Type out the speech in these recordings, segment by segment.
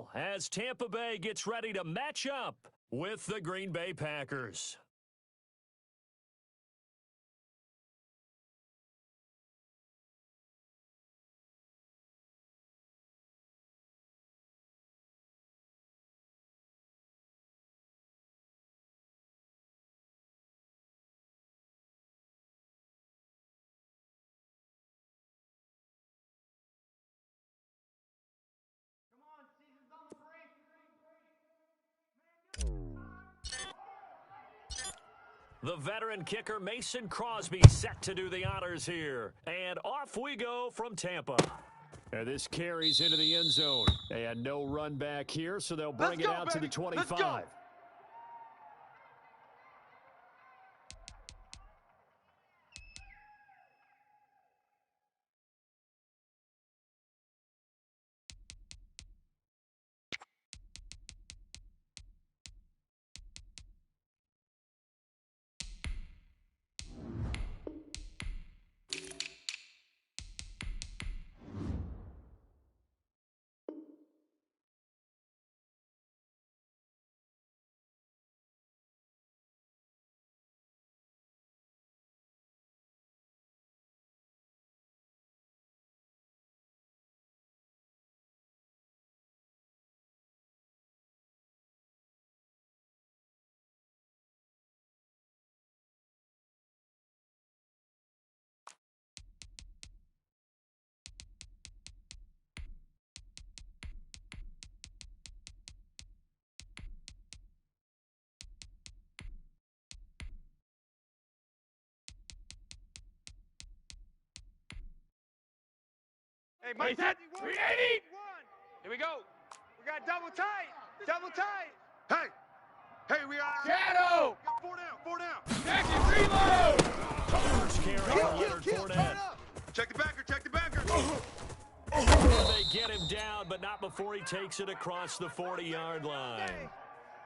ball as Tampa Bay gets ready to match up with the Green Bay Packers. The veteran kicker Mason Crosby set to do the honors here. And off we go from Tampa. And this carries into the end zone. And no run back here, so they'll bring it out to the 25. Hey, Mike, set. 380. Here we go. We got double tight. Double tight. Hey, we are. Shadow. Four down. Action, reload. First carry for Leonard Fournette. Check the backer. They get him down, but not before he takes it across the 40-yard line.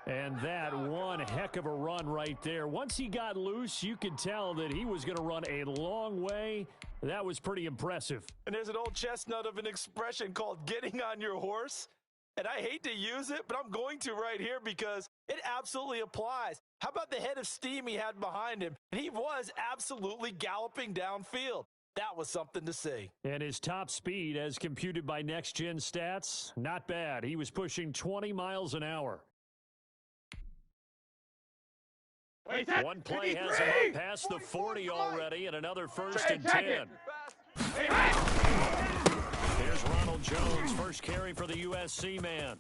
And that one heck of a run right there. Once he got loose, you could tell that he was going to run a long way. That was pretty impressive. And there's an old chestnut of an expression called getting on your horse. And I hate to use it, but I'm going to right here because it absolutely applies. How about the head of steam he had behind him? And he was absolutely galloping downfield. That was something to see. And his top speed, as computed by Next Gen Stats, not bad. He was pushing 20 miles an hour. One play has him up past the 40 already, and another first and 10. Here's Ronald Jones, first carry for the USC man.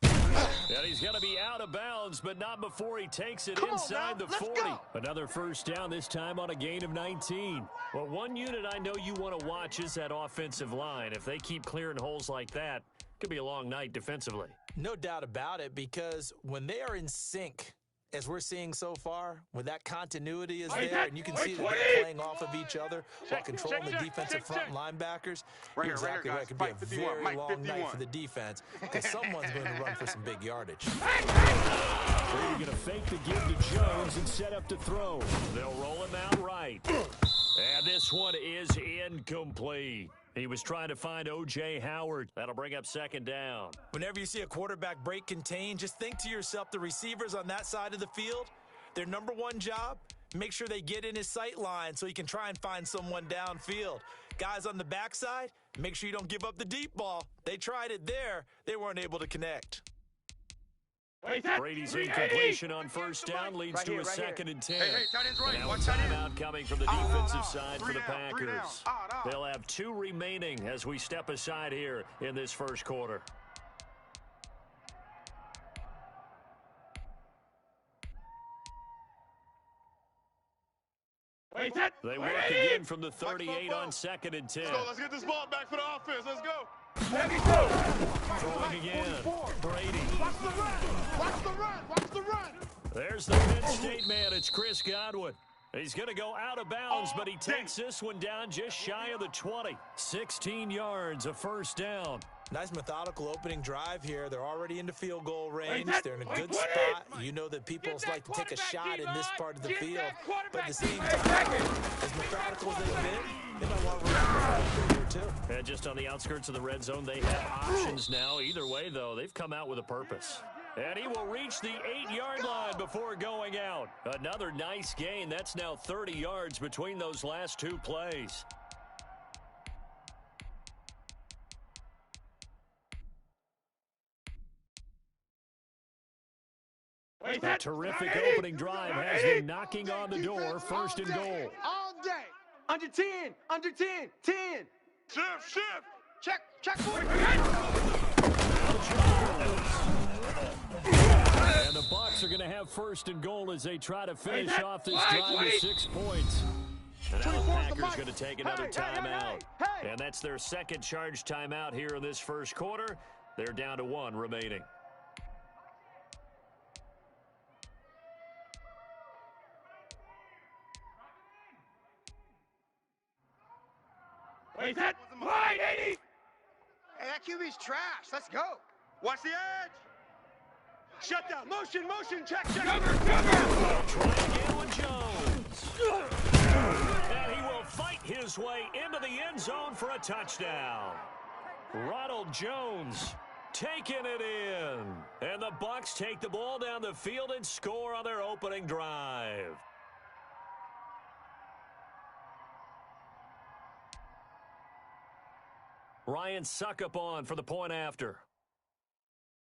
And he's going to be out of bounds, but not before he takes it inside the 40. Another first down, this time on a gain of 19. Well, one unit I know you want to watch is that offensive line. If they keep clearing holes like that, it could be a long night defensively. No doubt about it, because when they are in sync, as we're seeing so far, when that continuity is there, and you can see that they're playing off of each other while controlling the defensive front linebackers, you're exactly right. It could be a very long night for the defense because someone's going to run for some big yardage. They're going to fake the give to Jones and set up to throw. They'll roll him out right. And this one is incomplete. He was trying to find O.J. Howard. That'll bring up second down. Whenever you see a quarterback break contain, just think to yourself, the receivers on that side of the field, their number one job, make sure they get in his sight line so he can try and find someone downfield. Guys on the backside, make sure you don't give up the deep ball. They tried it there. They weren't able to connect. Brady's incompletion on first down leads to a second and 10. Hey, tight end's right. Now a Watch tight end. timeout coming from the defensive side for the Three Packers. down. They'll have 2 remaining as we step aside here in this first quarter. They work again from the 38 on second and 10. Let's get this ball back for the offense. Let's go. Throwing again. Brady. Watch the run. There's the Penn State man. It's Chris Godwin. He's going to go out of bounds, but he takes this one down just shy of the 20. 16 yards, a first down. Nice methodical opening drive here. They're already into field goal range. They're in a good spot. You know that people like to take a shot in this part of the field. But at the same time, as methodical as they've been, they might want to run too. And just on the outskirts of the red zone, they have options now. Either way, though, they've come out with a purpose. And he will reach the 8-yard line before going out. Another nice gain. That's now 30 yards between those last two plays. A terrific opening drive has been knocking on the door. First and goal. All day. Under 10. Under 10. 10. Shift. Check. And the Bucs are going to have first and goal as they try to finish off this drive with 6 points. And now the Packers going to take another timeout. And that's their second charge timeout here in this first quarter. They're down to 1 remaining. Wait, that wide 80. Hey, that QB's trash. Let's go. Watch the edge. Shut down. Motion. Check. Cover. Try again with Jones. And he will fight his way into the end zone for a touchdown. Ronald Jones taking it in. And the Bucs take the ball down the field and score on their opening drive. Ryan Suckup on for the point after.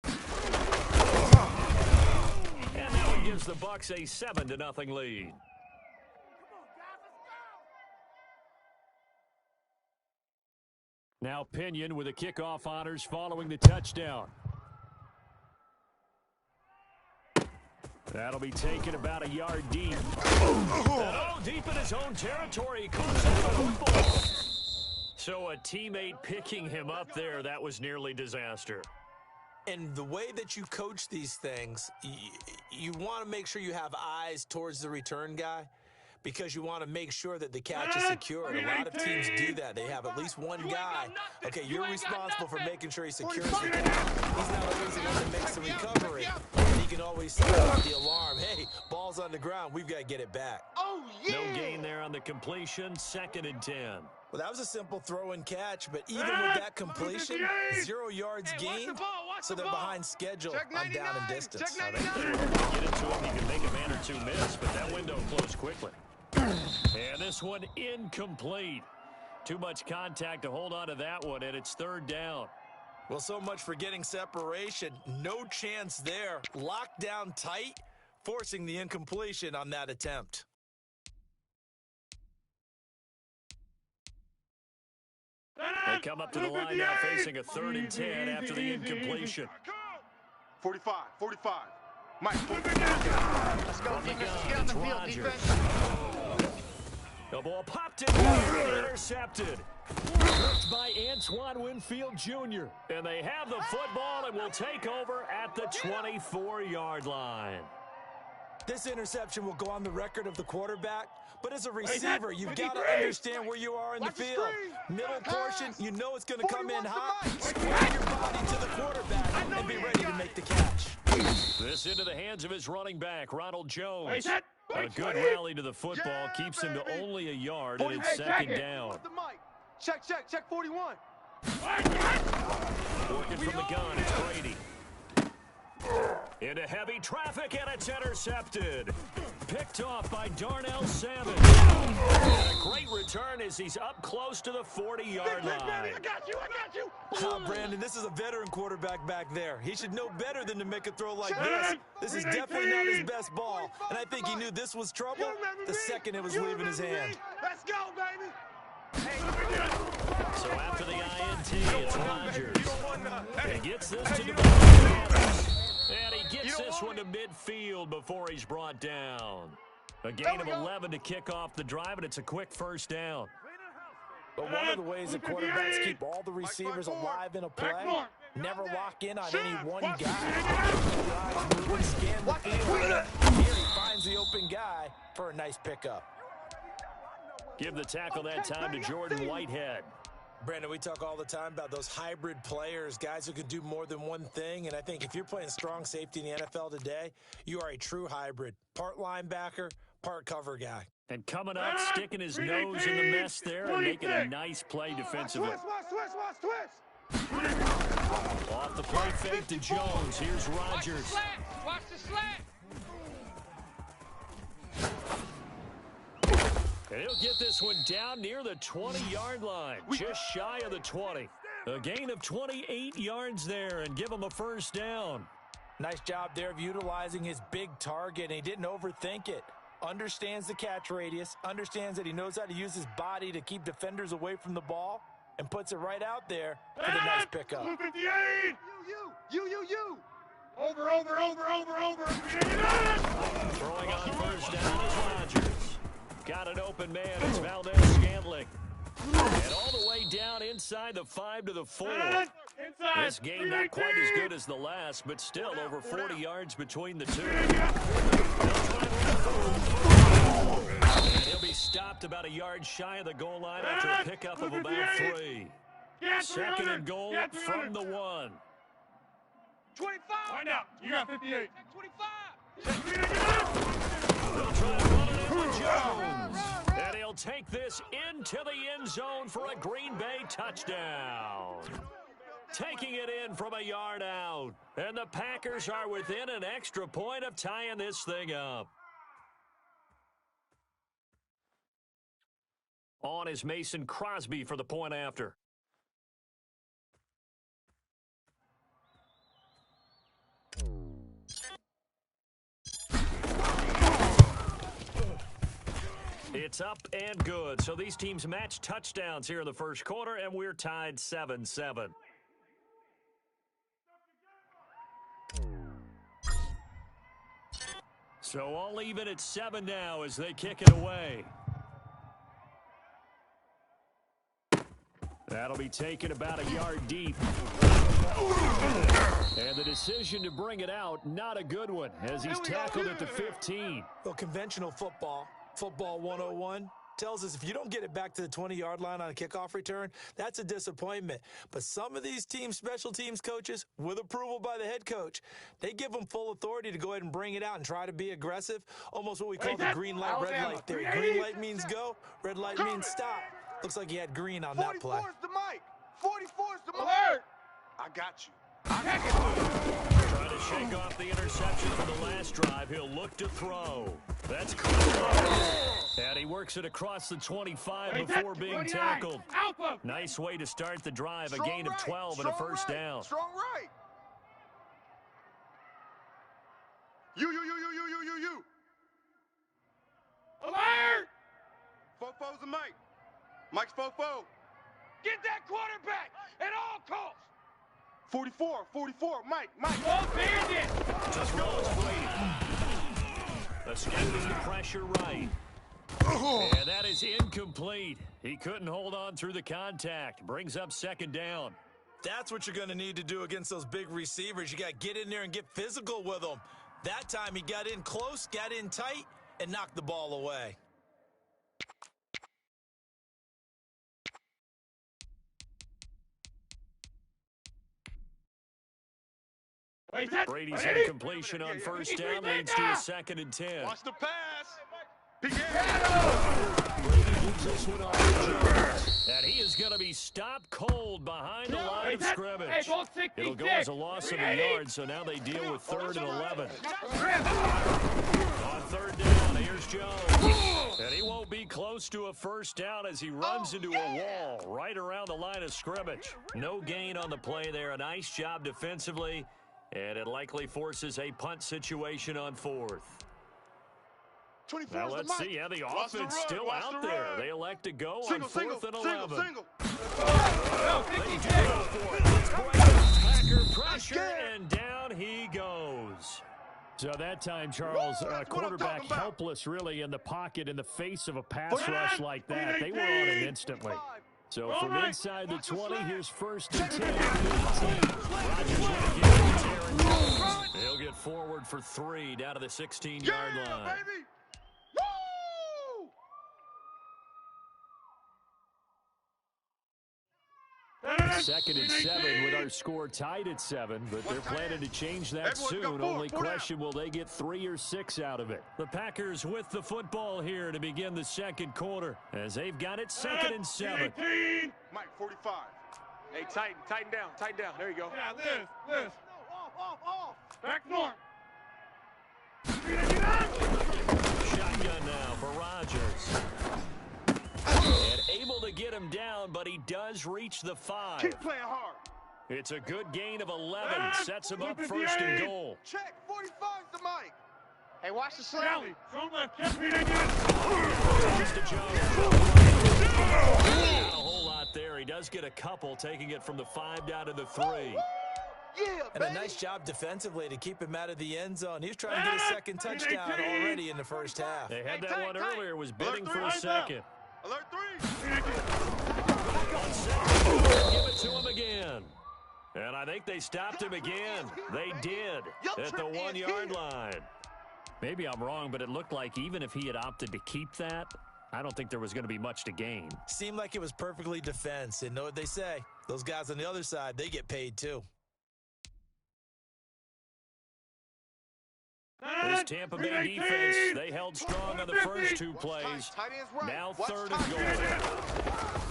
And now he gives the Bucs a 7-0 lead. Now Pinion with the kickoff honors following the touchdown. That'll be taken about a yard deep. Deep in his own territory. He calls out the football. So a teammate picking him up there, that was nearly disaster. And the way that you coach these things, you want to make sure you have eyes towards the return guy because you want to make sure that the catch is secure. And a lot of teams do that. They have at least one guy. Okay, you're responsible for making sure he secures the catch. He's not always the one that makes the recovery. And he can always set off the alarm. Hey, ball's on the ground. We've got to get it back. Oh, yeah. No gain there on the completion. 2nd and 10. Well, that was a simple throw and catch, but even with that completion, 0 yards gained, so they're behind schedule on down and distance. Get it to him, you can make a man or two miss, but that window closed quickly. And this one incomplete. Too much contact to hold on to that one, and it's 3rd down. Well, so much for getting separation. No chance there. Locked down tight, forcing the incompletion on that attempt. They come up to the line now facing a 3rd and 10 after the incompletion. 45. Mike. Let's go, defense. Get on the field, defense. The ball popped in there, intercepted. Hooked by Antoine Winfield Jr. And they have the football and will take over at the 24-yard line. This interception will go on the record of the quarterback, but as a receiver, you've got to understand where you are in the field. Middle portion, you know it's going to come in hot. Square your body to the quarterback and be ready to make the catch. This into the hands of his running back, Ronald Jones. A good rally to the football keeps him to only a yard, and it's 2nd down. Check 41. Working from the gun, it's Brady. Into heavy traffic, and it's intercepted. Picked off by Darnell Savage. And a great return as he's up close to the 40-yard line. I got you. Oh, Brandon, this is a veteran quarterback back there. He should know better than to make a throw like this. This is definitely not his best ball, and I think he knew this was trouble the second it was leaving his hand. Let's go, baby. So after the INT, it's Rodgers. He gets this to the and he gets this one to midfield before he's brought down. A gain of 11 to kick off the drive, and it's a quick 1st down. But one of the ways that quarterbacks keep all the receivers alive in a play, never lock in on any one guy. Scan the field. Here he finds the open guy for a nice pickup. Give the tackle that time to Jordan Whitehead. Brandon, we talk all the time about those hybrid players, guys who can do more than one thing, and I think if you're playing strong safety in the NFL today, you are a true hybrid. Part linebacker, part cover guy. And coming up, sticking his nose in the mess there and making a nice play defensively. Twist. Off the play fake to Jones. Here's Rodgers. Watch the slant. And he'll get this one down near the 20-yard line, just shy of the 20. A gain of 28 yards there and give him a first down. Nice job there of utilizing his big target, and he didn't overthink it. Understands the catch radius, understands that he knows how to use his body to keep defenders away from the ball, and puts it right out there for the nice pickup. 58! You. Over. Throwing on first down is Rodgers. Got an open man. It's Valdez-Scantling. And all the way down inside the 5 to the 4. This game not quite as good as the last, but still over 40 yards between the two. He'll be stopped about a yard shy of the goal line after a pickup of about 3. Second and goal from the 1. 25. Find out. You got 58. 25. They'll try to run it in with Jones. And he'll take this into the end zone for a Green Bay touchdown. Taking it in from a yard out. And the Packers are within an extra point of tying this thing up. On is Mason Crosby for the point after. It's up and good. So these teams match touchdowns here in the first quarter, and we're tied 7-7. So all even at 7 now as they kick it away. That'll be taken about a yard deep. And the decision to bring it out, not a good one, as he's tackled at the 15. Well, conventional football 101, tells us if you don't get it back to the 20-yard line on a kickoff return, that's a disappointment. But some of these teams, special teams coaches, with approval by the head coach, they give them full authority to go ahead and bring it out and try to be aggressive, almost what we call the green light, red light theory. Green light means go, red light means stop. Looks like he had green on that play. 44's the mic. 44's the mic. Alert. I got you. Trying to shake off the interception from the last drive. He'll look to throw. That's close. And he works it across the 25 before being tackled. Nice way to start the drive. A gain of 12 and a first down. Strong right. You. Alert. Fofo's the mic. Mike's Fofo. Get that quarterback at all costs. 44, Mike. Ball bandit. Just rolls Brady. Escaping the pressure right. And that is incomplete. He couldn't hold on through the contact. Brings up second down. That's what you're going to need to do against those big receivers. You got to get in there and get physical with them. That time he got in close, got in tight, and knocked the ball away. Brady's incompletion on first down leads to a 2nd and 10. Watch the pass. Brady moves this one off to Jones. And he is going to be stopped cold behind the line of scrimmage. It'll go as a loss of a yard, so now they deal with 3rd and 11. On 3rd down, here's Jones. And he won't be close to a first down as he runs into a wall right around the line of scrimmage. No gain on the play there. A nice job defensively. And it likely forces a punt situation on 4th. Now let's see how the offense still out there. They elect to go on 4th and 11. Single. They do go for it. Let's break it. Packer pressure, and down he goes. So that time, Charles, quarterback helpless really in the pocket in the face of a pass rush like that. They were on it instantly. So from inside the 20, here's 1st and 10. Rodgers going to give it to Aaron Jones. He'll get forward for 3 down to the 16-yard line. Baby. Woo! Second and 7 with our score tied at 7, but they're planning to change that soon. Only question, will they get 3 or 6 out of it? The Packers with the football here to begin the second quarter as they've got it second and 7. Mike, 45. Hey, tighten down. There you go. Yeah, this. Off. Back north. Shotgun now for Rodgers. And able to get him down, but he does reach the 5. Keep playing hard. It's a good gain of 11. Sets him up first and goal. Check. 45's the Mike. Hey, watch the slam. Rally. Don't let Jeff beat again. Pass to Jones. Not a whole lot there. He does get a couple, taking it from the 5 down to the 3. Yeah, And a nice job defensively to keep him out of the end zone. He was trying to get a second touchdown already in the first half. They had that one earlier, was bidding for a second. Alert 3. On second, give it to him again. And I think they stopped him again. They did at the 1-yard line. Maybe I'm wrong, but it looked like even if he had opted to keep that, I don't think there was going to be much to gain. Seemed like it was perfectly defense. And know what they say? Those guys on the other side, they get paid too. This Tampa Bay defense, they held strong on the first 2 plays. Now third and goal.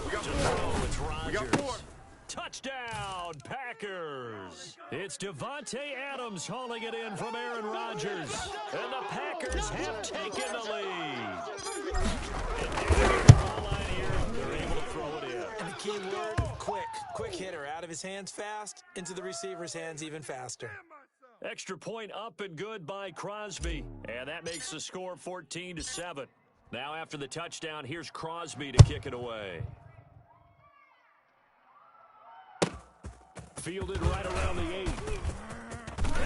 To throw, it's Rodgers. Touchdown, Packers. It's Devontae Adams hauling it in from Aaron Rodgers. And the Packers have taken the lead. They're able to throw it in. And the key word, quick. Quick hitter out of his hands fast, into the receiver's hands even faster. Extra point up and good by Crosby. And that makes the score 14-7. Now after the touchdown, here's Crosby to kick it away. Fielded right around the 8.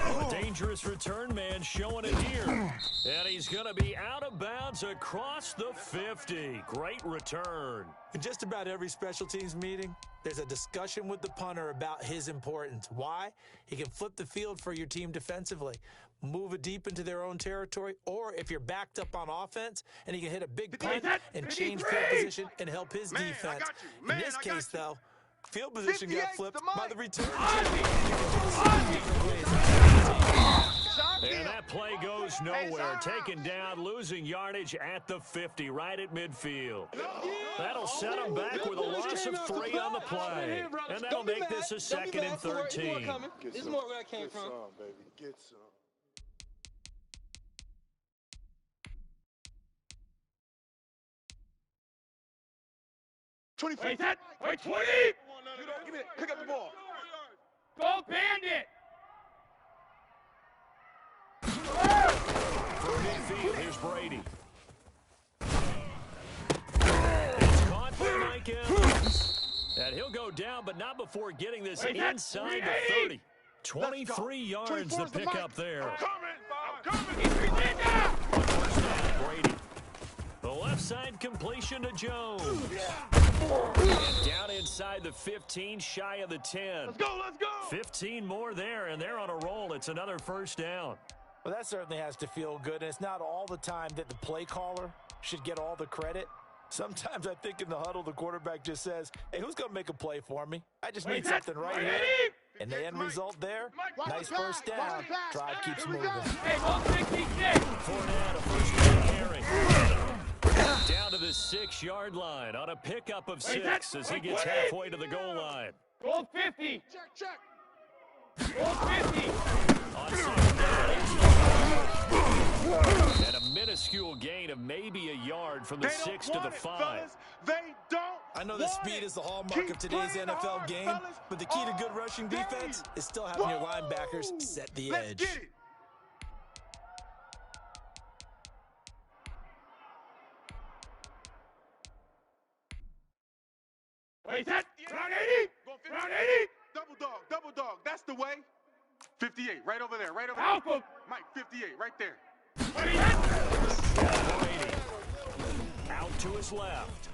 A dangerous return man showing it here. And he's going to be out of bounds across the 50. Great return. In just about every special teams meeting, there's a discussion with the punter about his importance. Why? He can flip the field for your team defensively, move it deep into their own territory, or if you're backed up on offense, and he can hit a big punt and change field position and help his defense. In this case, though, field position got flipped by the return team. And that play goes nowhere. Taken down, losing yardage at the 50, right at midfield. That'll set him back with a loss of 3 on the play. And that'll make this a 2nd and 13. This is more where I came from. Get some, baby. Get some. Wait, 20! Give me it. Pick up the ball. Go Bandit! From midfield, here's Brady. It's caught by Mike Evans. And he'll go down, but not before getting this inside the 30. 23 yards to pick up there. I'm coming! Brady. The left side completion to Jones. Down inside the 15, shy of the 10. Let's go! 15 more there, and they're on a roll. It's another first down. Well, that certainly has to feel good, and it's not all the time that the play caller should get all the credit. Sometimes I think in the huddle, the quarterback just says, hey, who's going to make a play for me? I just need something right here. And the end result there, nice first down. Drive keeps moving. Hey, 166! Fournette, a first down carry. Down to the 6-yard line on a pickup of 6 as he gets halfway to the goal line. Goal 50! Check. Goal 50! On second down, and a minuscule gain of maybe a yard from the 6 to the 5. They don't. I know that speed is the hallmark of today's NFL game, but the key to good rushing defense is still having your linebackers set the edge. Let's get it. Wait, that! Round 80! Round 80! Double dog. That's the way. 58, right over there, Alpha! Mike, 58, right there. Brady out to his left.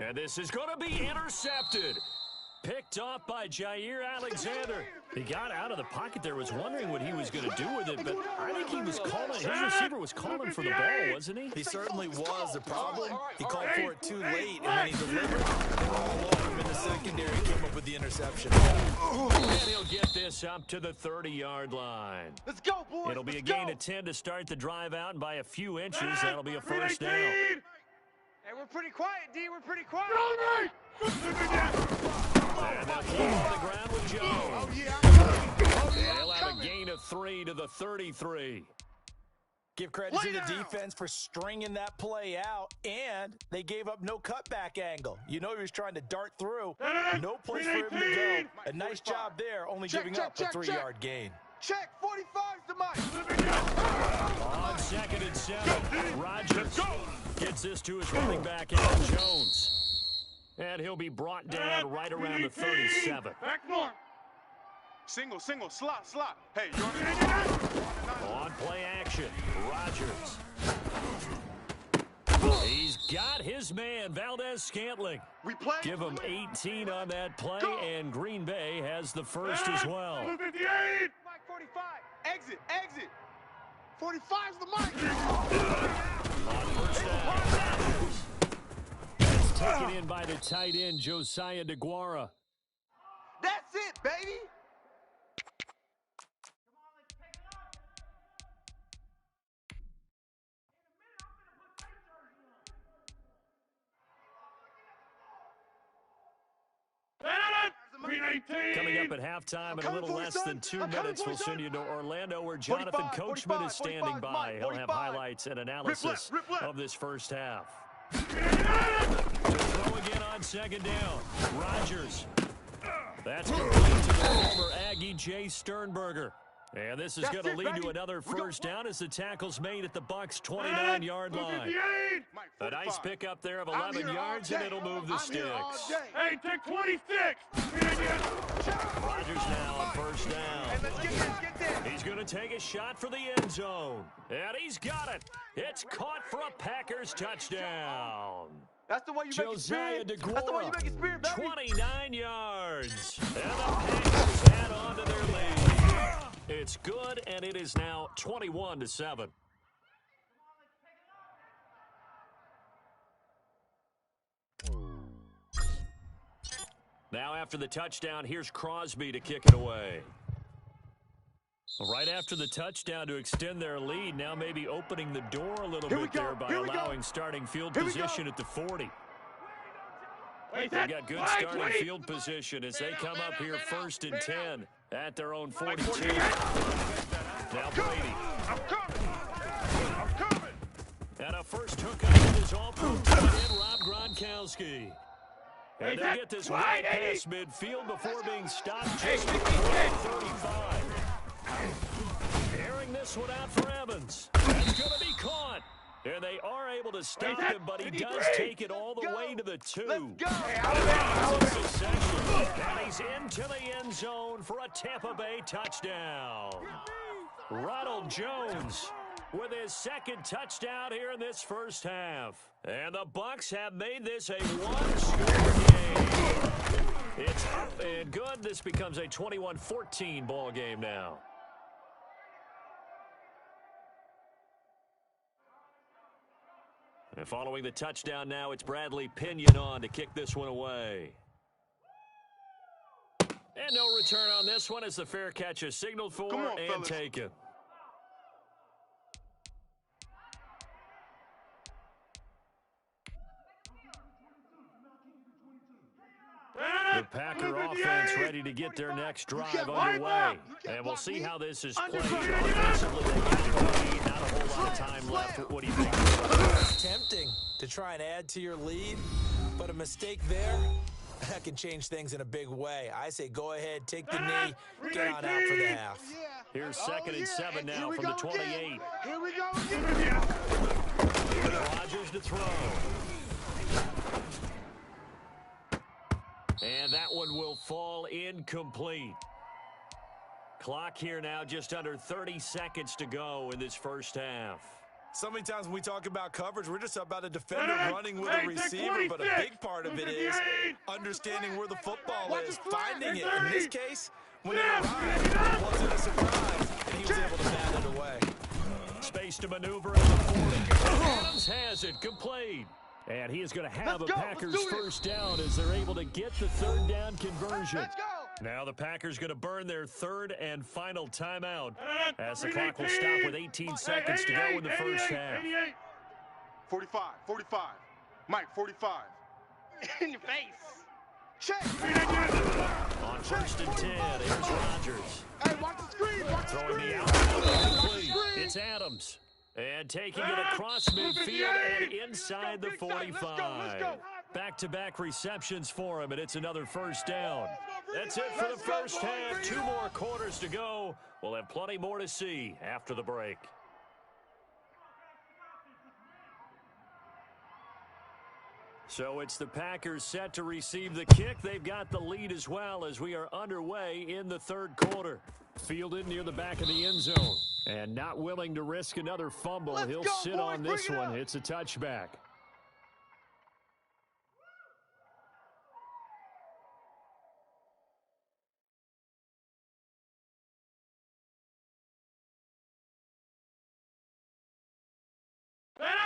And this is going to be intercepted. Picked off by Jair Alexander. He got out of the pocket there, was wondering what he was going to do with it, but I think he was calling, his receiver was calling for the ball, wasn't he? He certainly was. The problem, he called for it too late, and when he delivered, all over him in the secondary, came up with the interception. And he'll get this up to the 30-yard line. Let's go, boys. It'll be a gain of 10 to start the drive out, and by a few inches, that'll be a first down. Hey, we're pretty quiet, D. We're pretty quiet. And they'll keep on the ground with Jones. Oh, yeah. And he'll have a gain of 3 to the 33. Give credit to the defense for stringing that play out, and they gave up no cutback angle. You know he was trying to dart through. No place for him to go. A nice job there, only giving up a 3-yard gain. Check. 45's the mic. On 2nd and 7, Rodgers gets this to his running back, Aaron Jones. And he'll be brought down right around the 37. Back north. Single, slot. Hey, you On play action, Rodgers. He's got his man, Valdez-Scantling. We play. Give him 18 on that play, and Green Bay has the first as well. 58. Mike 45. Exit. 45's the mic. On first down, Rodgers. It's taken in by the tight end, Josiah DeGuara. That's it, baby. Coming up at halftime in a little less than 2 minutes, we'll send you to Orlando where Jonathan Coachman is standing by. He'll have highlights and analysis of this first half. To throw again on 2nd down. Rodgers. That's complete to the former Aggie Jay Sternberger. And this is going to lead to another first down as the tackle's made at the Bucs' 29-yard line. A nice pickup there of 11 yards, and it'll move the sticks. Hey, take 26. Rodgers now on first down. Hey, let's get this. He's going to take a shot for the end zone. And he's got it. It's caught for a Packers touchdown. That's the way you make it Josiah spin. That's the way you make it spin, DeGuara, baby. 29 yards. And the Packers add on to their lead. It's good, and it is now 21-7. Now after the touchdown, here's Crosby to kick it away. Right after the touchdown to extend their lead, now maybe opening the door a little bit there by allowing starting field position at the 40. They've got good starting field position as they come up here 1st and 10 at their own 42. Now Brady. I'm coming. And a first hookup is all pro tight end Rob Gronkowski. And they get this right past midfield before being stopped just before 35. Airing this one out for Evans. That's going to be caught. And they are able to stop him, but he does take it all the way to the 2. Let's go. And he's into the end zone for a Tampa Bay touchdown. Ronald Jones with his 2nd touchdown here in this first half. And the Bucs have made this a one-score game. It's up and good. This becomes a 21-14 ball game now. And following the touchdown now, it's Bradley Pinion on to kick this one away. And no return on this one as the fair catch is signaled for and taken. The Packer offense ready to get their next drive underway. And we'll see how this is played. Offensively, they got the lead. Not a whole lot of time left. What do you think? It's tempting to try and add to your lead, but a mistake there, that can change things in a big way. I say go ahead, take the knee, get on out for the half. Here's 2nd and 7 now from the 28. Here we go again. Rodgers to throw. And that one will fall incomplete. Clock here now, just under 30 seconds to go in this first half. So many times when we talk about coverage, we're just about a defender running with a receiver, but a big part of it is understanding where the football is, finding it. In this case, when it arrived. It wasn't a surprise, and he was able to bat it away. Space to maneuver in the 40. Adams has it, complete. And he is going to have a Packers first down as they're able to get the third down conversion. Let's go. Now the Packers going to burn their third and final timeout as the clock will stop with 18 seconds to go in the first half. 45, 45. Mike, 45. In your face. Check. On first and 10, here's Rodgers. Hey, watch the screen. Watch the Throwing screen. the out. Complete. It's Adams. And taking it across midfield and inside the 45. Back-to-back receptions for him, and it's another first down. That's it for the first half. 2 more quarters to go. We'll have plenty more to see after the break. So it's the Packers set to receive the kick. They've got the lead as well as we are underway in the third quarter. Fielded near the back of the end zone. And not willing to risk another fumble. He'll sit on this one. It's a touchback.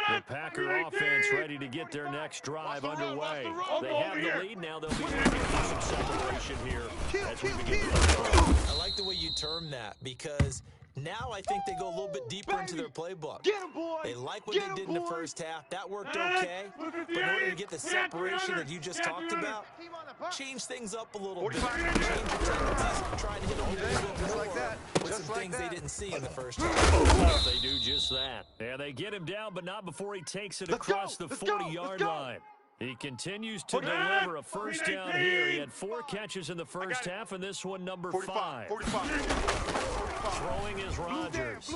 The Packer offense ready to get their next drive underway. They have the lead now. They'll be looking for some separation here as we begin to play. I like the way you term that because now I think they go a little bit deeper into their playbook. Get him, boy. They like what they did in the first half. That worked okay. But in order to get the separation that you just talked about, change things up a little bit. Change the tendencies, try to hit them a little bit more with some things they didn't see in the first half. They do just that. And they get him down, but not before he takes it across the 40-yard line. He continues to deliver a first down here. He had 4 catches in the first half, and this one number 5. 45. Throwing is Rodgers.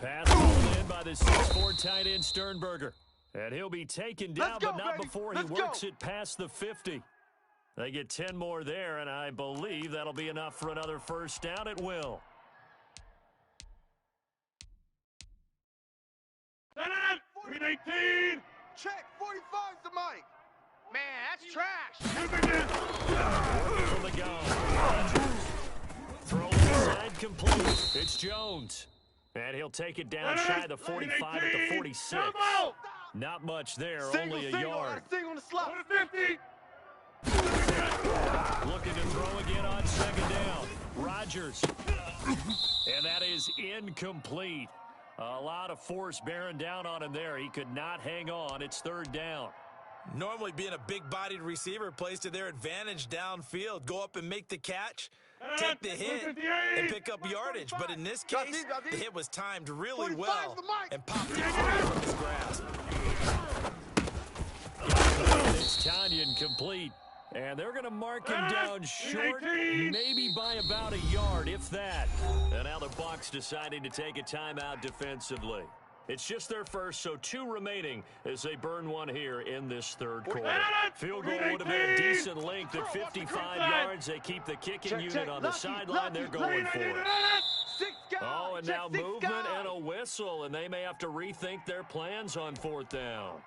Pass pulled in by the 6'4" tight end Sternberger. And he'll be taken down, but not before he works it past the 50. They get 10 more there, and I believe that'll be enough for another first down. It will. Green 18. Check. 45's the mic. Man, that's trash. From the gun. Throwing inside complete. It's Jones. And he'll take it down shy of the 45 at the 46. Not much there, only a yard. Single on the slot. 50. Looking to throw again on second down. Rodgers. And that is incomplete. A lot of force bearing down on him there. He could not hang on. It's third down. Normally being a big-bodied receiver plays to their advantage downfield. Go up and make the catch, take the hit, and pick up yardage. But in this case, the hit was timed really well and popped it free from his grasp. It's Tanyan complete. And they're going to mark him down short, maybe by about a yard, if that. And now the Bucs deciding to take a timeout defensively. It's just their first, so 2 remaining as they burn one here in this third quarter. Field goal would have been a decent length at 55 yards. They keep the kicking unit on the sideline. They're going for it. Oh, and now movement and a whistle, and they may have to rethink their plans on 4th down.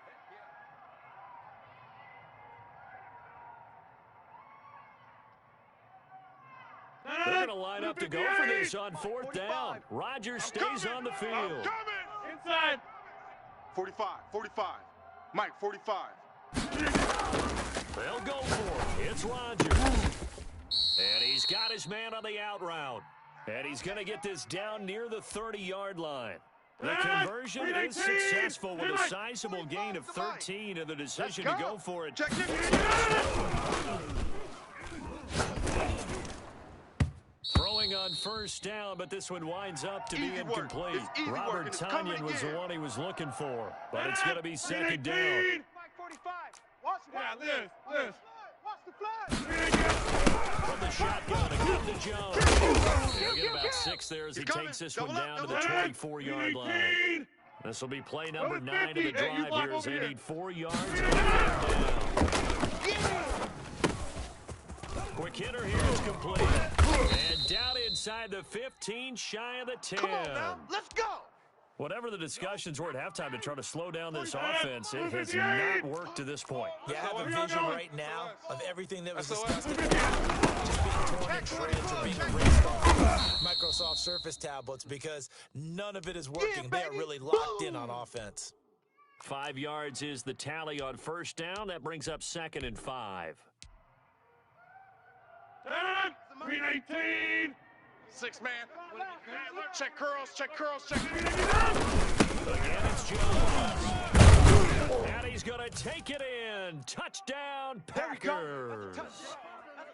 They're going to line up to go for this on 4th down. Rodgers stays on the field. Inside. 45. Mike, 45. They'll go for it. It's Rodgers. And he's got his man on the out route. And he's going to get this down near the 30-yard line. The conversion is successful with a sizable gain of 13 and the decision to go for it. Throwing on first down, but this one winds up to be incomplete. Robert Tanyan was the one he was looking for, but it's going to be second down. Mike 45. Watch it. Watch the flag. From the shotgun, a give to Jones. He'll get about 6 there as he takes this one down to the 24-yard line. This will be play number 9 of the drive here as they need 4 yards and a third down. Quick hitter here is complete. And down inside the 15, shy of the 10. Come on now, let's go. Whatever the discussions were at halftime to try to slow down this offense, it has not worked to this point. Yeah, I have a vision right now of everything that was discussed at the time just being torn in shreds or being erased off Microsoft Surface tablets because none of it is working. They are really locked in on offense. 5 yards is the tally on first down. That brings up 2nd and 5. 319. 6 man. Check curls, check curls, check. Again, it's Jones. And he's going to take it in. Touchdown, Packers.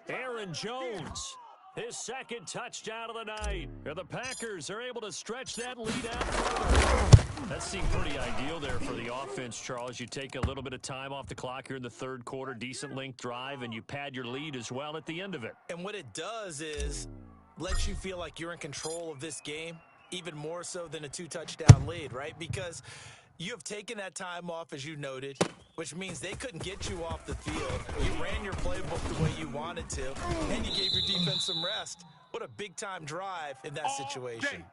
Aaron Jones, his 2nd touchdown of the night. And the Packers are able to stretch that lead out further. That seemed pretty ideal there for the offense, Charles. You take a little bit of time off the clock here in the 3rd quarter, decent length drive, and you pad your lead as well at the end of it. And what it does is lets you feel like you're in control of this game, even more so than a 2-touchdown lead, right? Because you have taken that time off, as you noted, which means they couldn't get you off the field. You ran your playbook the way you wanted to, and you gave your defense some rest. What a big-time drive in that situation.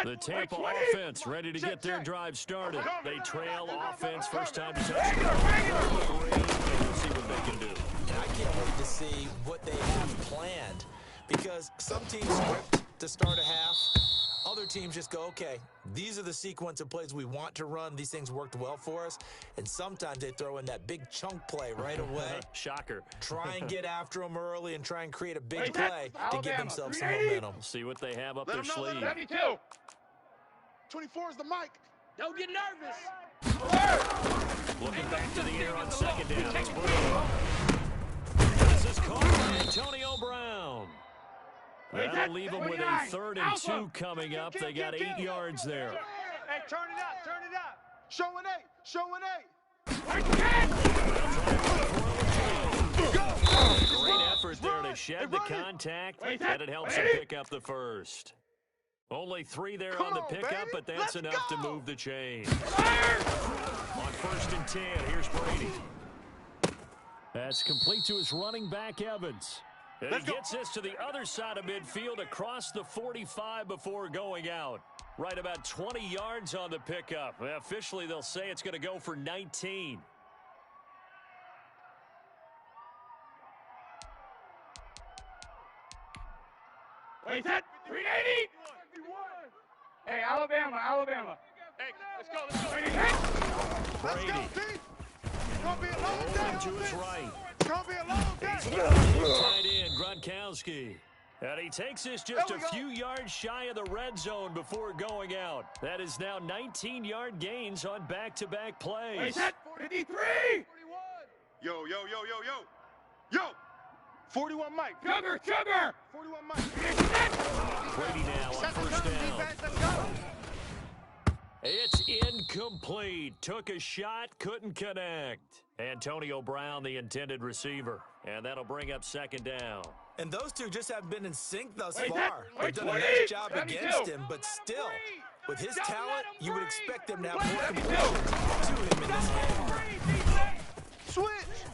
The Tampa offense ready to get their drive started. They trail offense first time to touch. We'll see what they can do. And I can't wait to see what they have planned because some teams script to start a half. Other teams just go, okay, these are the sequence of plays we want to run. These things worked well for us. And sometimes they throw in that big chunk play right away. Shocker. Try and get after them early and try and create a big play to give themselves some momentum. See what they have up their sleeve. 72. 24 is the mic. Don't get nervous. Looking back to the air on 2nd down. It's Brown. This is caught by Antonio Brown. That'll leave them with a 3rd and 2 coming up. They got 8 yards there. Hey, turn it up, turn it up. Show an 8, show an 8. Great effort there to shed the contact, and it helps them pick up the first. Only 3 there on the pickup, but that's enough to move the chain. On 1st and 10, here's Brady. That's complete to his running back, Evans. And he gets this to the other side of midfield across the 45 before going out. Right about 20 yards on the pickup. Officially, they'll say it's going to go for 19. Wait, set. 380. Hey, Alabama. Hey, let's go, let's go. Brady. Let's go, T. It's gonna be a long day. Rolling to his right. It's gonna be a long day. Tight end, Gronkowski. And he takes this just a few yards shy of the red zone before going out. That is now 19-yard gains on back-to-back plays. Wait, set. 53. Yo. 41 Mike. Sugar. 41 Mike. Brady now on first down. Let's go. It's incomplete. Took a shot, couldn't connect. Antonio Brown, the intended receiver. And that'll bring up 2nd down. And those two just haven't been in sync thus Wait, far. wait, They've done a 20, nice job 72. against him, but still, with his talent, you would expect them to have more 72. completion to him in this game. Switch.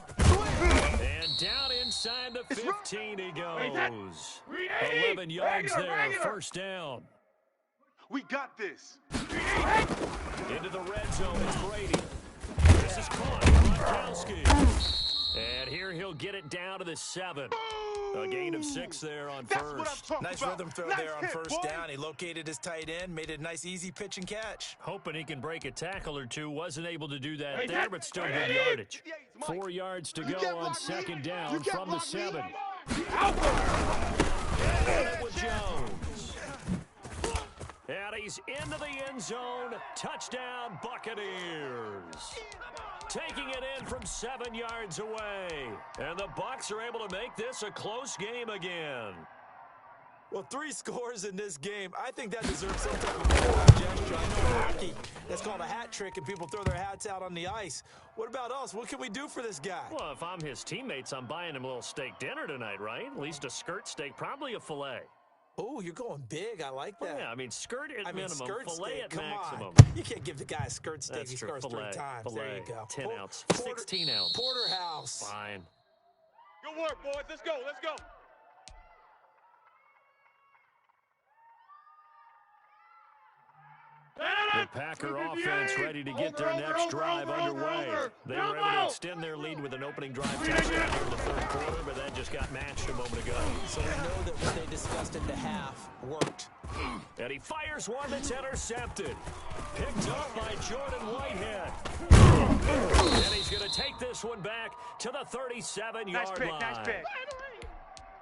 And down inside the 15 he goes. 380. 11 yards there, Regular. first down. We got this. Into the red zone, it's Brady. This is caught, Gronkowski. And here he'll get it down to the 7. A gain of 6 there on That's what I'm first. talking Nice about. rhythm throw Nice there on hit, first boy. down. He located his tight end, made it a nice, easy pitch and catch. Hoping he can break a tackle or two. Wasn't able to do that Hey, there, that- but still hey, good hey, yardage. Yeah, Mike. 4 yards to You go can't on block me. 2nd down You can't from the block me. 7. Alpha. With Jones. And he's into the end zone. Touchdown, Buccaneers. Taking it in from 7 yards away. And the Bucs are able to make this a close game again. Well, 3 scores in this game. I think that deserves some type of gesture. I know in hockey, that's called a hat trick, and people throw their hats out on the ice. What about us? What can we do for this guy? Well, if I'm his teammates, I'm buying him a little steak dinner tonight, right? At least a skirt steak, probably a filet. Oh, you're going big. I like that. Yeah, I mean, skirt at minimum, skirt filet steak, at come maximum. on. You can't give the guy a skirt steak. That's He true. scores Filet, 3 times. filet, There you go. 10 ounce, Porter- 16 ounce. Porterhouse. Fine. Good work, boys. Let's go. Let's go. The Packer offense ready to get their next drive underway. They were able to extend their lead with an opening drive touchdown here in the third quarter, but that just got matched a moment ago. So we know that what they discussed in the half worked. And he fires one that's intercepted. Picked up by Jordan Whitehead. And he's going to take this one back to the 37-yard line. Nice pick.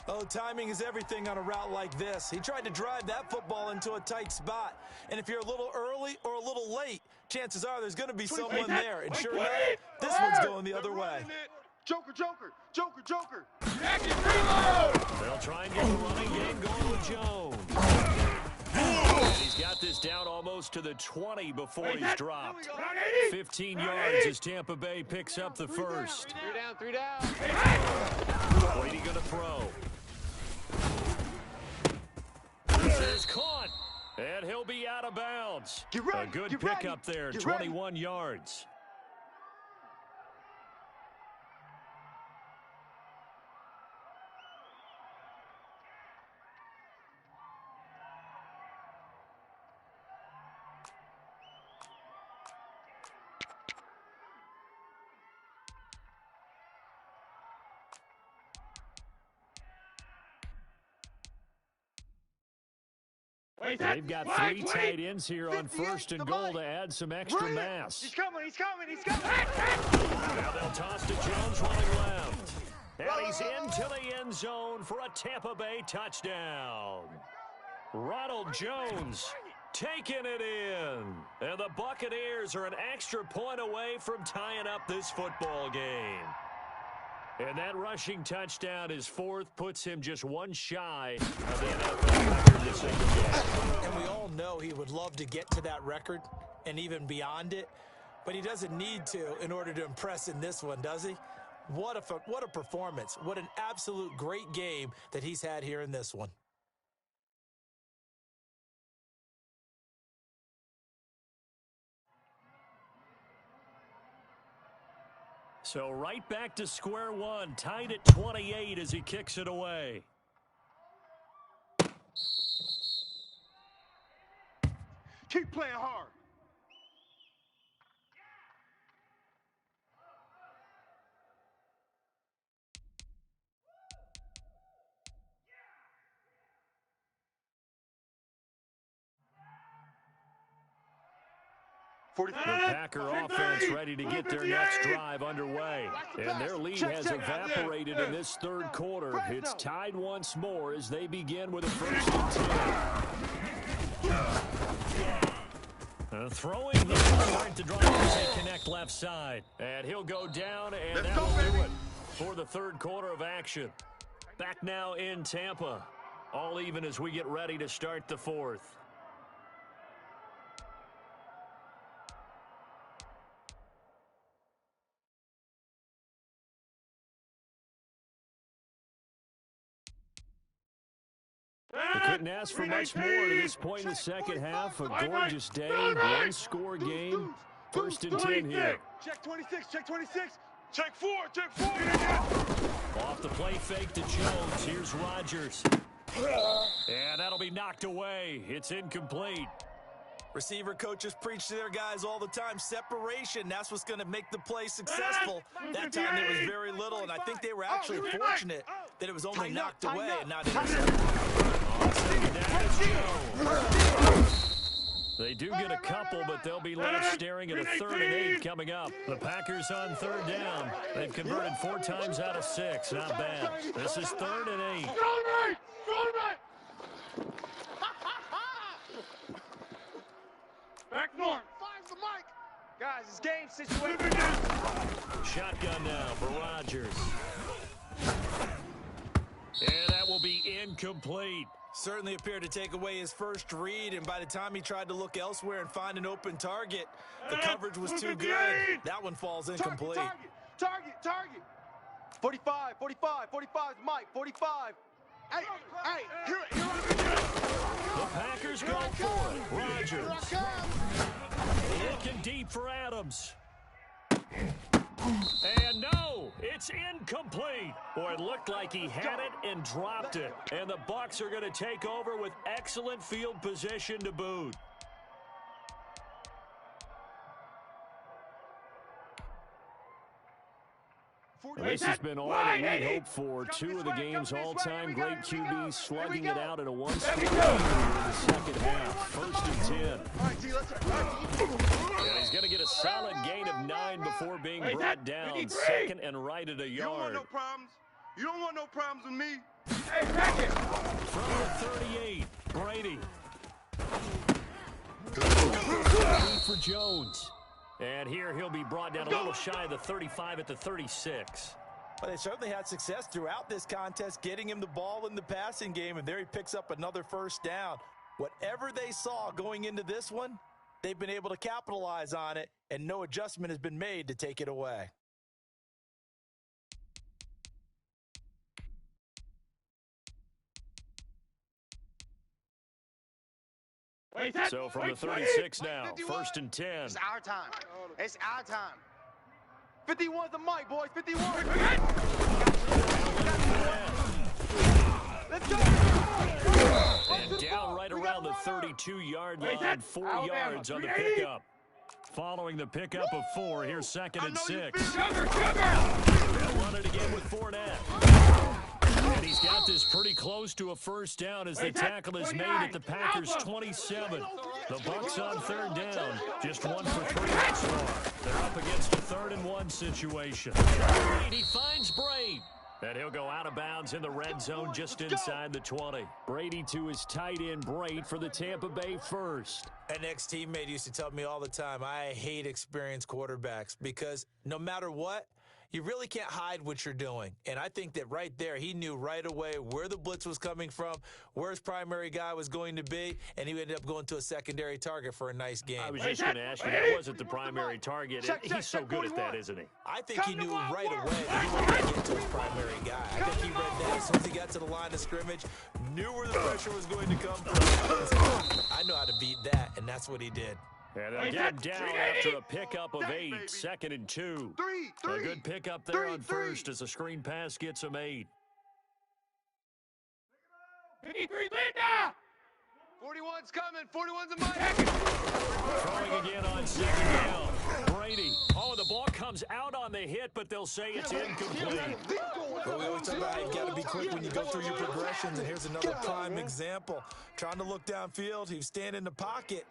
Oh, timing is everything on a route like this. He tried to drive that football into a tight spot. And if you're a little early or a little late, chances are there's going to be someone there. And sure enough, this one's going the other way. Joker, Joker, Joker, Joker. They'll try and get the running game going with Jones. And he's got this down almost to the 20 before he's dropped. 15 yards as Tampa Bay picks up the first. 3 down. Brady going to throw. This is caught. And he'll be out of bounds. A good pickup there, 21 yards. They've got 3 tight ends here on first and goal to add some extra mass. He's coming. Now they'll toss to Jones running left. And he's into the end zone for a Tampa Bay touchdown. Ronald Jones taking it in. And the Buccaneers are an extra point away from tying up this football game. And that rushing touchdown, his 4th, puts him just one shy of the NFL record this single game. And we all know he would love to get to that record and even beyond it, but he doesn't need to in order to impress in this one, does he? What a performance. What an absolute great game that he's had here in this one. So right back to square one, tied at 28 as he kicks it away. Keep playing hard. The Packer offense ready to get their next drive underway. And their lead has evaporated in this third quarter. It's tied once more as they begin with a 1st and 10. Throwing here to drive as they connect left side. And he'll go down, and that will do it for the third quarter of action. Back now in Tampa. All even as we get ready to start the 4th. They couldn't ask for much more to this point in the second half. A gorgeous day, one-score game. 1st and 10 here. Check 26, check 26. Check 4. Off the play fake to Jones. Here's Rodgers. And that'll be knocked away. It's incomplete. Receiver coaches preach to their guys all the time. Separation, that's what's going to make the play successful. That time there was very little, and I think they were actually fortunate that it was only knocked away and not intercepted. They do get a couple, but they'll be left staring at a 3rd and 8 coming up. The Packers on 3rd down. They've converted 4 times out of 6. Not bad. This is 3rd and 8. Back north. Finds the mic. Guys, it's game situation. Shotgun now for Rodgers. And that will be incomplete. Certainly appeared to take away his first read, and by the time he tried to look elsewhere and find an open target, the coverage was too good. That one falls incomplete. Target. 45, Mike, 45. Hey, here The Packers go for it. Rodgers. Looking deep for Adams. And no, it's incomplete. Boy, it looked like he had it and dropped it. And the Bucs are going to take over with excellent field position to boot. This has been all that we hoped for. Two of the game's all-time great QBs slugging it out at a one-score lead in the second half. First and 10. And he's going to get a solid gain of 9 before being brought down. Second and right at a You don't want yard. no problems. You don't want no problems with me. Hey, back it. From the 38, Brady. For Jones. And here he'll be brought down a little shy of the 35 at the 36. Well, they certainly had success throughout this contest, getting him the ball in the passing game, and there he picks up another first down. Whatever they saw going into this one, they've been able to capitalize on it, and no adjustment has been made to take it away. So from the 36 now, first and 10. It's our time. It's our time. 51's the mic, boys. 51. Let's go. And down right around the 32-yard line, 4 yards on the pickup. Following the pickup of 4, here's second and 6. They'll run it again with Fournette. And he's got this pretty close to a first down as the tackle is made at the Packers' 27. The Bucs on third down, just 1 for 3 thus far. They're up against a 3rd and 1 situation. He finds Brady. And he'll go out of bounds in the red zone just inside the 20. Brady to his tight end, Brate, for the Tampa Bay first. An ex-teammate used to tell me all the time, I hate experienced quarterbacks because no matter what, you really can't hide what you're doing. And I think that right there, he knew right away where the blitz was coming from, where his primary guy was going to be, and he ended up going to a secondary target for a nice game. I was just going to ask you, that wasn't the primary target. He's so good at that, isn't he? I think he knew right away that he wanted to get to his primary guy. I think he read that as soon as he got to the line of scrimmage, knew where the pressure was going to come from. I know how to beat that, and that's what he did. And they'll get him down after a pickup of 8, second and 2. A good pickup there on first as the screen pass gets him 8. 53, Linda! 41's coming. 41's a mic. Throwing again on second down. Brady. Oh, the ball comes out on the hit, but they'll say it's incomplete. Well, we always talk about how you got to be quick when you go through your progressions, and here's another prime example. Trying to look downfield, he was standing in the pocket,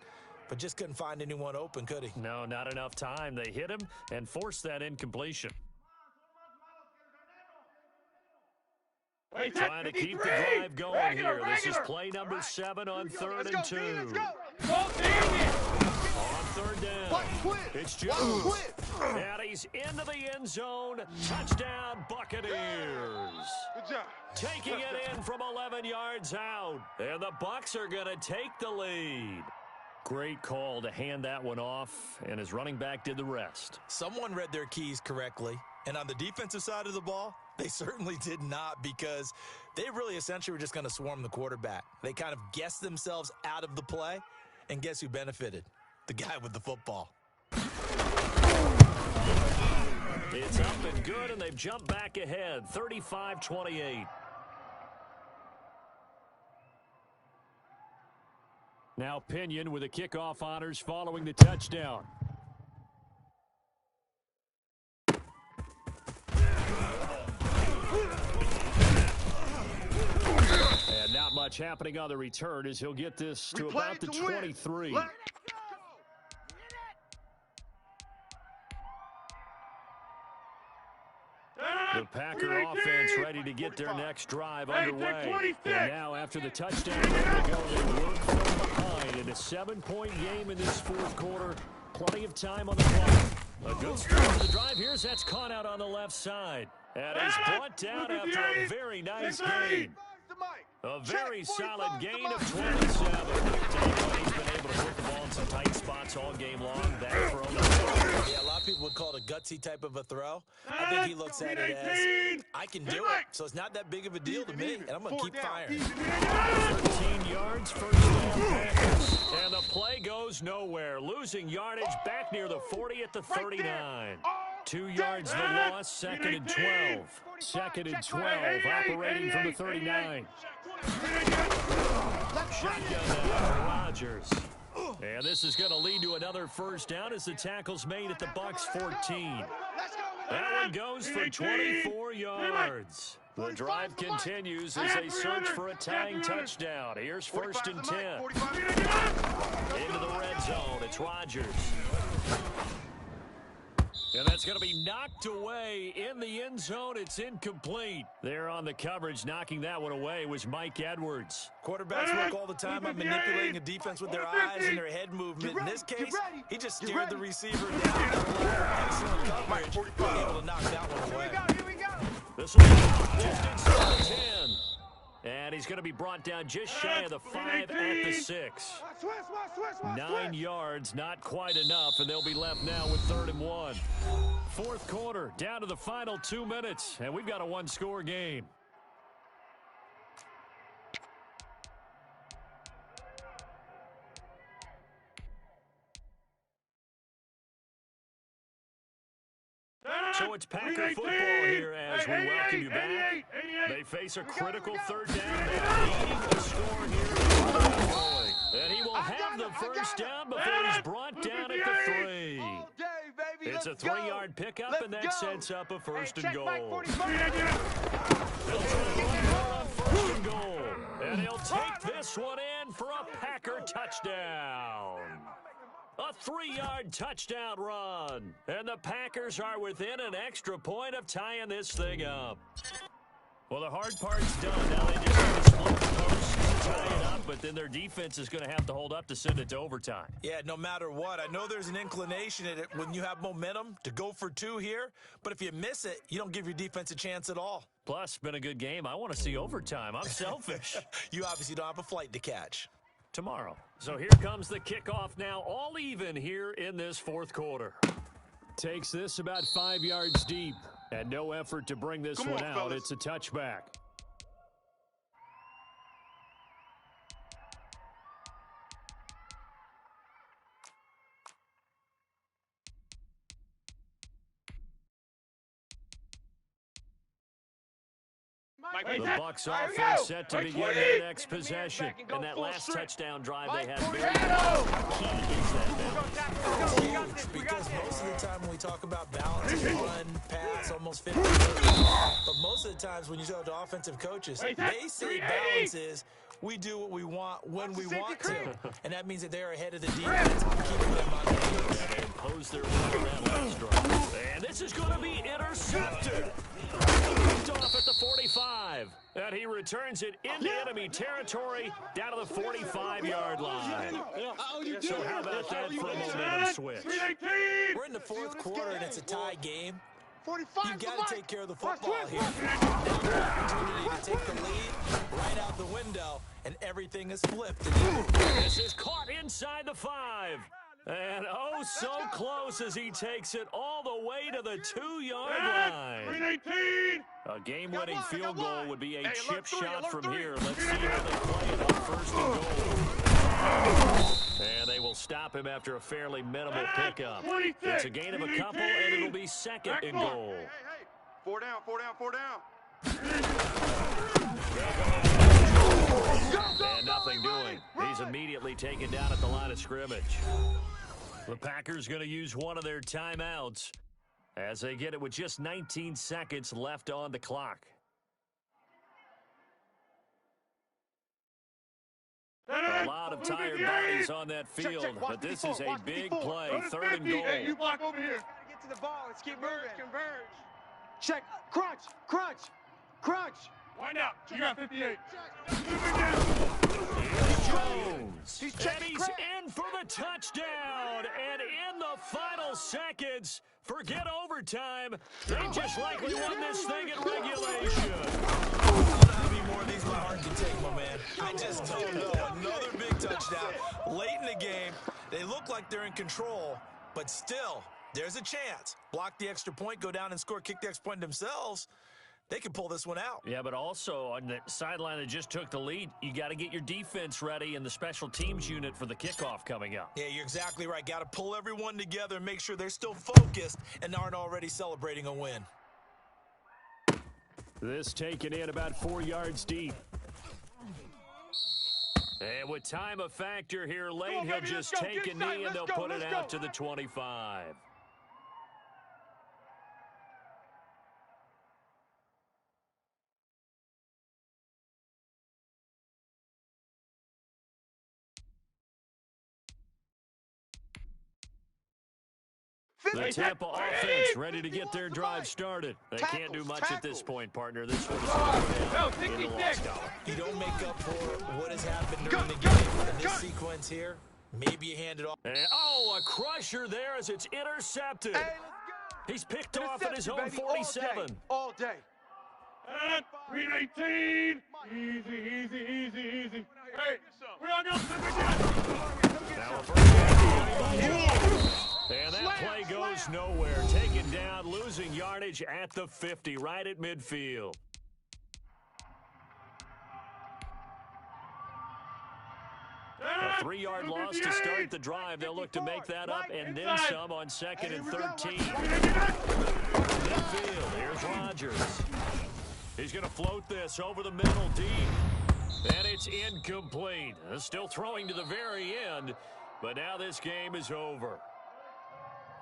but just couldn't find anyone open, could he? No, not enough time. They hit him and forced that incompletion. Trying to keep the drive going here. This is play number 7 on 3rd and 2. On 3rd down, it's Jones. And he's into the end zone. Touchdown, Buccaneers. Good job. Taking it in from 11 yards out. And the Bucs are going to take the lead. Great call to hand that one off, and his running back did the rest. Someone read their keys correctly, and on the defensive side of the ball, they certainly did not, because they really essentially were just going to swarm the quarterback. They kind of guessed themselves out of the play, and guess who benefited? The guy with the football. It's up and good, and they've jumped back ahead, 35-28. Now Pinion with the kickoff honors following the touchdown. And not much happening on the return as he'll get this to about the 23. The Packer offense ready to get their next drive underway. And now after the touchdown, they work from behind in a 7-point game in this 4th quarter. Plenty of time on the clock. A good start to the drive. Here's that's caught out on the left side. And is brought down after a very nice gain. A very solid gain of 27. He's been able to put the ball in some tight spots all game long. That throw. Yeah, a lot of people would call it a gutsy type of a throw. I think he looks at it as, I can do it, so it's not that big of a deal to me, and I'm going to keep firing. 13 yards, first down Packers. And the play goes nowhere. Losing yardage back near the 40 at the 39. 2 yards the loss, 2nd and 12. 2nd and 12, operating from the 39. Shotgun now for Rodgers. And this is going to lead to another first down as the tackle's made at the Bucs 14. That one goes for 24 yards. The drive continues as they search for a tying touchdown. Here's 1st and 10. Into the red zone, it's Rodgers. And that's going to be knocked away in the end zone. It's incomplete. There on the coverage, knocking that one away was Mike Edwards. Quarterbacks work all the time on manipulating a defense with their eyes and their head movement. In this case, he just stared the receiver down. Excellent coverage. Able to knock that one away. Here we go. This will be just inside the 10. And he's going to be brought down just shy of the 5 at the 6. 9 yards, not quite enough, and they'll be left now with 3rd and 1. 4th quarter, down to the final 2 minutes, and we've got a one-score game. So it's Packer football here as we welcome you back. They face a critical 3rd down. They're needing to score here. And he will have the first down before he's brought down at the 3. It's a 3-yard pickup, and that sets up a 1st and goal. They'll try to run on 1st and goal. And he'll take this one in for a Packer touchdown. A 3-yard touchdown run. And the Packers are within an extra point of tying this thing up. Well, the hard part's done. Now they just have to split the post to tie it up, but then their defense is going to have to hold up to send it to overtime. Yeah, no matter what. I know there's an inclination in it when you have momentum to go for 2 here, but if you miss it, you don't give your defense a chance at all. Plus, been a good game. I want to see overtime. I'm selfish. You obviously don't have a flight to catch. Tomorrow. So here comes the kickoff now, all even here in this 4th quarter. Takes this about 5 yards deep, and no effort to bring this one out. It's a touchback. The Bucs offense set to begin their next possession. And that last touchdown drive they had very key is that balance. Because most of the time when we talk about balance, run, pass, almost 50. But most of the times when you talk to offensive coaches, they say balance is we do what we want when we want to. And that means that they're ahead of the defense, keeping them on the heels. They impose their will on that last drive. And this is going to be intercepted. Picked off at the 45. And he returns it into enemy territory down to the 45-yard line. So how about that for a momentum switch? We're in the 4th quarter, and it's a tie game. 45. You've got to take care of the football here. Opportunity to take the lead right out the window, and everything is flipped. This is caught inside the 5. And oh, so close as he takes it all the way to the 2-yard line. A game-winning field goal would be a chip shot from here. Let's see how they play it on 1st and goal. And they will stop him after a fairly minimal pickup. It's a gain of a couple, and it'll be 2nd and goal. Hey. 4 down, 4 down, 4 down. And nothing doing. He's immediately taken down at the line of scrimmage. The Packers going to use one of their timeouts as they get it with just 19 seconds left on the clock. A lot of tired bodies on that field, but this is a big play. 3rd and goal. Hey, you block over here. Gotta get to the ball. Let's keep moving. Converge. Check. Crunch. Wind out. You got 58. Jones. He's in for the touchdown. And in the final seconds, forget overtime. They just likely won this thing in regulation. How many more of these my heart can take, my man? I just don't know. Another big touchdown. Late in the game, they look like they're in control, but still, there's a chance. Block the extra point, go down and score, kick the extra point themselves. They can pull this one out. Yeah, but also on the sideline that just took the lead, you got to get your defense ready and the special teams unit for the kickoff coming up. Yeah, you're exactly right. Got to pull everyone together and make sure they're still focused and aren't already celebrating a win. This taken in about 4 yards deep. And with time a factor here late, he'll just take a knee and they'll put it out to the 25. The Tampa offense ready to get their drive started. They can't do much at this point, partner. This one is going to go down in the loss column. You don't make up for what has happened during the game in this sequence here. Maybe you hand it off. And, oh, a crusher there as it's intercepted. Hey, let's go. He's picked off at his own 47. All day. And 319. Easy. Hey, we're on the Now a first down. And that play goes nowhere. Taken down, losing yardage at the 50, right at midfield. A 3-yard loss to start the drive. They'll look to make that up and then some on 2nd and 13. Midfield, here's Rodgers. He's going to float this over the middle deep. And it's incomplete. Still throwing to the very end, but now this game is over.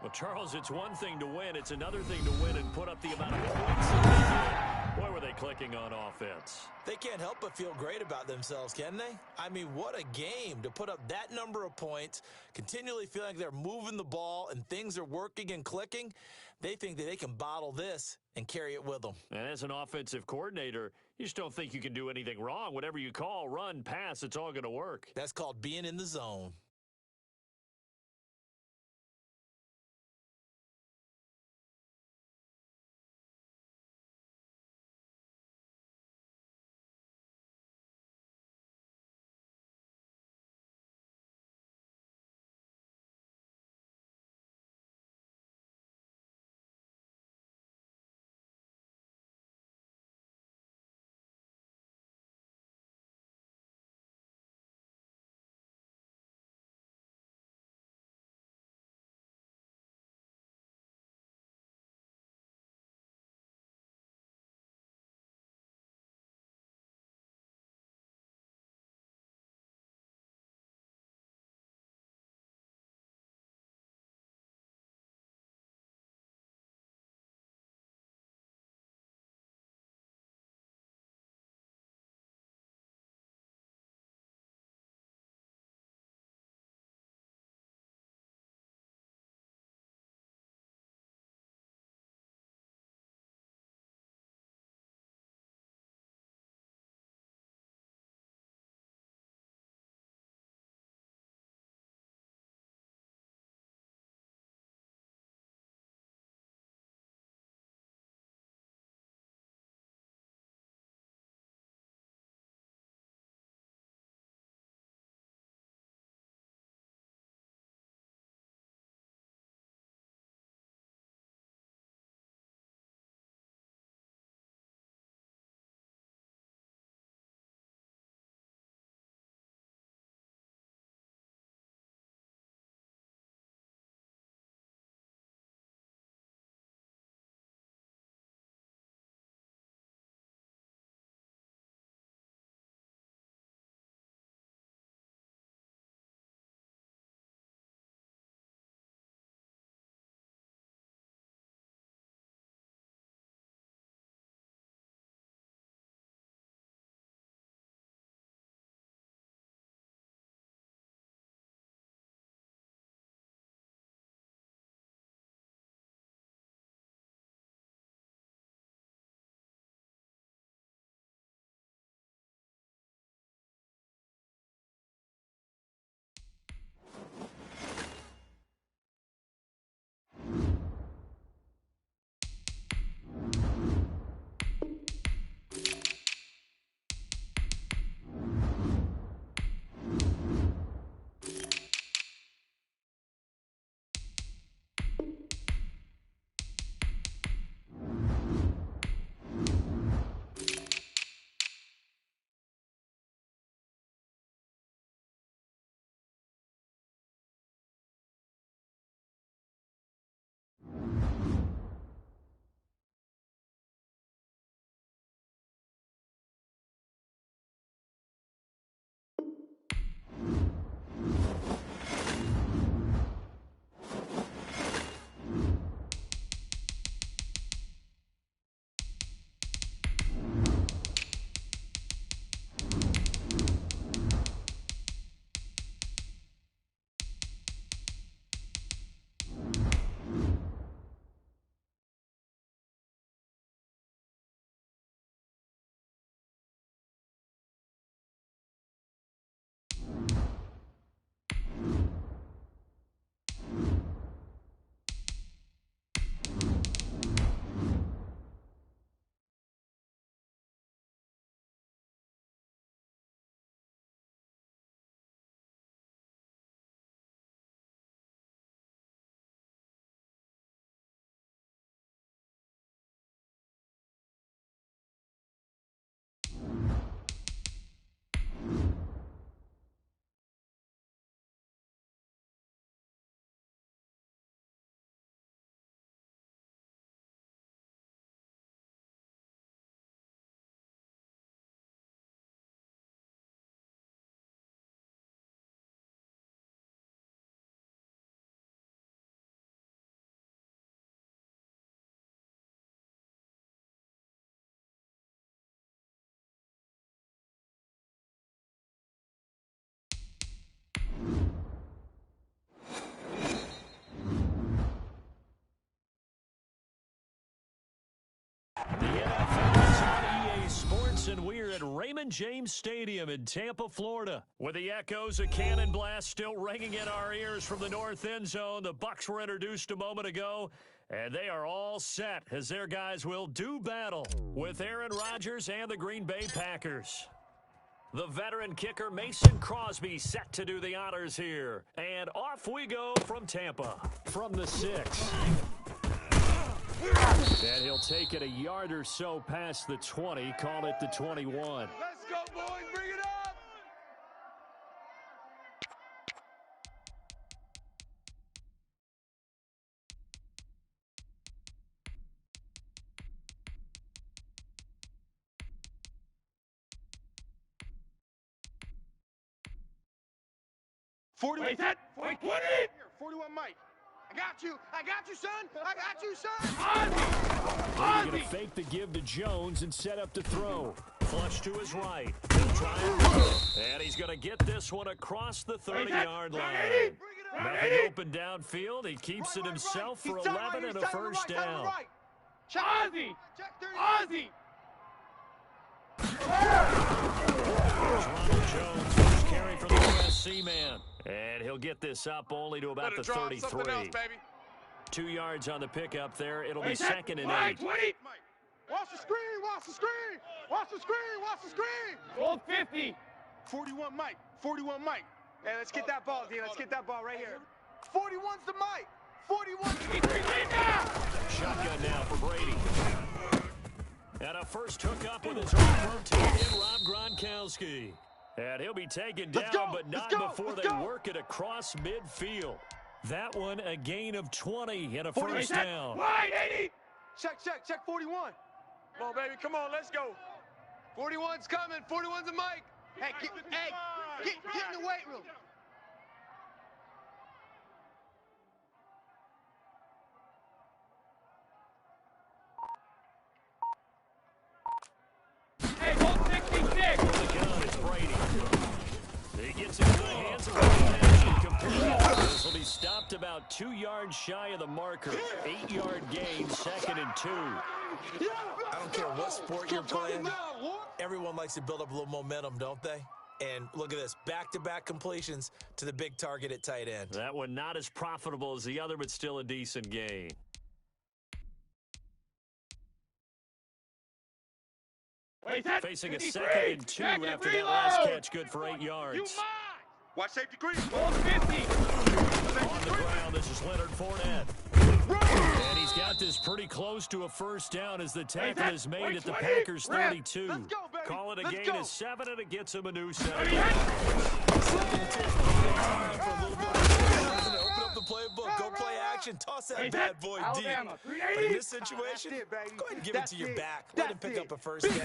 Well, Charles, it's one thing to win. It's another thing to win and put up the amount of points that they did. Boy, were they clicking on offense. They can't help but feel great about themselves, can they? I mean, what a game to put up that number of points, continually feeling like they're moving the ball and things are working and clicking. They think that they can bottle this and carry it with them. And as an offensive coordinator, you just don't think you can do anything wrong. Whatever you call, run, pass, it's all going to work. That's called being in the zone. and we're at Raymond James Stadium in Tampa, Florida. With the echoes of cannon blast still ringing in our ears from the north end zone, the Bucs were introduced a moment ago, and they are all set as their guys will do battle with Aaron Rodgers and the Green Bay Packers. The veteran kicker Mason Crosby set to do the honors here. And off we go from Tampa, from the 6. And he'll take it a yard or so past the 20, call it the 21. Let's go, boys. Bring it up. Wait, set. Wait, 20. 41 Mike. I got you, son. I got you, son. He's going to fake the give to Jones and set up to throw. Flush to his right. He'll try and run it. And he's going to get this one across the 30-yard line. Nothing open downfield. He keeps it himself for 11 and a first down. Ozzy. Ozzy. Here's Ronald Jones, first carry for the USC man. And he'll get this up only to about the 33. 2 yards on the pickup there. It'll be second and 8. 20. Watch the screen, watch the screen. Watch the screen, watch the screen. Old 50. 41 Mike. 41 Mike. Hey, let's get that ball, D. Let's get that ball right here. 41's the Mike. 41. Shotgun now for Brady. And a first hookup with his own rotated Rob Gronkowski. And he'll be taken down, but not before they work it across midfield. That one a gain of 20 and a first down. Wide 80. Check 41. Come on, baby, come on, let's go. 41's coming, 41's a Mike. Hey, get in the weight room. Hey, hold 66. The gun is Brady. He gets it in the hands of Rodgers. This will be stopped about 2 yards shy of the marker. 8-yard gain, second and 2. I don't care what sport you're playing. Everyone likes to build up a little momentum, don't they? And look at this, back-to-back completions to the big target at tight end. That one not as profitable as the other, but still a decent gain. Facing a 2nd and 2 after that last catch, good for 8 yards. Watch safety green. Old 50. On the ground, this is Leonard Fournette. And he's got this pretty close to a first down as the tackle is made at the Packers' 32. Call it a gain of 7, and it gets him a new set. Open up the playbook, go play action, toss that bad boy deep. But in this situation, go ahead and give it to your back. Let him pick up a first down.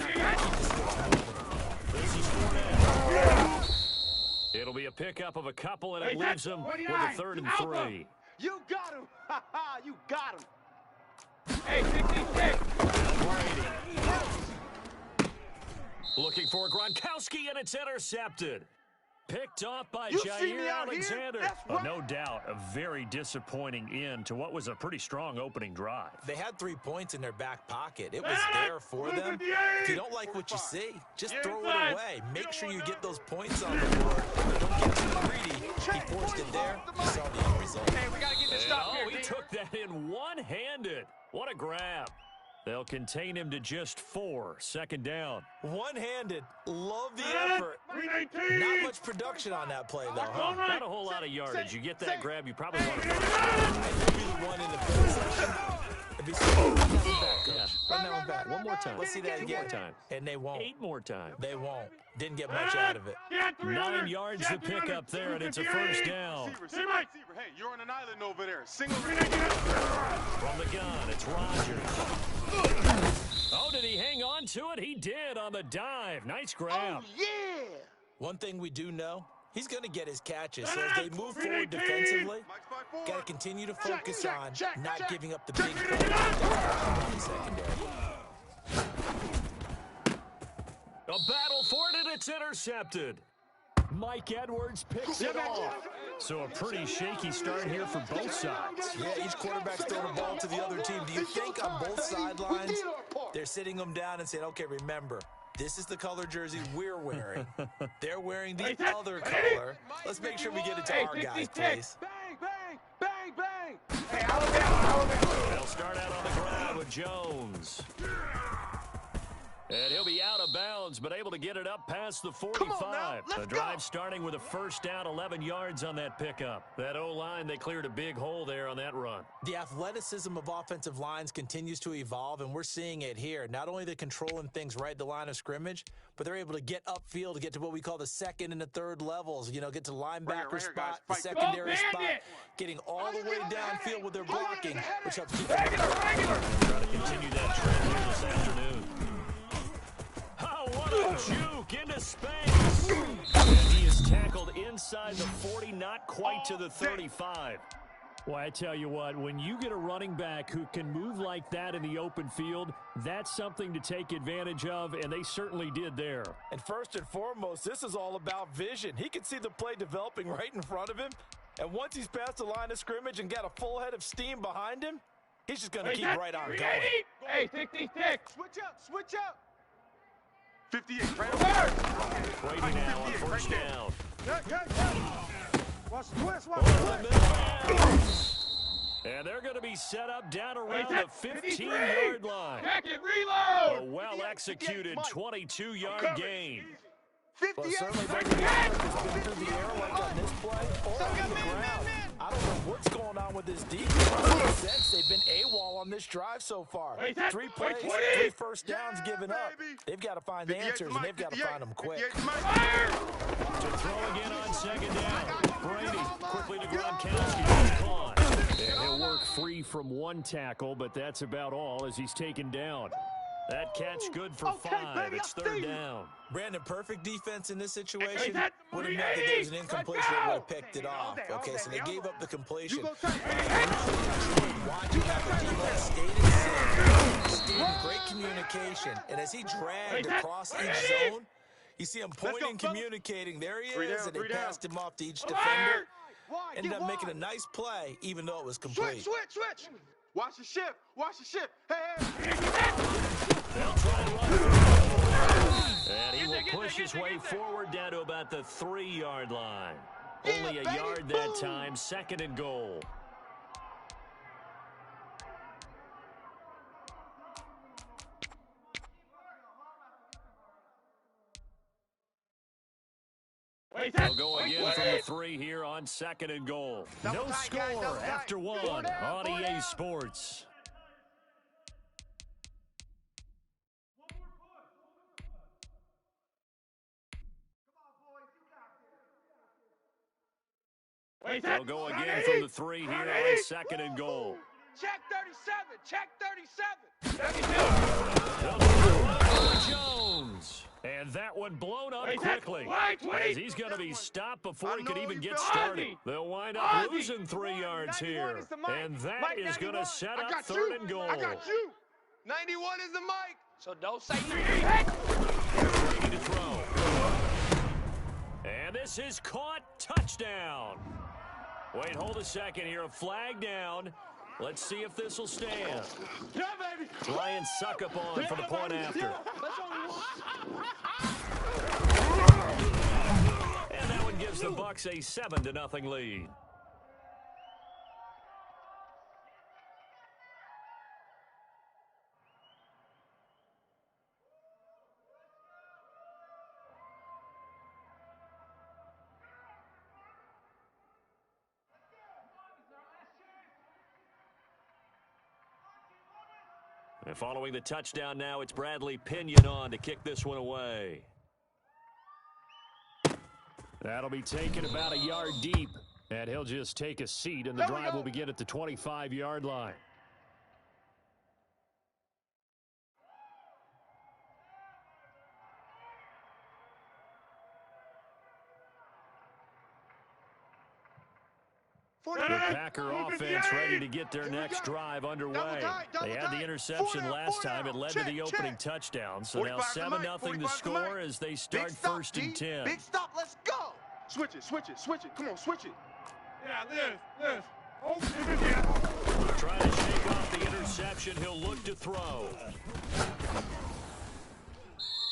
This is Fournette. It'll be a pickup of a couple, and it leaves him with a 3rd and 3. You got him. You got him. Hey, 66. Brady. Looking for Gronkowski, and it's intercepted. Picked off by Jair Alexander. No doubt, a very disappointing end to what was a pretty strong opening drive. They had 3 points in their back pocket. It was there for them. If you don't like what you see, just throw it away. Make sure you get those points on the board. Don't get too greedy. He forced it there. You saw the end result. Hey, we got to get this stop here. He took that in one-handed. What a grab. They'll contain him to just 4. Second down. One-handed. Love the effort. Not much production on that play, though, huh? Not a whole lot of yardage. You get that grab, you probably want to run. I'd be the one in the field section. It'd be so run that one back, Coach. Run that one back. One more time. Let's see that again. 2 more times. And they won't. 8 more times. They won't. Didn't get much out of it. 9 yards to pick up there, and it's a first down. Receiver. Hey, you're on an island over there. Single. From the gun, it's Rodgers. Oh, did he hang on to it? He did on the dive. Nice grab. Oh, yeah. One thing we do know, he's going to get his catches. So as they move forward defensively, got to continue to focus on not giving up the big play in the secondary. A battle for it, and it's intercepted. Mike Edwards picks it off. So a pretty shaky start here for both sides. Yeah, each quarterback's throwing a ball to the other team. Do you think on both sidelines they're sitting them down and saying, okay, remember, This is the color jersey we're wearing. They're wearing the other color. Let's make sure we get it to our guys, please. Bang, bang, bang, bang. Hey, Alabama. They'll start out on the ground with Jones. And he'll be out of bounds, but able to get it up past the 45. The drive starting with a first down, 11 yards on that pickup. That O-line, they cleared a big hole there on that run. The athleticism of offensive lines continues to evolve, and we're seeing it here. Not only are they controlling things right at the line of scrimmage, but they're able to get upfield to get to what we call the second and the third levels. You know, get to linebacker spot, the secondary spot, getting all the way downfield with their blocking, which helps keep them. Try to continue that trend here this afternoon. Oh, what a juke into space. And he is tackled inside the 40, not quite to the 35. Well, I tell you what, when you get a running back who can move like that in the open field, that's something to take advantage of, and they certainly did there. And first and foremost, this is all about vision. He can see the play developing right in front of him, and once he's past the line of scrimmage and got a full head of steam behind him, he's just going to keep right on going. Hey, 66. Switch up. 58. Right over. Brady now on first down. Watch the twist. And they're going to be set up down around the 15-yard line. Check it, reload. A well-executed 22-yard gain. Well, certainly doesn't matter if it's been through the air like on this play or on the ground. I don't know what's going on with this defense. In a sense, they've been AWOL on this drive so far. 3 plays, 3 first downs given up. They've got to find answers, and they've got to find them quick. To throw again on second down. Brady quickly to Gronkowski. Caught. And he'll work free from one tackle, but that's about all as he's taken down. That catch good for 5. It's third down. Brandon, perfect defense in this situation would have meant that there was an incompletion that would have picked it off. Okay, so they gave up the completion. Watching how the defense stayed in sync, stayed in great communication, and as he dragged across each zone, you see him pointing, communicating. There he is, and they passed him off to each defender. Ended up making a nice play, even though it was complete. Switch. Watch the ship. Hey. They'll try and run. And he will push his way forward down to about the 3-yard line. Only a yard that time, second and goal. They'll go again from the 3 here on second and goal. No score after 1 on EA Sports. They'll go again from the 3 here on second and goal. Check 37. Jones. And that one blown up quickly. As he's going to be stopped before he could even get started. They'll wind up losing 3 yards here. And that is going to set up third and goal. I got you. 91 is the mic. So don't say Ready to throw. And this is caught. Touchdown. Wait, hold a second here. A flag down. Let's see if this will stand. Yeah, baby. Try and suck up on for the point after. And that one gives the Bucs a 7-0 lead. And following the touchdown now, it's Bradley Pinion on to kick this one away. That'll be taken about a yard deep. And he'll just take a seat, and the drive will begin at the 25-yard line. The Packer offense ready to get their next drive underway. They had the interception last time. It led to the opening touchdown. So now 7-0 the score as they start first and 10. Big stop, let's go. Switch it. Come on, switch it. Yeah, this. Oh, Trying to shake off the interception. He'll look to throw.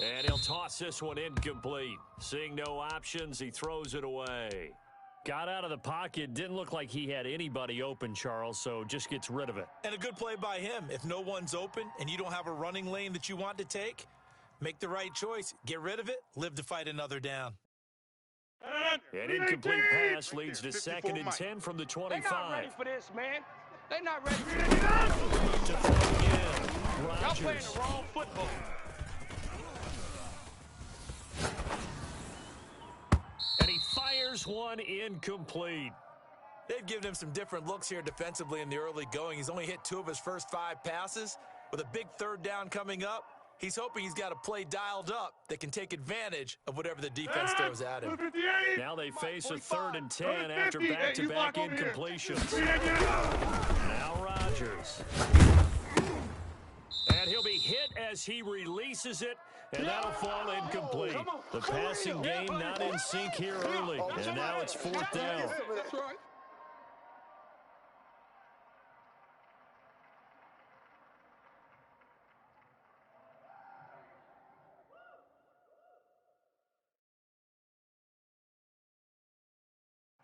And he'll toss this one incomplete. Seeing no options, he throws it away. Got out of the pocket. Didn't look like he had anybody open, Charles, so just gets rid of it. And a good play by him. If no one's open and you don't have a running lane that you want to take, make the right choice. Get rid of it. Live to fight another down. An incomplete pass leads to 2nd and 10 from the 25. They're not ready for this, man. They're not ready for To throw again. Y'all playing Rodgers. the wrong football. And he fires one incomplete. They've given him some different looks here defensively in the early going. He's only hit 2 of his first 5 passes. With a big 3rd down coming up, he's hoping he's got a play dialed up that can take advantage of whatever the defense throws at him. Now they face a 3rd and 10 after back-to-back incompletions. Now Rodgers. And he'll be hit as he releases it, and that'll fall incomplete. The passing game not in sync here early, and now it's 4th down. That's right.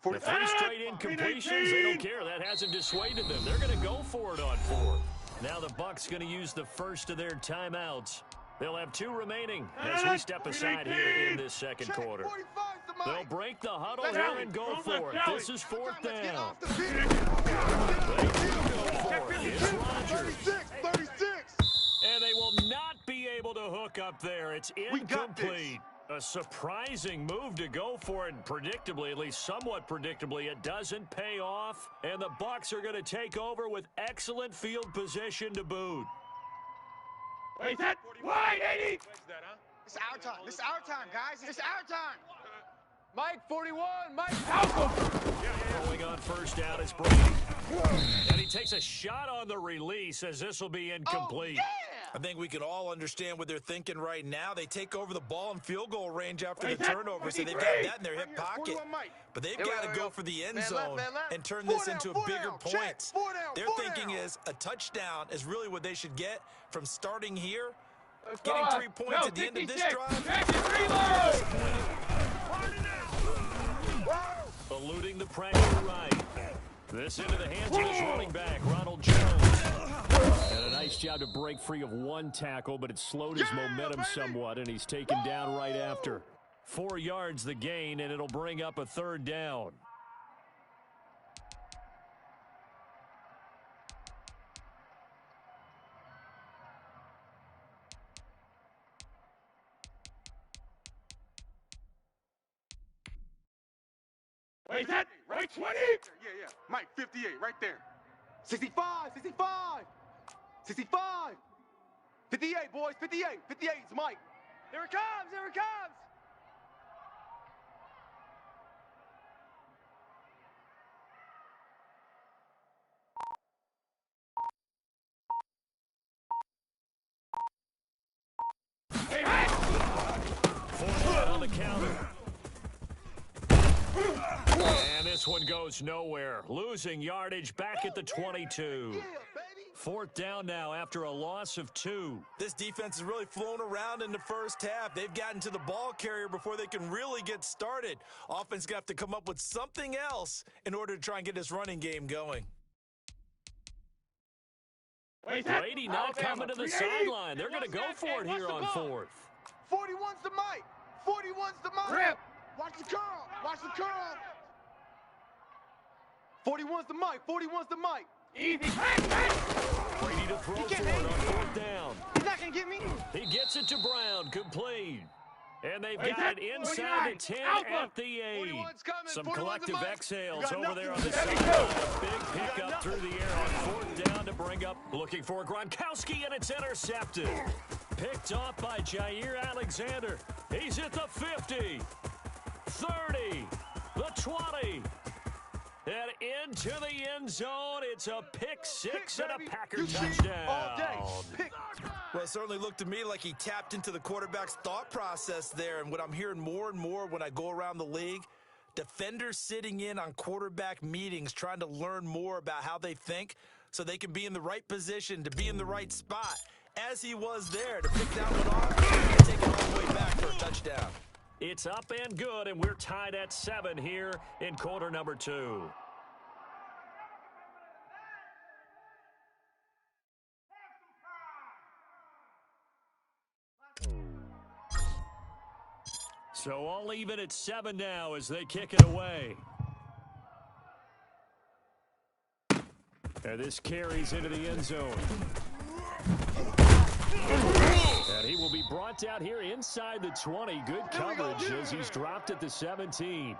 The 3 straight incompletions, they don't care. That hasn't dissuaded them. They're going to go for it on 4th. Now the Bucs going to use the first of their timeouts. They'll have 2 remaining as we step aside here in this 2nd quarter. They'll break the huddle here and go for it. This is 4th down. They do go for it. It's Rodgers. 36. And they will not be able to hook up there. It's incomplete. A surprising move to go for it, and predictably, at least somewhat predictably, it doesn't pay off, and the Bucs are going to take over with excellent field position to boot. Wait, that wide 80. It's our time. It's our time, guys. It's our time. Mike, 41. Mike. Going on 1st down, it's Brady. And he takes a shot on the release as this will be incomplete. Oh, yeah. I think we can all understand what they're thinking right now. They take over the ball in field goal range after the turnover, so they've got that in their hip pocket. But they've got to go for the end zone and turn this into a bigger point. Their thinking is a touchdown is really what they should get from starting here. Getting 3 points at the end of this drive. Eluding the pressure right. This into the hands of his running back, Ronald Jones. And a nice job to break free of 1 tackle, but it slowed his momentum somewhat, and he's taken down right after. 4 yards the gain, and it'll bring up a 3rd down. Wait, that right 20. Yeah. Mike, 58, right there. 65. 58, boys. 58. 58. It's Mike. Here it comes. Here it comes. Fourth on the counter. And this one goes nowhere. Losing yardage back at the 22. 4th down now after a loss of 2. This defense has really flown around in the first half. They've gotten to the ball carrier before they can really get started. Offense going to have to come up with something else in order to try and get this running game going. Brady not coming to the sideline. They're going to go for it here on 4th. 41's the Mike. 41's the Mike. Rip. Watch the curl. Watch the curl. 41's the Mike. 41's the Mike. Easy. Brady to throw for it on 4th down. He's not going to get me. He gets it to Brown, complete. And they've got it inside the 10 at the 8. Some collective exhales over there on the sideline. A big pickup through the air on 4th down to bring up. Looking for Gronkowski, and it's intercepted. Picked off by Jair Alexander. He's at the 50, 30, the 20. And into the end zone, it's a pick 6 and a Packer touchdown. All day. Well, it certainly looked to me like he tapped into the quarterback's thought process there. And what I'm hearing more and more when I go around the league, defenders sitting in on quarterback meetings trying to learn more about how they think so they can be in the right position to be in the right spot. As he was there to pick that one off and take it all the way back for a touchdown. It's up and good, and we're tied at 7 here in quarter number 2. So all even at 7 now as they kick it away. And this carries into the end zone. And he will be brought down here inside the 20. Good coverage as he's dropped at the 17.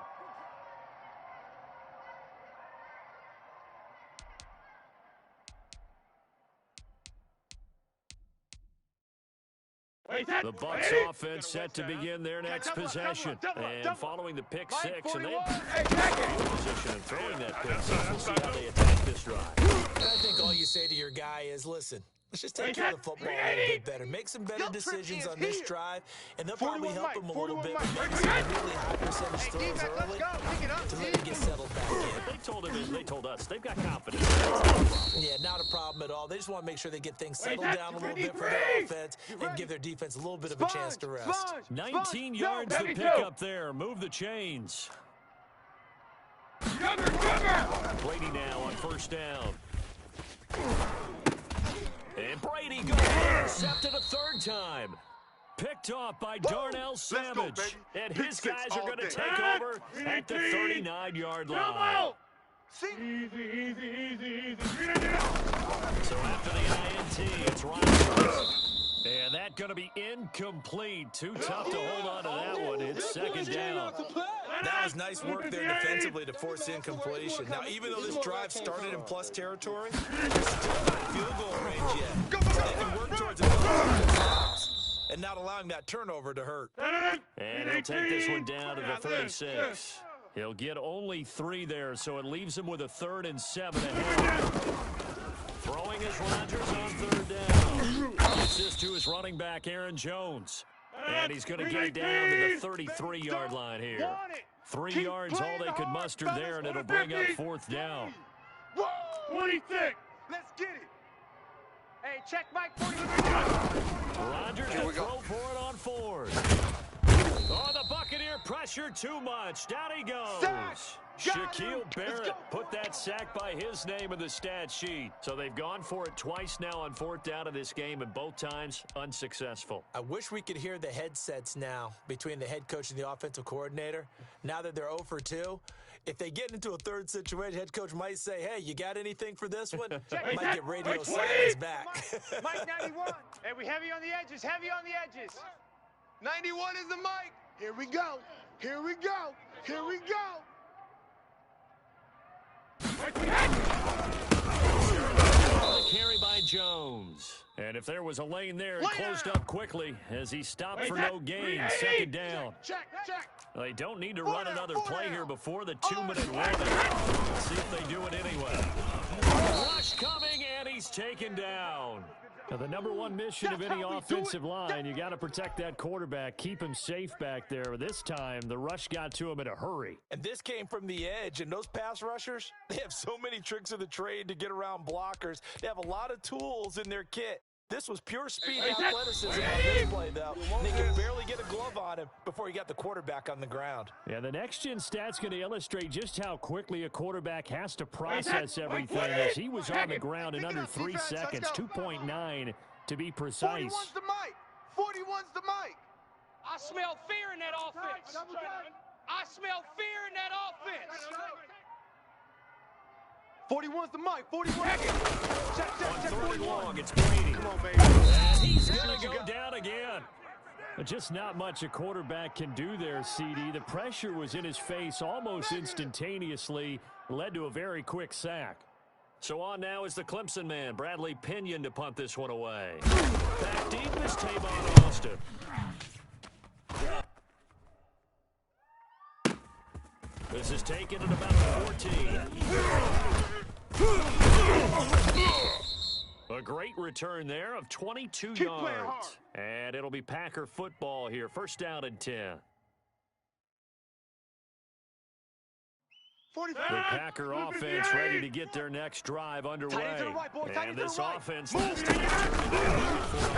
The Bucs offense set to begin their next possession. And following the pick six, and they have field position and throwing that pick six. We'll see how they attack this drive. I think all you say to your guy is, listen, let's just take care of the football a little bit better. Make some better decisions on this drive, and they'll probably help him a little bit. Make some really high percentage throws early to let him get settled back in. They told us they've got confidence. Yeah, not a problem at all. They just want to make sure they get things settled down a little bit for their offense and give their defense a little bit of a chance to rest. 19 yards to pick up there. Move the chains. Brady now on first down. And Brady goes intercepted a third time. Picked off by Darnell Savage. And his guys are going to take over at the 39-yard line. Easy. So after the INT, it's Rogers. And that's going to be incomplete. Too tough to hold on to that one. It's second down. That was nice work there defensively to force incompletion. Now, even though this drive started in plus territory, they're still not in field goal range yet. So they can work towards it and not allowing that turnover to hurt. And he'll take this one down to the 36. He'll get only 3 there, so it leaves him with a 3rd and 7 ahead. Throwing is Rodgers on 3rd down. Gets this to his running back, Aaron Jones. And he's going to get it down to the 33-yard line here. 3 yards all they could muster there, and it'll bring up 4th down. 26. Let's get it. Hey, check Mike. Rodgers will throw for it on 4th. Oh, the Buccaneer pressure too much. Down he goes. Shaquille Barrett put that sack by his name in the stat sheet. So they've gone for it twice now on 4th down in this game, and both times unsuccessful. I wish we could hear the headsets now between the head coach and the offensive coordinator. Now that they're 0 for 2, if they get into a 3rd situation, head coach might say, hey, you got anything for this one? Might get radio silence back. Mike 91. Hey, we heavy on the edges. 91 is the mic. Here we go. Carry by Jones. And if there was a lane there, it closed up quickly as he stopped for no gain. Second down. Check. They don't need to run another play here before the 2-minute limit. Let's see if they do it anyway. Rush coming, and he's taken down. Now, the number one mission of any offensive line, you got to protect that quarterback, keep him safe back there. This time, the rush got to him in a hurry. And this came from the edge, and those pass rushers, they have so many tricks of the trade to get around blockers. They have a lot of tools in their kit. This was pure speed and athleticism on this play, though. They could barely get a glove on him before he got the quarterback on the ground. Yeah, the next-gen stat's going to illustrate just how quickly a quarterback has to process everything as he was on the ground in under 3 seconds, 2.9 to be precise. 41's the mic. 41's the mic. I smell fear in that offense. I smell fear in that offense. 41's the mic. 41. Check. On 3rd and long, it's Brady. Come on, baby. And he's going to go down again. But just not much a quarterback can do there, CD. The pressure was in his face almost instantaneously, led to a very quick sack. So on now is the Clemson man, Bradley Pinion, to punt this one away. Back deep is Tavon Austin. This is taken at about 14. A great return there of 22 yards. And it'll be Packer football here. 1st down and 10. The Packer offense ready to get their next drive underway. And this offense last time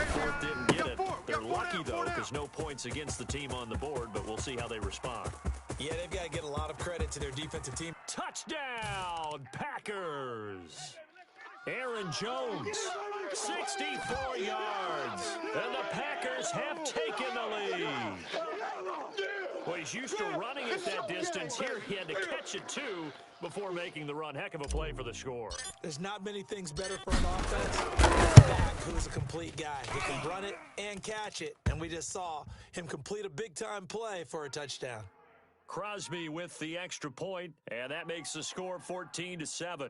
fourth didn't get it. They're lucky, though, because no points against the team on the board, but we'll see how they respond. Yeah, they've got to get a lot of credit to their defensive team. Touchdown, Packers! Aaron Jones, 64 yards, and the Packers have taken the lead. Well, he's used to running at that distance. Here he had to catch it, too, before making the run. Heck of a play for the score. There's not many things better for an offense than a back who's a complete guy. He can run it and catch it, and we just saw him complete a big-time play for a touchdown. Crosby with the extra point, and that makes the score 14-7.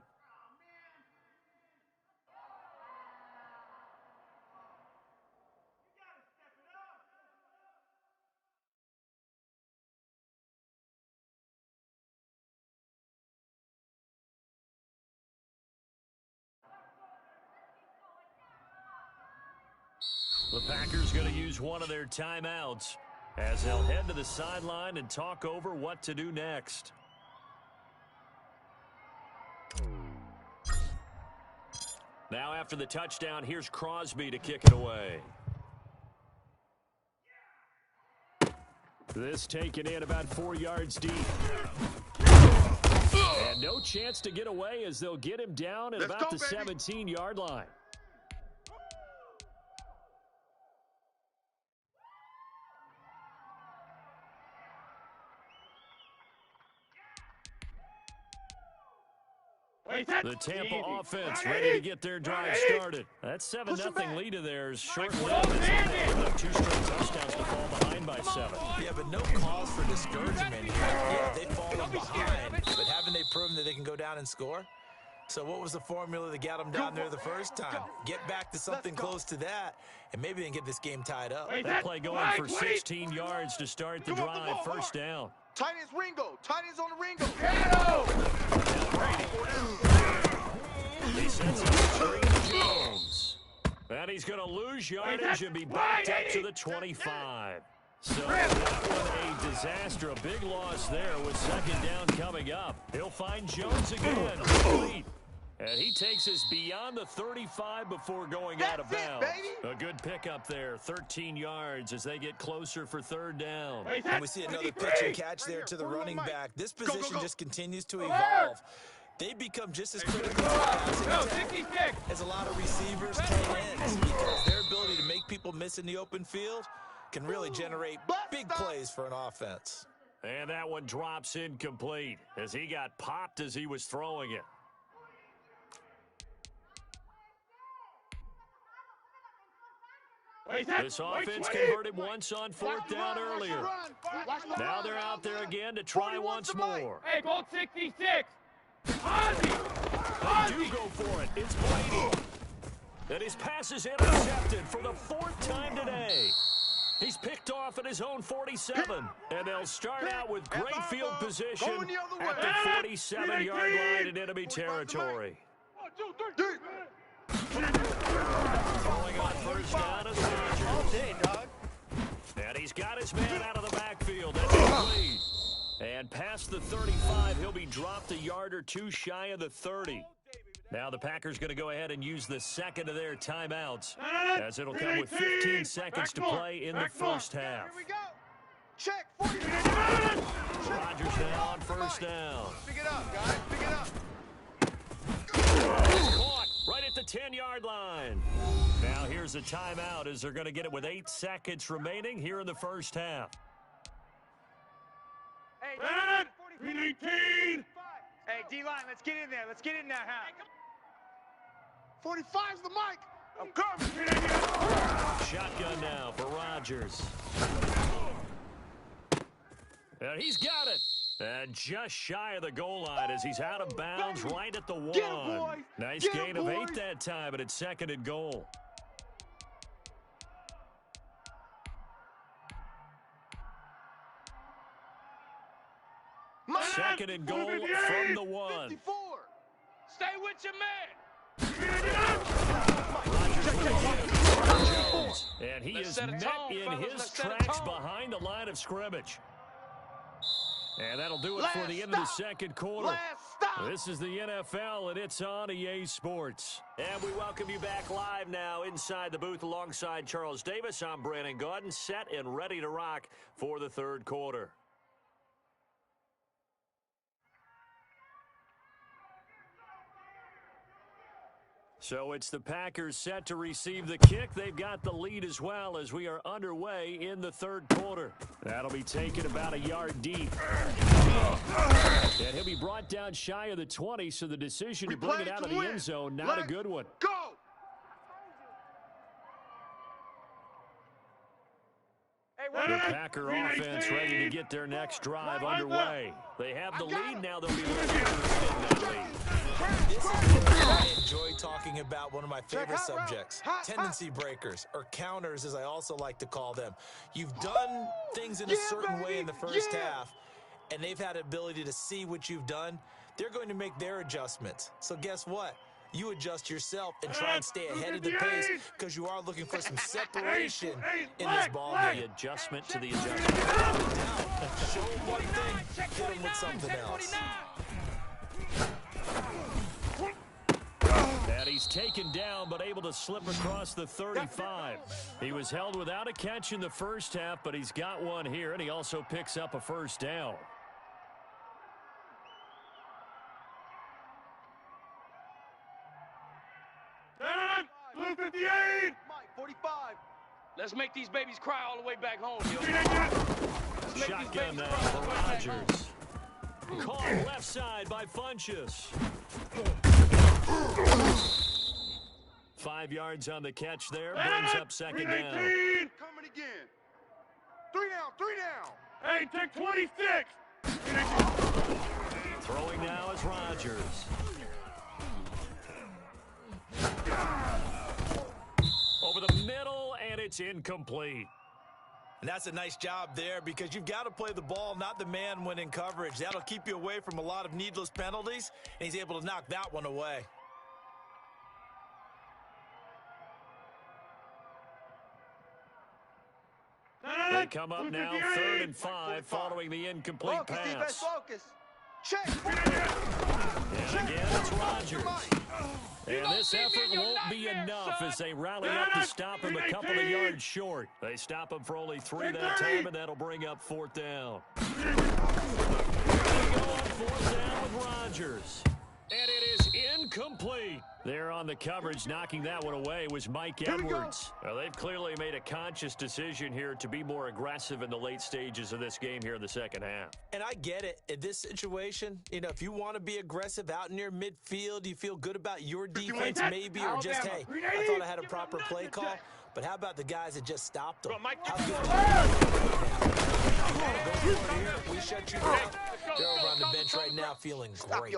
The Packers going to use one of their timeouts as they'll head to the sideline and talk over what to do next. Now after the touchdown, here's Crosby to kick it away. This taken in about 4 yards deep. And no chance to get away as they'll get him down at about the 17-yard line. The Tampa offense ready to get their drive started. That 7-0 lead of theirs short-lived as they took 2 straight touchdowns to fall behind by 7. Yeah, but no cause for discouragement here. Yeah, they've fallen behind, but haven't they proven that they can go down and score? So what was the formula that got them down there the first time? Get back to something close to that, and maybe they can get this game tied up. That play going for 16 yards to start the drive. First down. Tight end's Ringo. Tight end's on the Ringo. He sends it to Aaron Jones. And he's going to lose yardage and be backed up to the 25. So that one a disaster. A big loss there with second down coming up. He'll find Jones again. Complete. And he takes us beyond the 35 before going out of bounds. A good pickup there, 13 yards as they get closer for third down. And we see another pitch and catch there to the running back. This position just continues to evolve. They become just as critical to passing attack as a lot of receivers, tight ends, because their ability to make people miss in the open field can really generate big plays for an offense. And that one drops incomplete as he got popped as he was throwing it. This offense converted once on fourth down earlier. Now they're out there again to try once more. Hey, Bolt 66. They do go for it. It's Brady. And his pass is intercepted for the 4th time today. He's picked off at his own 47. And they'll start out with great field position at the 47-yard line in enemy territory. 1, 2, 3. Throwing on first down is Rodgers. All day, dog. And he's got his man out of the backfield. That's complete. And past the 35, he'll be dropped a yard or 2 shy of the 30. Now the Packers going to go ahead and use the second of their timeouts, as it'll come with 15 seconds to play in the first half. Here we go. Check. 40. Rodgers now on first down. Pick it up, guys. Pick it up. Caught right at the 10-yard line. Now here's a timeout as they're going to get it with 8 seconds remaining here in the first half. Hey, Madden, 18. Hey, D-line, let's get in there. Let's get in there, huh? 45's the mic. I'm coming. Shotgun now for Rodgers. And he's got it. And just shy of the goal line as he's out of bounds right at the 1. Nice gain of 8 that time, but it's 2nd and goal. Second and goal from the 1. 54. Stay with your man. Jones, and he is met in his tracks behind the line of scrimmage. And that'll do it for the end of the second quarter. Last stop. This is the NFL, and it's on EA Sports. And we welcome you back live now inside the booth alongside Charles Davis. I'm Brandon Gaudin, set and ready to rock for the third quarter. So it's the Packers set to receive the kick. They've got the lead as well as we are underway in the third quarter. That'll be taken about a yard deep. And he'll be brought down shy of the 20, so the decision to bring it out of the end zone, not a good one. Go! The Packer offense ready to get their next drive underway. They have the lead, now they'll be looking to extend that lead. This is where I enjoy talking about one of my favorite subjects, tendency breakers, or counters as I also like to call them. You've done things in a certain way in the first half, and they've had the ability to see what you've done. They're going to make their adjustments. So guess what? You adjust yourself and try and stay ahead of the pace because you are looking for some separation in this ball game. The adjustment to the adjustment. Show them one thing, hit them with something else. And he's taken down, but able to slip across the 35. He was held without a catch in the first half, but he's got one here, and he also picks up a first down. Blue 58! Mike, 45. Let's make these babies cry all the way back home, yo. Shotgun now for Rodgers. Caught left side by Funchess. 5 yards on the catch there. Brings up second down. Coming again. 3 down, 3 down. Hey, take 26! Throwing now is Rodgers. Over the middle, and it's incomplete. And that's a nice job there because you've got to play the ball, not the man when in coverage. That'll keep you away from a lot of needless penalties, and he's able to knock that one away. They come up now, 3rd and 5, following the incomplete Focus, defense, pass. focus. Check. And again, it's Rodgers. And this effort won't be enough as they rally up to stop him a couple of yards short. They stop him for only 3 that time, and that'll bring up 4th down. They go on 4th down with Rodgers. And it is incomplete. There on the coverage, knocking that one away was Mike Edwards. Well, they've clearly made a conscious decision here to be more aggressive in the late stages of this game here in the second half. And I get it. In this situation, you know, if you want to be aggressive out near midfield, you feel good about your defense maybe, or just, hey, I thought I had a proper play call. But how about the guys that just stopped them? How good are you want to go for it here? We shut you down. They're over on the bench right now feeling great.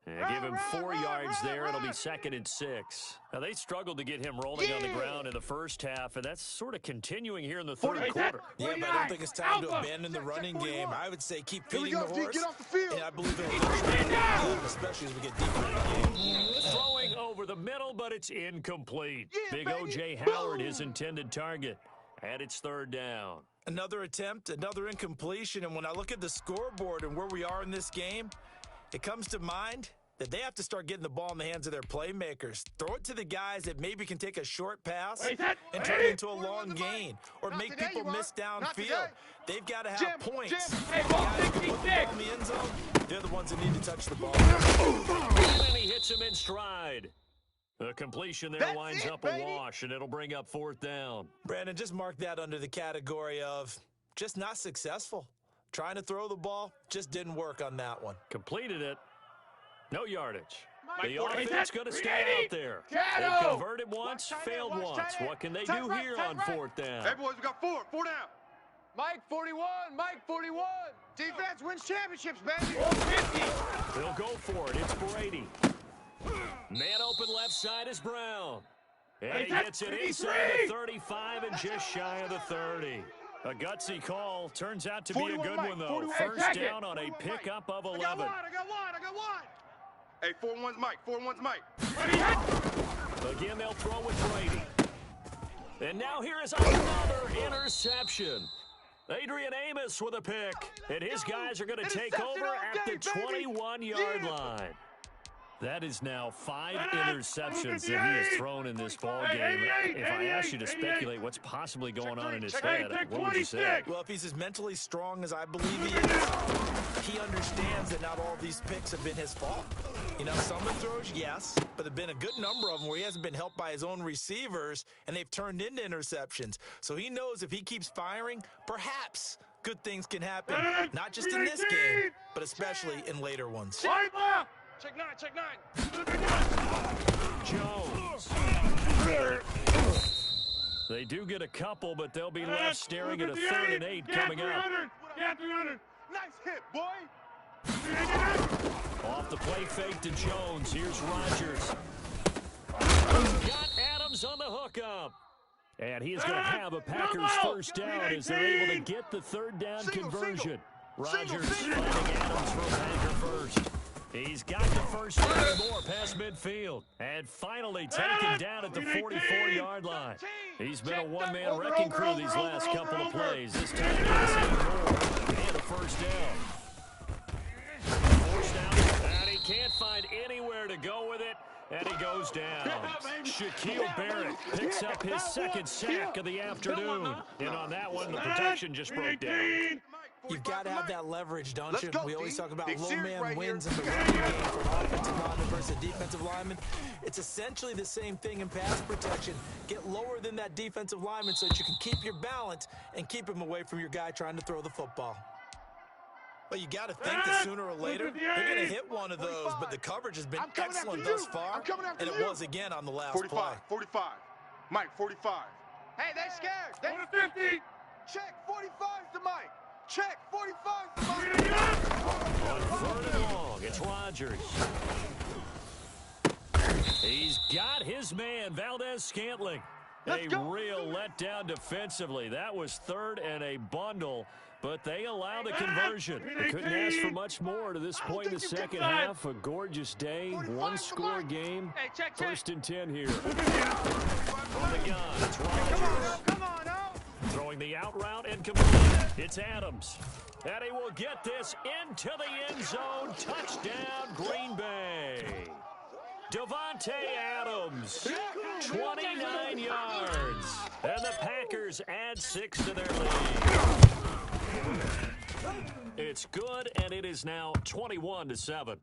And give him 4 yards there. It'll be 2nd and 6. Now, they struggled to get him rolling on the ground in the first half, and that's sort of continuing here in the third quarter. Yeah, but I don't think it's time to abandon the running game. I would say keep feeding the horse. Get off the field. And I believe it'll especially as we get deeper in the game. Throwing over the middle, but it's incomplete. Big O.J. Howard, his intended target. And it's 3rd down. Another attempt, another incompletion. And when I look at the scoreboard and where we are in this game, it comes to mind that they have to start getting the ball in the hands of their playmakers. Throw it to the guys that maybe can take a short pass and turn it into a long gain, or make people miss downfield. They've got to have points. Hey, The guys that put the ball in the end zone, they're the ones that need to touch the ball. And then he hits him in stride. The completion there winds up a wash, and it'll bring up 4th down. Brandon, just mark that under the category of just not successful. Trying to throw the ball, just didn't work on that one. Completed it. No yardage. The offense going to stay out there. They converted once, failed once. What can they do here on 4th down? Hey, boys, we got 4 down. Mike, 41. Mike, 41. Defense wins championships, baby. 50. They'll go for it. It's Brady. Man open left side is Brown. And he gets it inside the 35 and just shy of the 30. A gutsy call. Turns out to be a good one, though. First down on a pickup of 11. I got one. Hey, 4-1's Mike. 4-1's Mike. Again, they'll throw with Brady. And now here is another interception. Adrian Amos with a pick. And his guys are going to take over at the 21-yard line. That is now 5 interceptions that he has thrown in this ball game. If I asked you to speculate what's possibly going on in his head, what would you say? Well, if he's as mentally strong as I believe he is, he understands that not all these picks have been his fault. You know, some of the throws, yes, but there have been a good number of them where he hasn't been helped by his own receivers, and they've turned into interceptions. So he knows if he keeps firing, perhaps good things can happen, not just in this game, but especially in later ones. Check 9, check 9. Jones. They do get a couple, but they'll be left staring at a 3rd and 8 coming up. Nice hit, boy. Off the play fake to Jones. Here's Rodgers. Got Adams on the hookup. And he is going to have a Packers first down as they're able to get the 3rd down conversion. Rodgers finding Adams for a Packer first. He's got the first down more past midfield. And finally taken down at the 44-yard line. He's been a one-man wrecking crew these last couple of plays. This time he's seen more. And a first down. Forced down, and he can't find anywhere to go with it. And he goes down. Shaquille Barrett picks up his 2nd sack of the afternoon. And on that one, the protection just broke down. You've got to have that leverage, don't you? We always talk about low man wins in the running game for offensive lineman versus defensive lineman. It's essentially the same thing in pass protection. Get lower than that defensive lineman so that you can keep your balance and keep him away from your guy trying to throw the football. But you got to think that sooner or later they're going to hit one of those, but the coverage has been excellent thus far, and it was again on the last 45, 45. Mike, 45. Hey, they scared. Go to 50. Check 45 to Mike. Check 45 to Mike. On 3rd and long, it's Rodgers. He's got his man, Valdez-Scantling. A real letdown defensively. That was 3rd and a bundle, but they allow the conversion. They couldn't ask for much more to this point in the second half. A gorgeous day, one-score game. Hey, check. 1st and 10 here. From the gun, it's Rodgers. Come on now. Throwing the out route and complete. It's Adams. And he will get this into the end zone. Touchdown, Green Bay. Davante Adams, 29 yards. And the Packers add 6 to their lead. It's good, and it is now 21-7.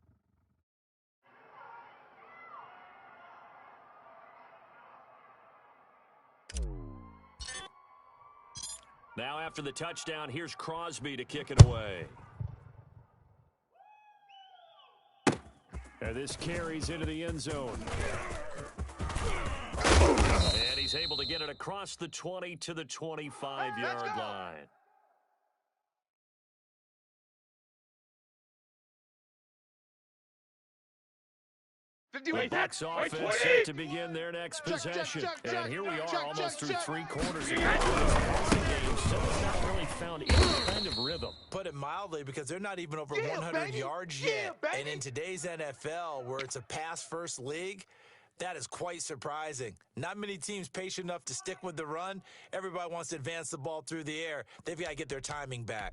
Now after the touchdown, here's Crosby to kick it away. And this carries into the end zone. And he's able to get it across the 20 to the 25-yard line. The Bucs offense set to begin their next possession. And here we are almost through 3 quarters of the passing game. Still has not really found any kind of rhythm. Put it mildly, because they're not even over 100 yards yet. And in today's NFL, where it's a pass-first league, that is quite surprising. Not many teams patient enough to stick with the run. Everybody wants to advance the ball through the air. They've got to get their timing back.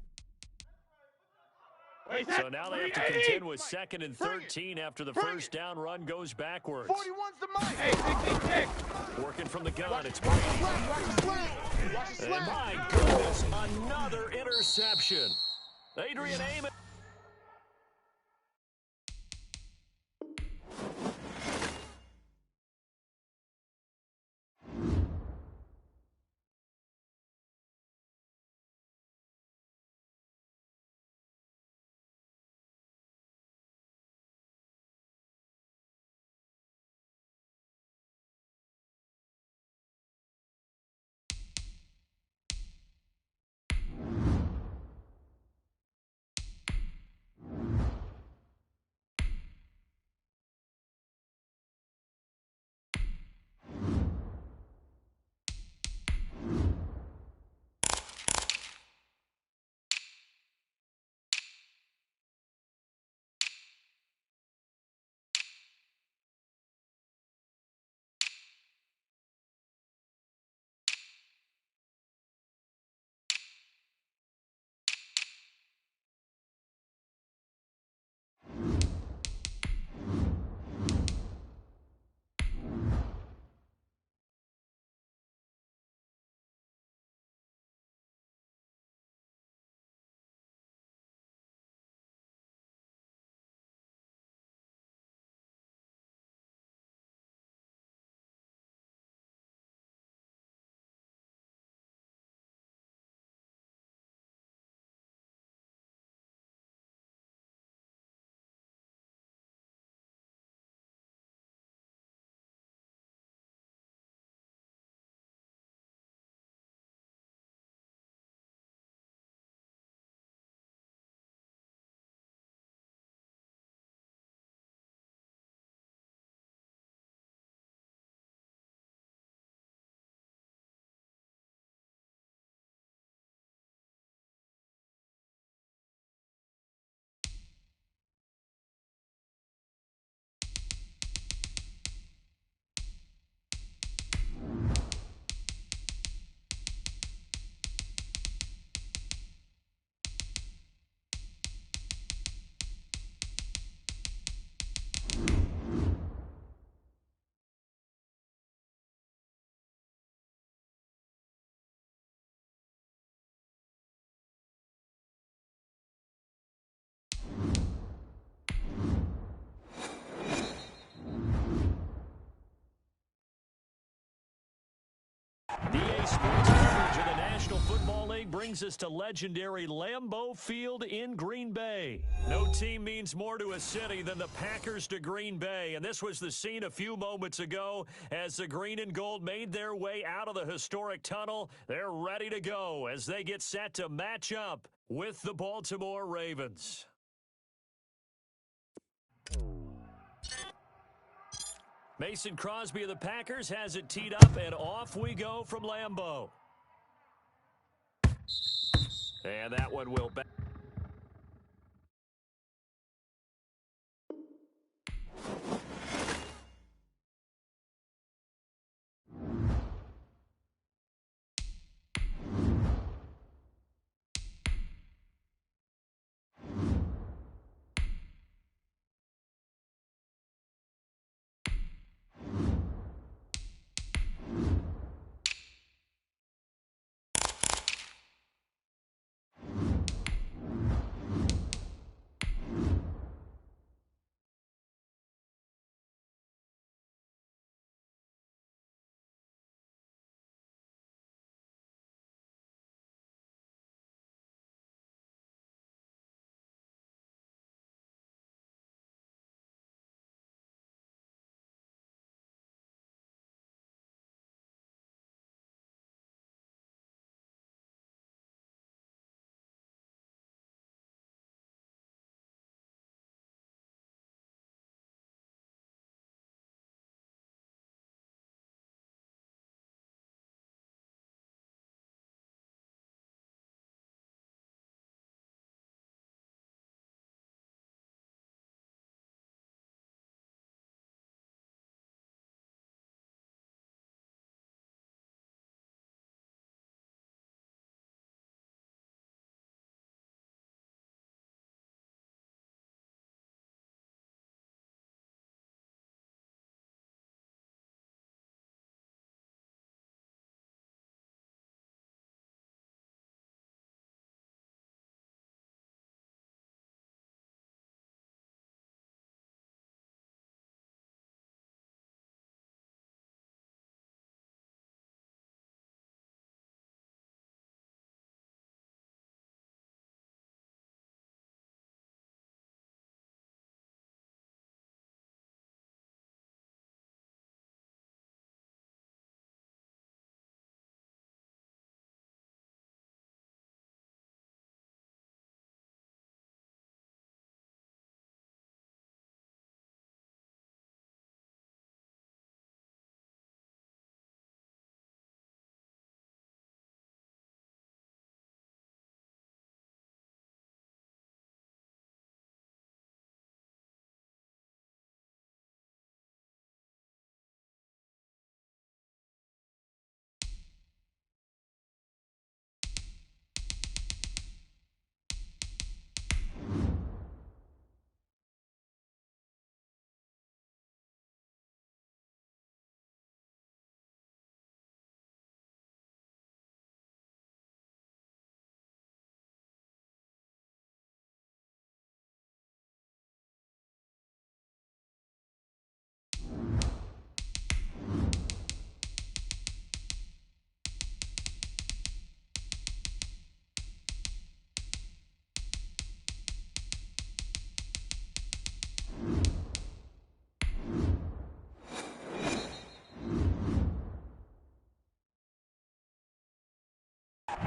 So now they have to contend with 2nd and 13 after the first down run goes backwards. 41's the Mike. Hey, Working from the gun, it's Brady. And my goodness, another interception. Adrian Amos. sports coverage of the National Football League brings us to legendary Lambeau Field in Green Bay. No team means more to a city than the Packers to Green Bay, and this was the scene a few moments ago as the green and gold made their way out of the historic tunnel. They're ready to go as they get set to match up with the Baltimore Ravens. Mason Crosby of the Packers has it teed up, and off we go from Lambeau. And that one will back.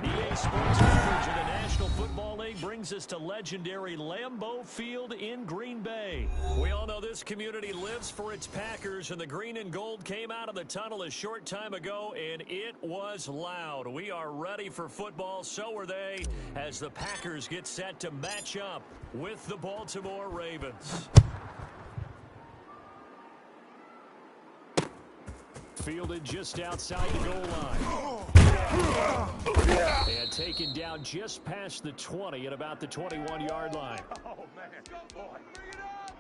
EA Sports coverage of the National Football League brings us to legendary Lambeau Field in Green Bay. We all know this community lives for its Packers, and the green and gold came out of the tunnel a short time ago, and it was loud. We are ready for football, so are they, as the Packers get set to match up with the Baltimore Ravens. Fielded just outside the goal line. And taken down just past the 20 at about the 21-yard line. Oh, man. Boy. Bring it up.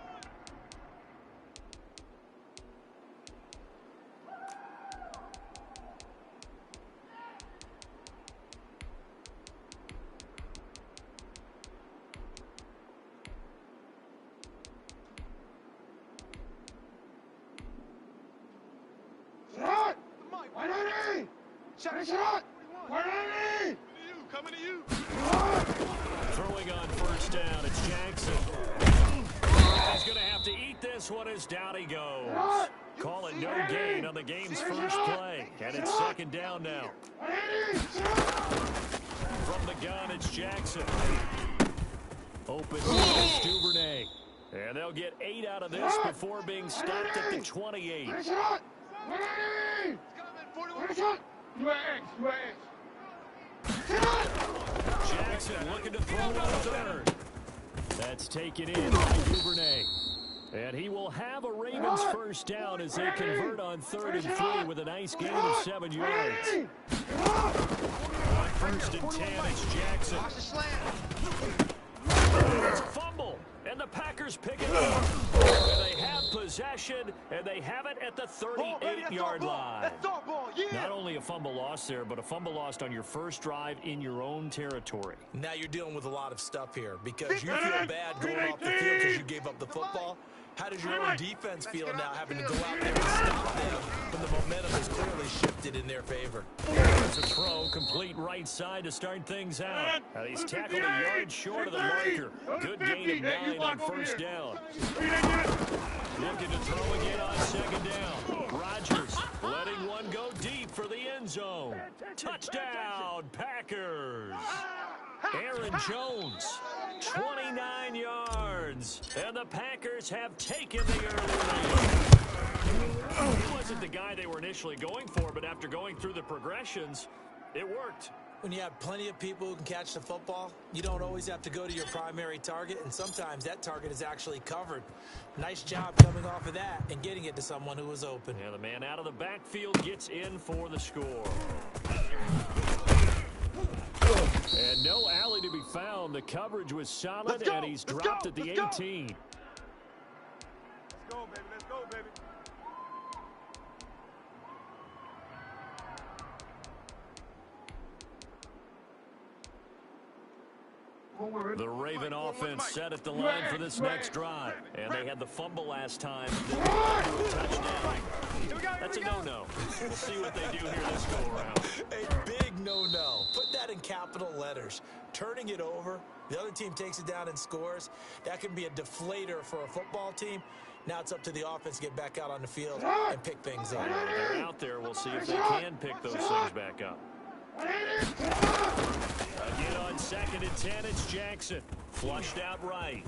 Check shot. Coming to you. Throwing on first down, it's Jackson. He's going to have to eat this one as down he goes. Call it no gain on the game's first play. And it's second down now. From the gun, it's Jackson. Open is Duvernay. And they'll get 8 out of this before being stopped at the 28. Jackson looking to throw on third. That's taken in by Duvernay. And he will have a Ravens first down as they convert on 3rd and 3 with a nice gain of 7 yards. On 1st and 10, it's Jackson. It's a fumble, and the Packers pick it up. And they have possession, and they have it at the 38-yard line. Not only a fumble loss there, but a fumble lost on your first drive in your own territory. Now you're dealing with a lot of stuff here because you feel bad going off the field because you gave up the football. How does your own defense feel now having to go out there and stop them when the momentum has clearly shifted in their favor? There's a throw, complete right side to start things out. He's tackled a yard short of the marker. Good gain of 9 on first down. Looking to throw again on second down. Rodgers letting one go deep for the end zone. Touchdown, Packers. Aaron Jones, 29 yards. And the Packers have taken the early lead. He wasn't the guy they were initially going for, but after going through the progressions, it worked. When you have plenty of people who can catch the football, you don't always have to go to your primary target, and sometimes that target is actually covered. Nice job coming off of that and getting it to someone who was open. And the man out of the backfield gets in for the score. And no alley to be found. The coverage was solid, and he's dropped at the 18. Let's go, baby. Let's go, baby. The Raven offense set at the line for this next drive. And they had the fumble last time. Touchdown. That's a no-no. We'll see what they do here this go-around. A big no-no. Put that in capital letters. Turning it over, the other team takes it down and scores. That can be a deflator for a football team. Now it's up to the offense to get back out on the field and pick things up. They're out there. We'll see if they can pick those things back up. Again on 2nd and 10, it's Jackson. Flushed out right.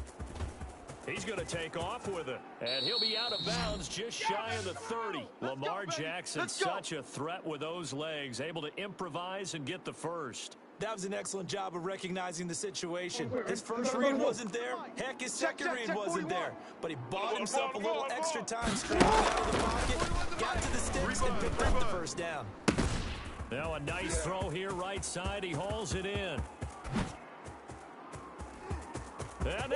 He's going to take off with it. And he'll be out of bounds just shy of the 30. Lamar Jackson, such a threat with those legs. Able to improvise and get the first. That was an excellent job of recognizing the situation. His first read wasn't there. Heck, his second read wasn't there. But he bought himself a little extra time scrambling out of the pocket, got to the sticks, and picked up the first down. Now a nice throw here right side. He hauls it in. And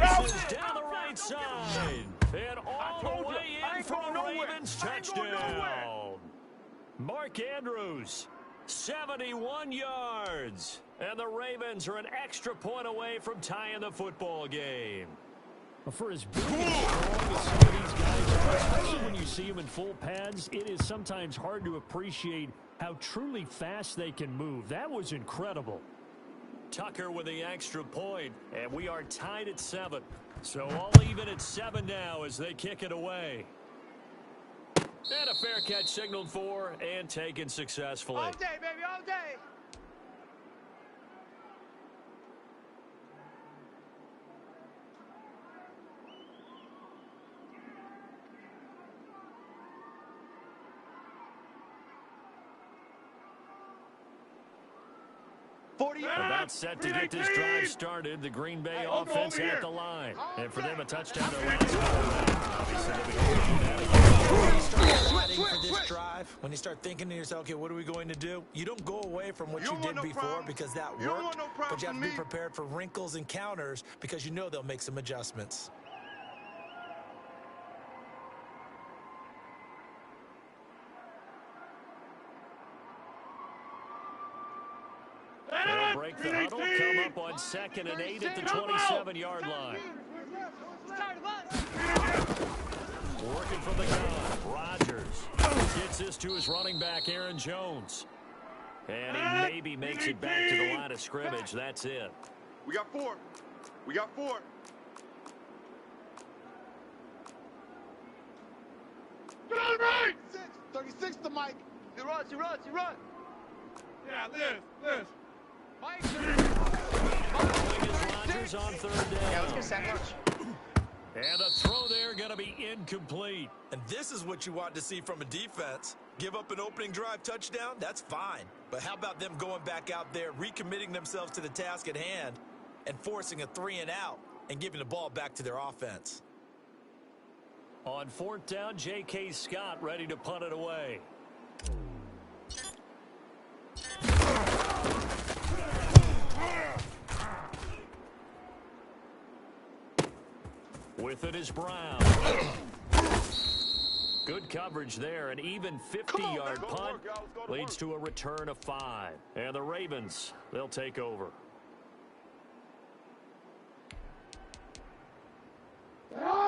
races down the right side. And all the way in for a Ravens touchdown. Mark Andrews, 71 yards. And the Ravens are an extra point away from tying the football game. For as big and strong as some of these guys are, especially when you see them in full pads, it is sometimes hard to appreciate how truly fast they can move. That was incredible. Tucker with the extra point, and we are tied at 7. So all even at 7 now as they kick it away. And a fair catch signaled for and taken successfully. All day, baby, all day. About set to get this drive started. The Green Bay offense at the line. And for them, a touchdown to last. When you start planning for this drive, when you start thinking to yourself, okay, what are we going to do? You don't go away from what you did before because that worked, but you have to be prepared for wrinkles and counters because you know they'll make some adjustments. They'll break the huddle, come up on 2nd and 8 at the 27-yard line. Working from the gun. Rodgers gets this to his running back, Aaron Jones. And he maybe makes it back to the line of scrimmage. That's it. We got 4. We got 4. Turn right! 36 to Mike. He runs. Yeah, this. Mike. Throwing is Rodgers on third down. Yeah, let's get set lunch. And the throw there going to be incomplete. And this is what you want to see from a defense. Give up an opening drive touchdown, that's fine. But how about them going back out there, recommitting themselves to the task at hand, and forcing a 3-and-out and giving the ball back to their offense? On fourth down, J.K. Scott ready to punt it away. With it is Brown. Good coverage there. An even 50-yard punt leads to a return of 5. And the Ravens, they'll take over.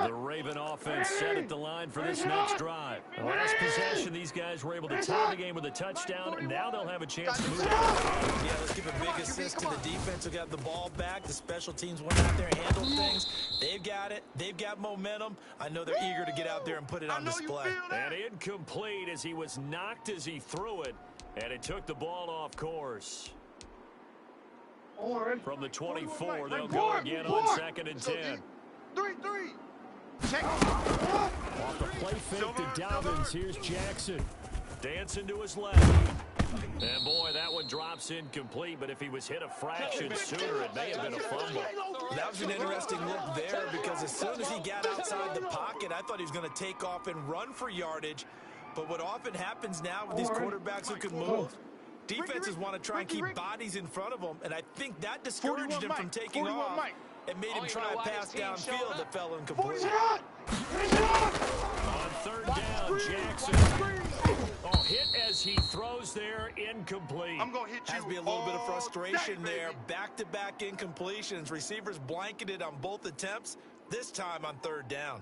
The Raven offense set at the line for this next drive. Last possession, these guys were able to tie the game with a touchdown, and now they'll have a chance to move on. Yeah, let's give a big assist to the defense who got the ball back. The special teams went out there and handled things. They've got it. They've got momentum. I know they're eager to get out there and put it on display. And incomplete as he was knocked as he threw it, and it took the ball off course. From the 24, they'll go again on 2nd and 10. 3. Check. Off the play fake to Dobbins. Here's Jackson. Dancing to his left. And boy, that one drops incomplete, but if he was hit a fraction sooner, it may have been a fumble. That was an interesting look there because as soon as he got outside the pocket, I thought he was going to take off and run for yardage. But what often happens now with these quarterbacks who can move, defenses want to try and keep bodies in front of them, and I think that discouraged him from taking off. It made him try a pass downfield that fell incomplete. On third down, Jackson. Oh, hit as he throws there, incomplete. I'm going to hit you. Has to be a little bit of frustration there. Back-to-back incompletions. Receivers blanketed on both attempts, this time on third down.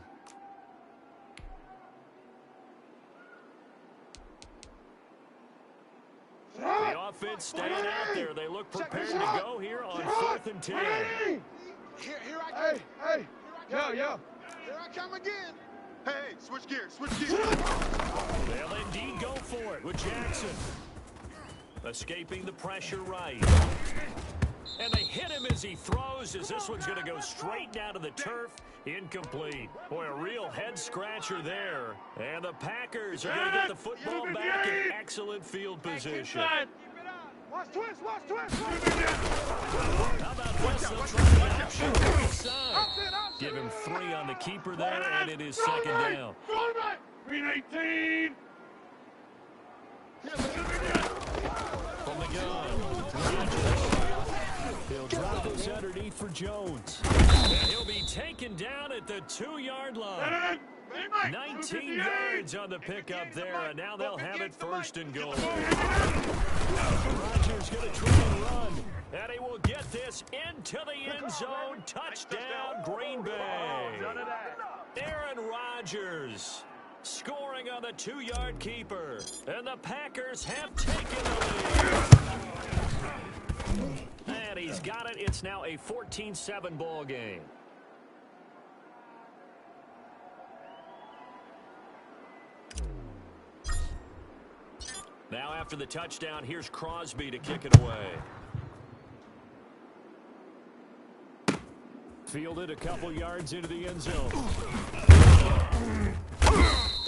The offense staying out there. They look prepared to go here on 4th and 10. Here I come. Hey. Yeah. Here I come again. Hey, switch gears. They'll indeed go for it with Jackson. Escaping the pressure right. And they hit him as he throws, as this one's going to go straight down to the turf. Incomplete. Boy, a real head-scratcher there. And the Packers are going to get the football back in excellent field position. Watch twist. How about this? They'll try the option inside. Give him 3 on the keeper there, and it is 2nd down. Green 18. From the gun. He'll drop this underneath for Jones. And he'll be taken down at the 2-yard line. 19 yards on the pickup there, and now they'll have it 1st and goal. Rodgers going to try and run, and he will get this into the end zone. Touchdown, Green Bay. Aaron Rodgers scoring on the 2-yard keeper, and the Packers have taken the lead. And he's got it. It's now a 14-7 ball game. Now after the touchdown, here's Crosby to kick it away. Fielded a couple yards into the end zone.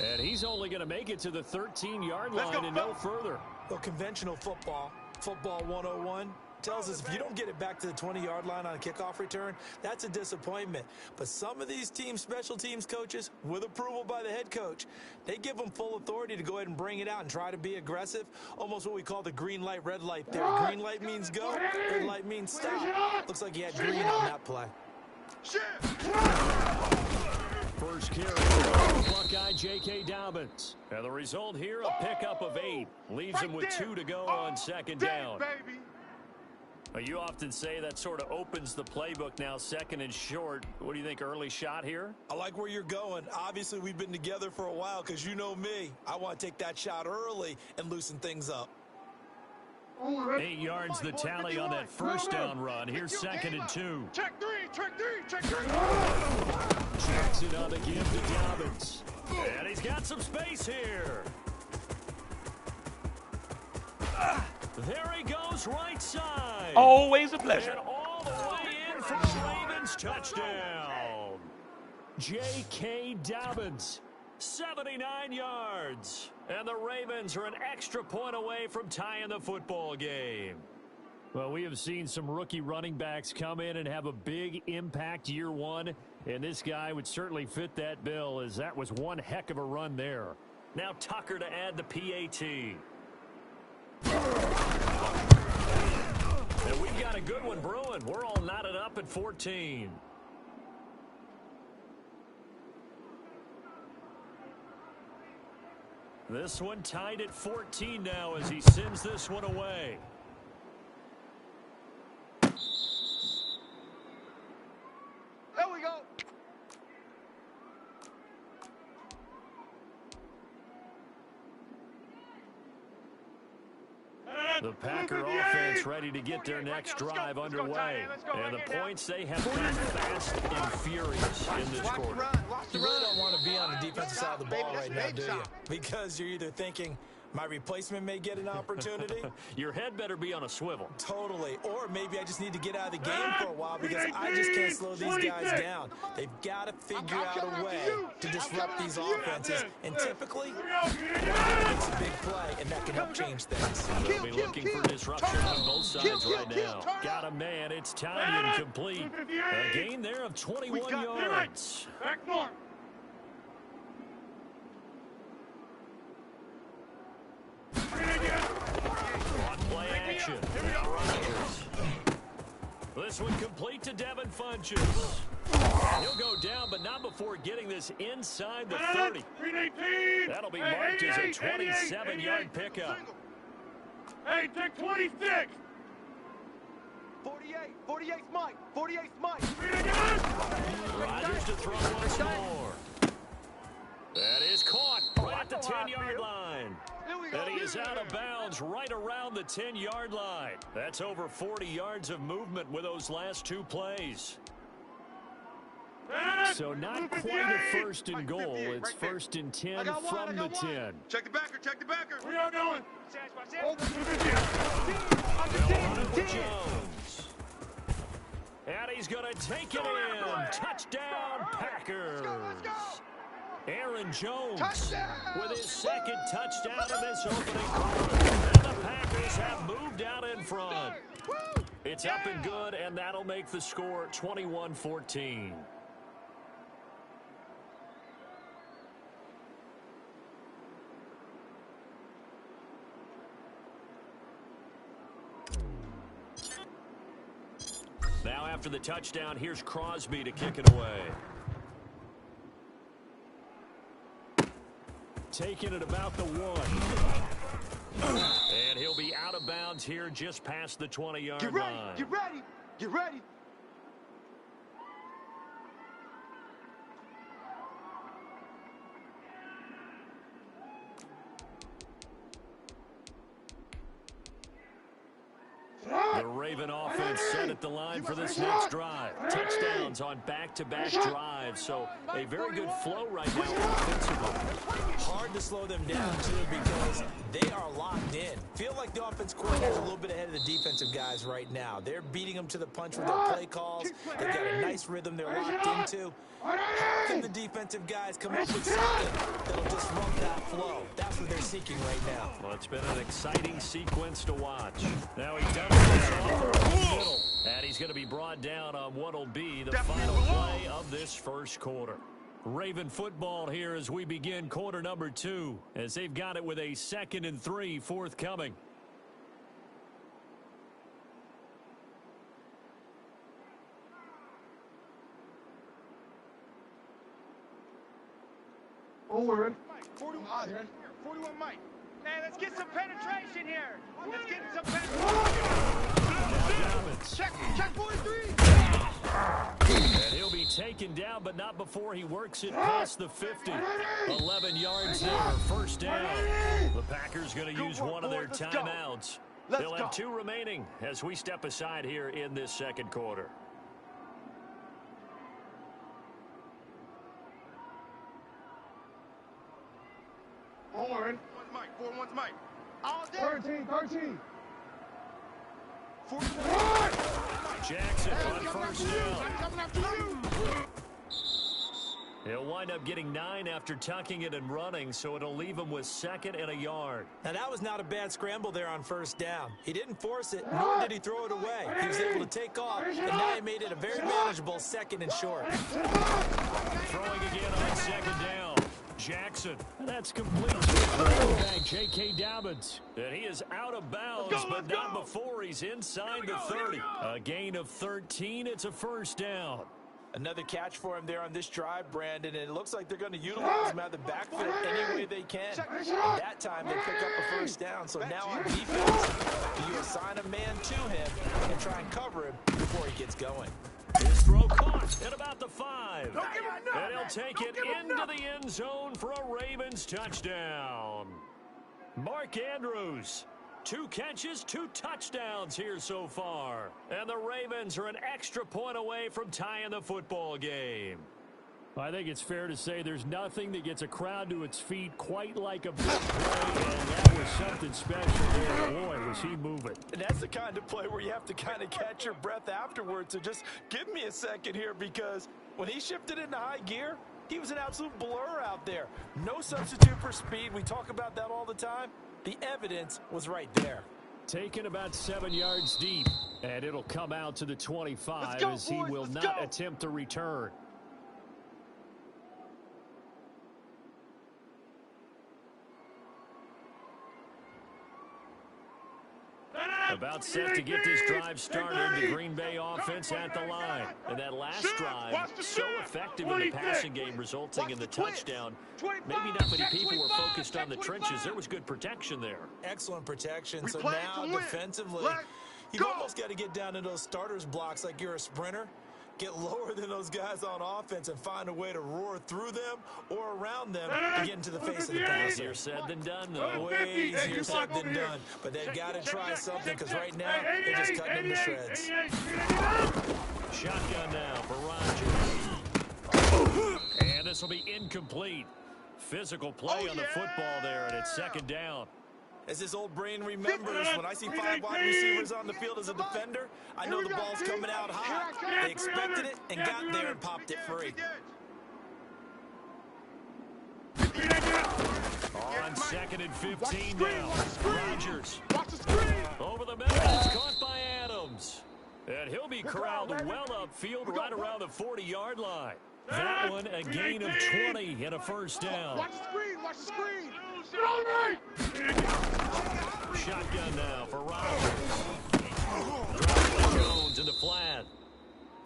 And he's only going to make it to the 13-yard line and no further. Well, conventional football 101, tells us if you don't get it back to the 20-yard line on a kickoff return, that's a disappointment. But some of these teams, special teams coaches, with approval by the head coach, they give them full authority to go ahead and bring it out and try to be aggressive, almost what we call the green light, red light theory. Green light means go, red light means stop. Looks like he had green on that play. First carry, Buckeye J.K. Dobbins. And the result here, a pickup of 8. Leaves him with 2 to go on 2nd down. Well, you often say that sort of opens the playbook now, 2nd and short. What do you think, early shot here? I like where you're going. Obviously, we've been together for a while because you know me. I want to take that shot early and loosen things up. 8 yards the tally on that first down run. Here's 2nd and 2. Check three, check three, check three. Checks it on the give to Dobbins. And he's got some space here. There he goes, right side. Always a pleasure. And all the way in for the Ravens touchdown. J.K. Dobbins, 79 yards. And the Ravens are an extra point away from tying the football game. Well, we have seen some rookie running backs come in and have a big impact year one. And this guy would certainly fit that bill, as that was one heck of a run there. Now Tucker to add the PAT. And we've got a good one brewing. We're all knotted up at 14. This one tied at 14 now as he sends this one away. There we go. The Packer offense ready to get their next drive underway. And the points, they have been fast and furious in this quarter. You really don't want to be on the defensive side of the ball right now, do you? Because you're either thinking, my replacement may get an opportunity. Your head better be on a swivel. Totally. Or maybe I just need to get out of the game for a while because I just can't slow these guys down. They've got to figure out a way to disrupt these offenses. And typically, it's a big play, and that can help change things. They'll be looking for disruption on both sides right now. Got a man. It's Tanyan complete. A gain there of 21 yards. Back north. On play action. This one complete to Devin Funchess. He'll go down, but not before getting this inside the 30. That'll be marked as a 27-yard pickup. Hey, take 26. 48's Mike. 48's Mike. Rodgers to throw once more. That is caught right at the 10-yard line. And he is out of bounds right around the 10-yard line. That's over 40 yards of movement with those last two plays. So not quite a first and goal. It's first and 10 from the 10. Check the backer, check the backer. We are going. Jones. And he's going to take it in. Touchdown, Packers. Aaron Jones with his second touchdown in this opening quarter. And the Packers have moved out in front. It's up and good, and that'll make the score 21-14. Now after the touchdown, here's Crosby to kick it away. Taking it about the 1. And he'll be out of bounds here just past the 20-yard line. Get ready. Get ready. The Raven offense set at the line for this next drive. Touchdowns on back-to-back drives, so a very good flow right now offensively. Hard to slow them down, too, because they are locked in. Feel like the offense coordinator is a little bit ahead of the defensive guys right now. They're beating them to the punch with their play calls. They've got a nice rhythm they're locked into. How can the defensive guys come up with something that'll disrupt that flow? That's what they're seeking right now. Well, it's been an exciting sequence to watch. Now he dumps this off over the middle. And he's going to be brought down on what will be the final play of this first quarter. Raven football here as we begin quarter number 2, as they've got it with a 2nd and 3 forthcoming. Forward. 41. 41 Mike. Hey, let's get some penetration here. Let's get some penetration. Dobbins. Check 43. And he'll be taken down, but not before he works it past the 50. 11 yards there, first down. The Packers going to use one of their timeouts. They'll have 2 remaining as we step aside here in this second quarter. Horn. 4-1's Mike. 4-1's Mike. All day. 13. 41. Jackson on first down. Coming after you. He'll wind up getting 9 after tucking it and running, so it'll leave him with 2nd and a yard. Now, that was not a bad scramble there on first down. He didn't force it, nor did he throw it away. He was able to take off, and now he made it a very manageable 2nd and short. Throwing again on 2nd down. Jackson. That's complete to quarterback J.K. Dobbins. And he is out of bounds, but not before he's inside the 30. A gain of 13. It's a first down. Another catch for him there on this drive, Brandon, and it looks like they're going to utilize him out of the backfield any way they can. And that time, they pick up a first down. So now on defense, you assign a man to him and try and cover him before he gets going. His throw caught at about the 5. And he'll take it into the end zone for a Ravens touchdown. Mark Andrews. 2 catches, 2 touchdowns here so far. And the Ravens are an extra point away from tying the football game. I think it's fair to say there's nothing that gets a crowd to its feet quite like a big play, and that was something special there. Boy, was he moving. And that's the kind of play where you have to kind of catch your breath afterwards. So just give me a second here, because when he shifted into high gear, he was an absolute blur out there. No substitute for speed. We talk about that all the time. The evidence was right there. Taken about 7 yards deep, and it'll come out to the 25 as he will not attempt to return. About set to get this drive started, the Green Bay offense at the line. And that last drive, so effective in the passing game, resulting in the touchdown. Maybe not many people were focused on the trenches. There was good protection there. Excellent protection. So now defensively, you've almost got to get down to those starters blocks like you're a sprinter. Get lower than those guys on offense and find a way to roar through them or around them to get into the face of the passer. Easier said than done, though. Way easier said than done. But they've got to try something, because right now they're just cutting them to shreds. Shotgun now for Rodgers. And this will be incomplete. Physical play on the football there, and it's 2nd down. As this old brain remembers, when I see 5 wide receivers on the field as a defender, I know the ball's coming out hot. They expected it and got there and popped it free. On 2nd and 15 now. Rodgers. Over the middle. It's caught by Adams. And he'll be corralled well upfield right around the 40-yard line. That one a gain of 20 and a first down. Watch the screen. Watch the screen. Shotgun now for Rodgers. Dropping Jones in the flat.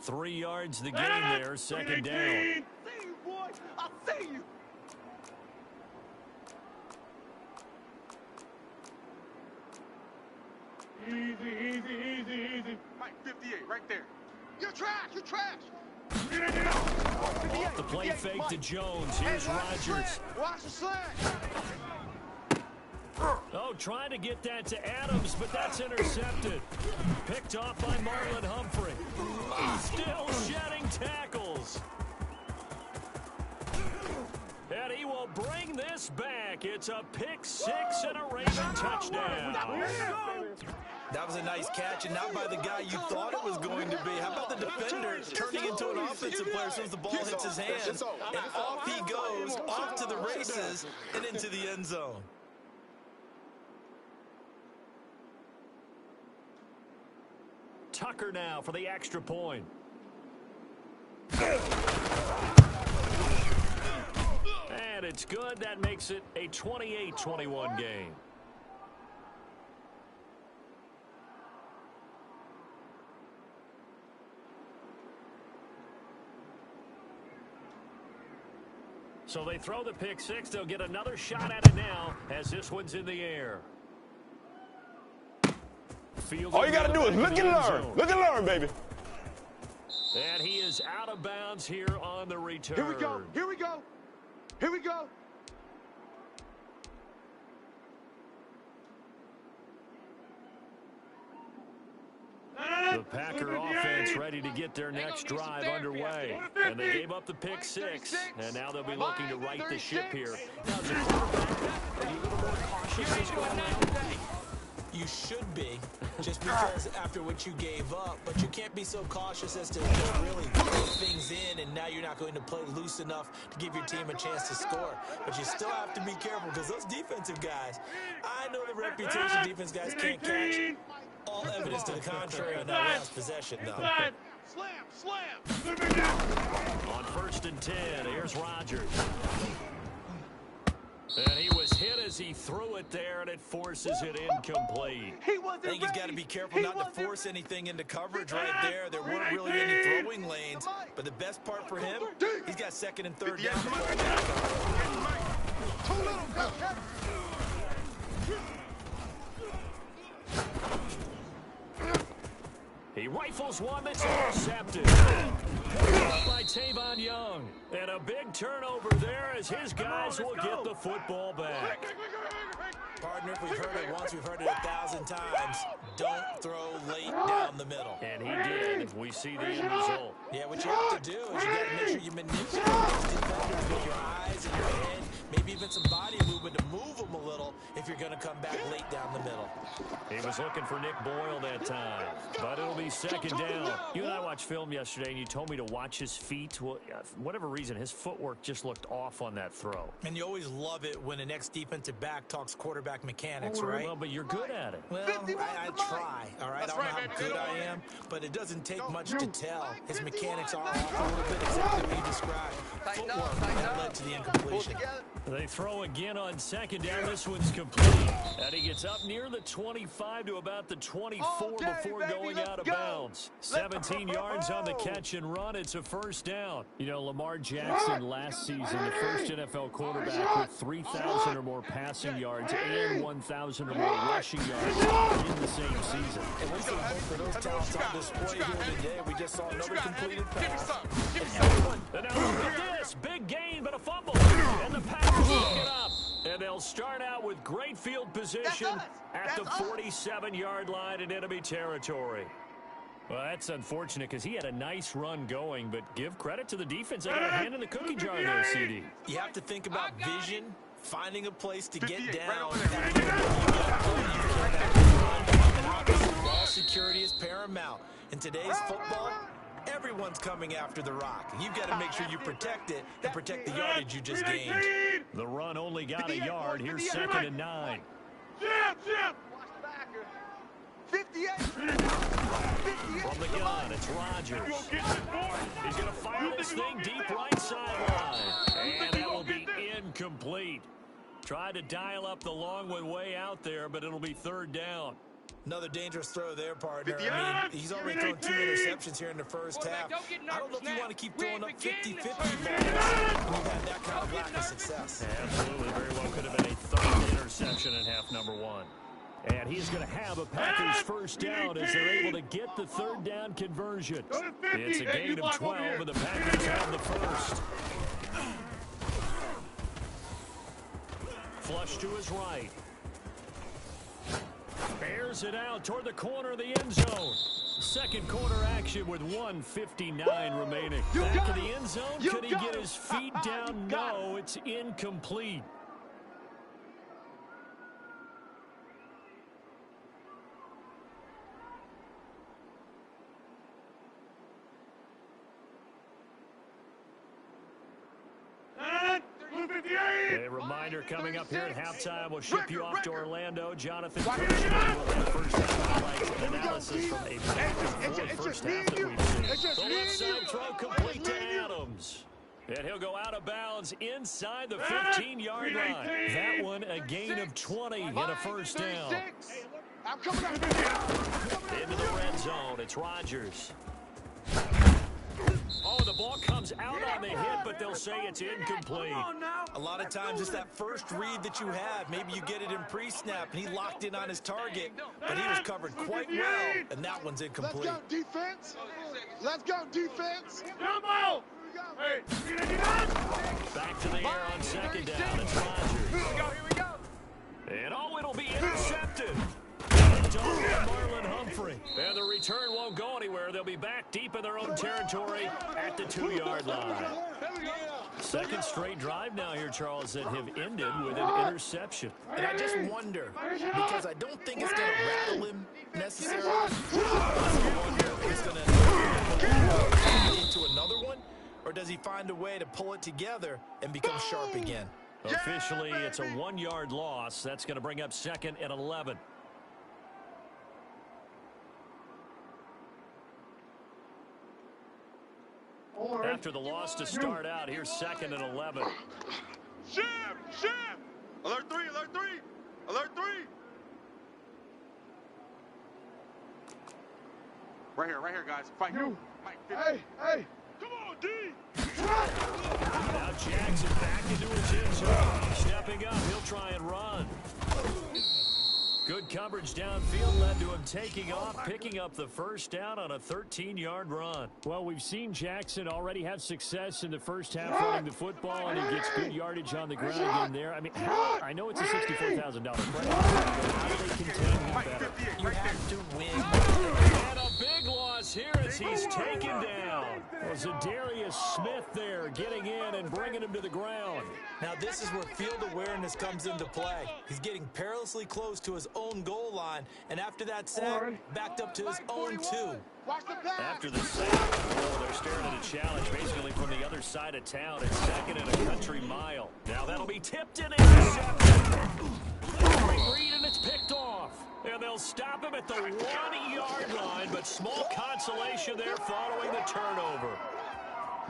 3 yards the gain there, 2nd down. I see you, boy. I see you. Easy. Mike, 58, right there. You're trash. You're trash. Off the play fake to Jones. Here's Rodgers. Watch the slant. Oh, trying to get that to Adams, but that's intercepted. Picked off by Marlon Humphrey. Still shedding tackles. And he will bring this back. It's a pick 6 and a Raven touchdown. That was a nice catch, and not by the guy you thought it was going to be. How about the defender turning into an offensive player as soon as the ball hits his hands? And off he goes, off to the races, and into the end zone. Tucker now for the extra point. And it's good. That makes it a 28-21 game. So they throw the pick 6. They'll get another shot at it now as this one's in the air. Field All you got to do is look and learn. Look and learn, baby. And he is out of bounds here on the return. Here we go. Here we go. Here we go. The Packer offense ready to get their next drive underway. And they gave up the pick six, and now they'll be looking to right the ship here. Now, as a quarterback, are you a little more cautious this go around? You should be, just because after what you gave up, but you can't be so cautious as to really put things in, and now you're not going to play loose enough to give your team a chance to score. But you still have to be careful, because those defensive guys, I know the reputation defense guys can't catch. All evidence to the contrary on that last possession, though. Slam. On 1st and 10, here's Rodgers. And he was hit as he threw it there, and it forces it incomplete. I think he's got to be careful not to force anything into coverage right there. There weren't really any throwing lanes, but the best part for him, he's got 2nd and 3rd down to fall back on. He rifles one that's intercepted. By Tavon Young. And a big turnover there as his guys will get the football back. Partner, we've heard it once, we've heard it 1,000 times. Don't throw late down the middle. And he did. We see the end result. Yeah, what you have to do is you got to make sure you manipulate those defenders with your eyes and your head, maybe even some body movement to move them a little if you're going to come back late down the middle. He was looking for Nick Boyle that time, but it'll be 2nd down. You and I watched film yesterday, and you told me to watch his feet. Well, for whatever reason, his footwork just looked off on that throw. And you always love it when an ex-defensive back talks quarterback mechanics, right? Well, but you're good at it. Well, I try, all right? I don't know how good I am, but it doesn't take much to tell. His mechanics are off a little bit, exactly what you described. Footwork that led to the incompletion. They throw again on 2nd down. This one's complete. And he gets up near the 25 to about the 24 before going out of bounds. 17 yards on the catch and run. It's a 1st down. You know, Lamar Jackson last season, the first NFL quarterback with 3,000 or more passing yards and 1,000 or more rushing yards in the same season. And we can hope for those talents on display here today. We just saw another completed pass. And now look at this. Big gain, but a fumble. And the Packers pick it up. And they'll start out with great field position at the 47-yard line in enemy territory. Well, that's unfortunate because he had a nice run going, but give credit to the defense. They got a hand in the cookie jar there, CD. You have to think about vision, finding a place to get down. Ball security is paramount. In today's football, everyone's coming after the rock. You've got to make sure you protect it and protect the yardage you just gained. The run only got a yard. Here's 2nd and 9. 58. From the gun, it's Rodgers. He's going to fire this thing deep right sideline. And that will be incomplete. Tried to dial up the long one way out there, but it'll be 3rd down. Another dangerous throw there, partner. I mean, he's already thrown 2 interceptions here in the first half. I don't know if you want to keep throwing up 50-50 balls when you've had that kind of lack of success. Absolutely. Very well could have been a 3rd interception in half number 1. And he's going to have a Packers 1st down as they're able to get the 3rd down conversion. It's a gain of 12, and the Packers have the 1st. Flush to his right. Bears it out toward the corner of the end zone. 2nd quarter action with 1:59 remaining. Back in the end zone. Could he get his feet down? No, it's incomplete. A reminder coming up here at halftime. We'll ship you off to Orlando. Jonathan Kirshner will have the first half highlights and analysis from a back-and-forth first half that we've seen. The left side throw complete to Adams. And he'll go out of bounds inside the 15-yard line. That one a gain of 20 and a 1st down. Into the red zone. It's Rodgers. Oh, the ball comes out on the hit, but they'll say it's incomplete. A lot of times it's that first read that you have. Maybe you get it in pre-snap, and he locked in on his target, but he was covered quite well, and that one's incomplete. Let's go, defense. Let's go, defense. Back to the air on second down. It's Rodgers. Here we go. And it'll be intercepted. Marlon Humphrey. And the return won't go anywhere. They'll be back deep in their own territory at the 2-yard line. Second straight drive now here, Charles, that have ended with an interception. And I just wonder, because I don't think it's going to rattle him necessarily. I wonder if he's going to into another one, or does he find a way to pull it together and become sharp again? Officially, it's a 1-yard loss. That's going to bring up 2nd and 11. After the loss to start out, here's 2nd and 11. Shim! Alert 3, alert 3! Alert 3! Right here, guys. Fight. Mike, Hey. come on, D. Now Jackson back into his end zone. Stepping up, he'll try and run. Good coverage downfield led to him taking off, picking up the first down on a 13-yard run. Well, we've seen Jackson already have success in the first half running the football, and he gets good yardage on the ground again there. I mean, I know it's a $64,000 credit. How do they contain him better? You have to win. And a big loss here as he's taken down. Well, Zadarius Smith there getting in and bringing him to the ground. Now this is where field awareness comes into play. He's getting perilously close to his own goal line, and after that sack, backed up to his own 2. Watch the pass. After the sack, they're staring at a challenge basically from the other side of town. It's 2nd and a country mile. Now that'll be tipped and intercepted. Great read, and it's picked off. And they'll stop him at the 1-yard line, but small consolation there following the turnover.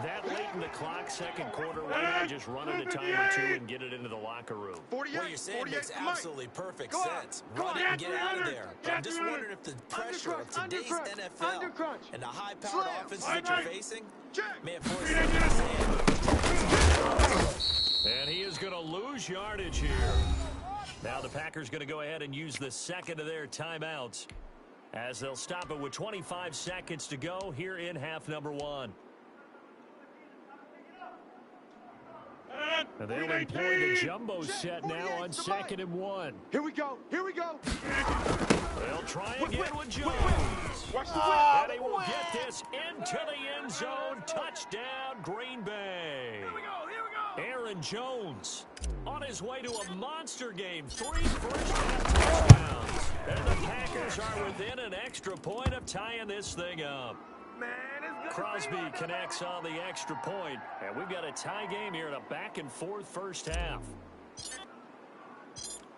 That late in the clock, second quarter, why not just run it a time or two and get it into the locker room? 48, What you're saying makes absolutely perfect sense. Go Run on, it and get out of Andrew there. Leonard. I'm just wondering if the pressure of today's NFL and the high-powered offenses that you're facing may have forced them to And he is going to lose yardage here. Now the Packers going to go ahead and use the second of their timeouts as they'll stop it with 25 seconds to go here in half number 1. And they'll employ the jumbo set now on 2nd and 1. Here we go. They'll try again with Jones. Watch the And he will get this into the end zone. Touchdown, Green Bay. Here we go. Aaron Jones on his way to a monster game. 3 first-half touchdowns. And the Packers are within an extra point of tying this thing up. Crosby connects on the extra point, and we've got a tie game here in a back-and-forth first half.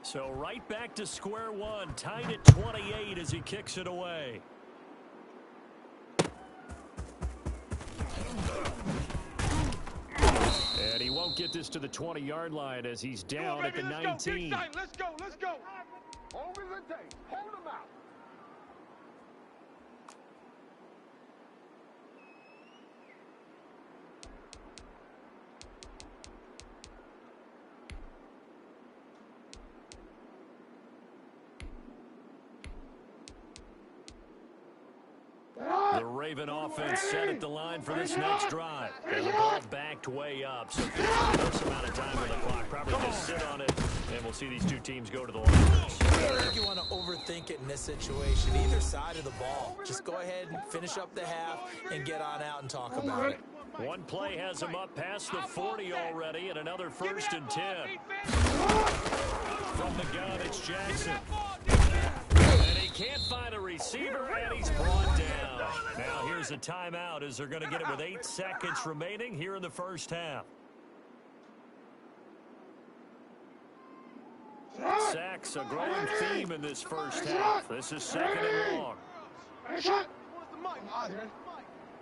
So right back to square one, tied at 28 as he kicks it away. And he won't get this to the 20-yard line as he's down at the 19. Let's go. Over the tape. Hold him out. The Raven offense set at the line for this next drive. And the ball backed way up. So this amount of time on the clock. Probably just sit on it, and we'll see these two teams go to the line. I don't think you want to overthink it in this situation. Either side of the ball. Just go ahead and finish up the half and get on out and talk about it. One play has him up past the 40 already, and another 1st and 10. From the gun, it's Jackson. And he can't find a receiver, and he's brought down. Now here's a timeout as they're going to get it with 8 seconds remaining here in the first half. Sacks, a growing theme in this first half. This is 2nd and long.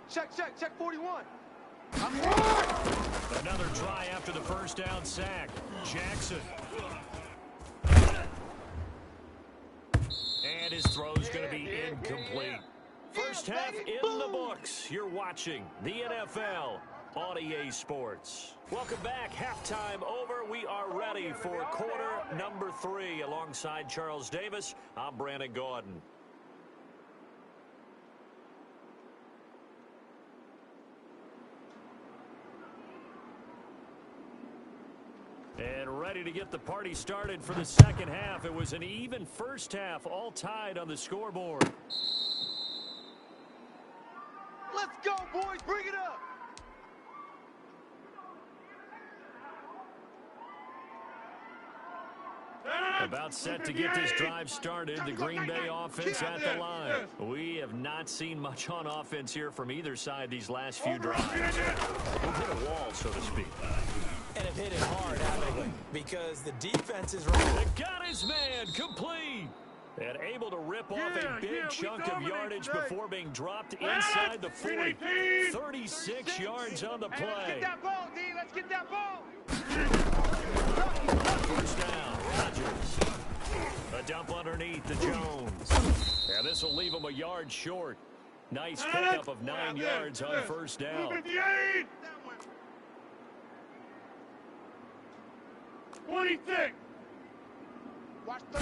Check 41. Another try after the first down sack. Jackson. And his throw's going to be incomplete. First half in the books. You're watching the NFL on EA Sports. Welcome back. Halftime over. We are ready for quarter number 3. Alongside Charles Davis, I'm Brandon Gaudin. And ready to get the party started for the second half. It was an even first half, all tied on the scoreboard. Let's go, boys. Bring it up. About set to get this drive started. The Green Bay offense at the line. We have not seen much on offense here from either side these last few drives. We've hit a wall, so to speak. And have hit it hard, haven't we? Because the defense is right. Got his man complete. And able to rip off a big chunk of yardage before being dropped inside the 40. 36 yards on the play. Let's get that ball, D. Let's get that ball. First down, Rodgers. A dump underneath to Jones. And this will leave him a yard short. Nice pickup of 9 yards on first down. 26. Watch the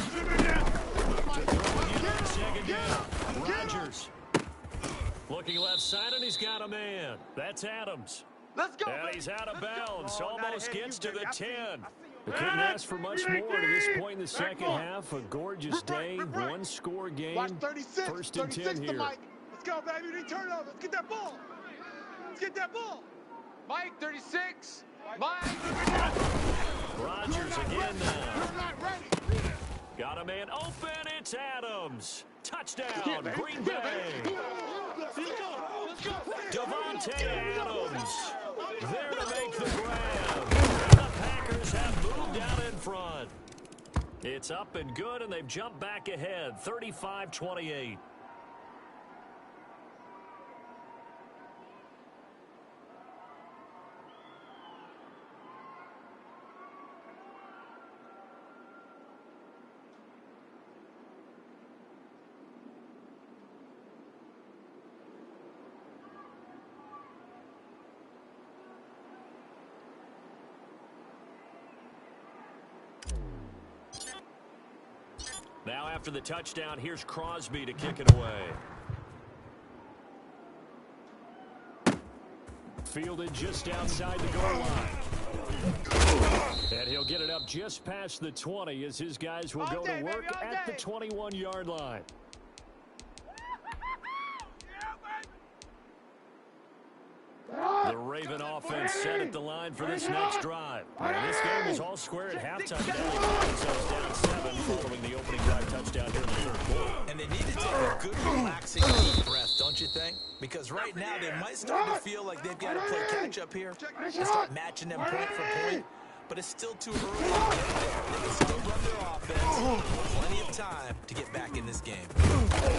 Second down, Rodgers. Looking left side, and he's got a man. That's Adams. Let's go. And he's out of bounds. Oh, Almost gets to the 10. you. Couldn't ask for much more to this point in the second half. A gorgeous day, one-score game. Watch 36. First and 10 36 to here. Mike. Let's go, baby. Return over. Let's get that ball. Let's get that ball. Mike, 36. Mike. Rodgers again now. You're not ready. Got a man open. It's Adams. Touchdown, Green Bay. Devontae Adams there to make the grab. And the Packers have moved down in front. It's up and good, and they've jumped back ahead, 35-28. Now after the touchdown, here's Crosby to kick it away. Fielded just outside the goal line. And he'll get it up just past the 20 as his guys will go to work at the 21-yard line. The Raven offense set at the line for this next drive. And this game was all square at halftime. So down 7 following the opening drive touchdown here in the third quarter. And they need to take a good, relaxing deep breath, don't you think? Because right now they might start to feel like they've got to play catch-up here and start matching them point for point. But it's still too early to get there. They can still run their offense. Plenty of time to get back in this game.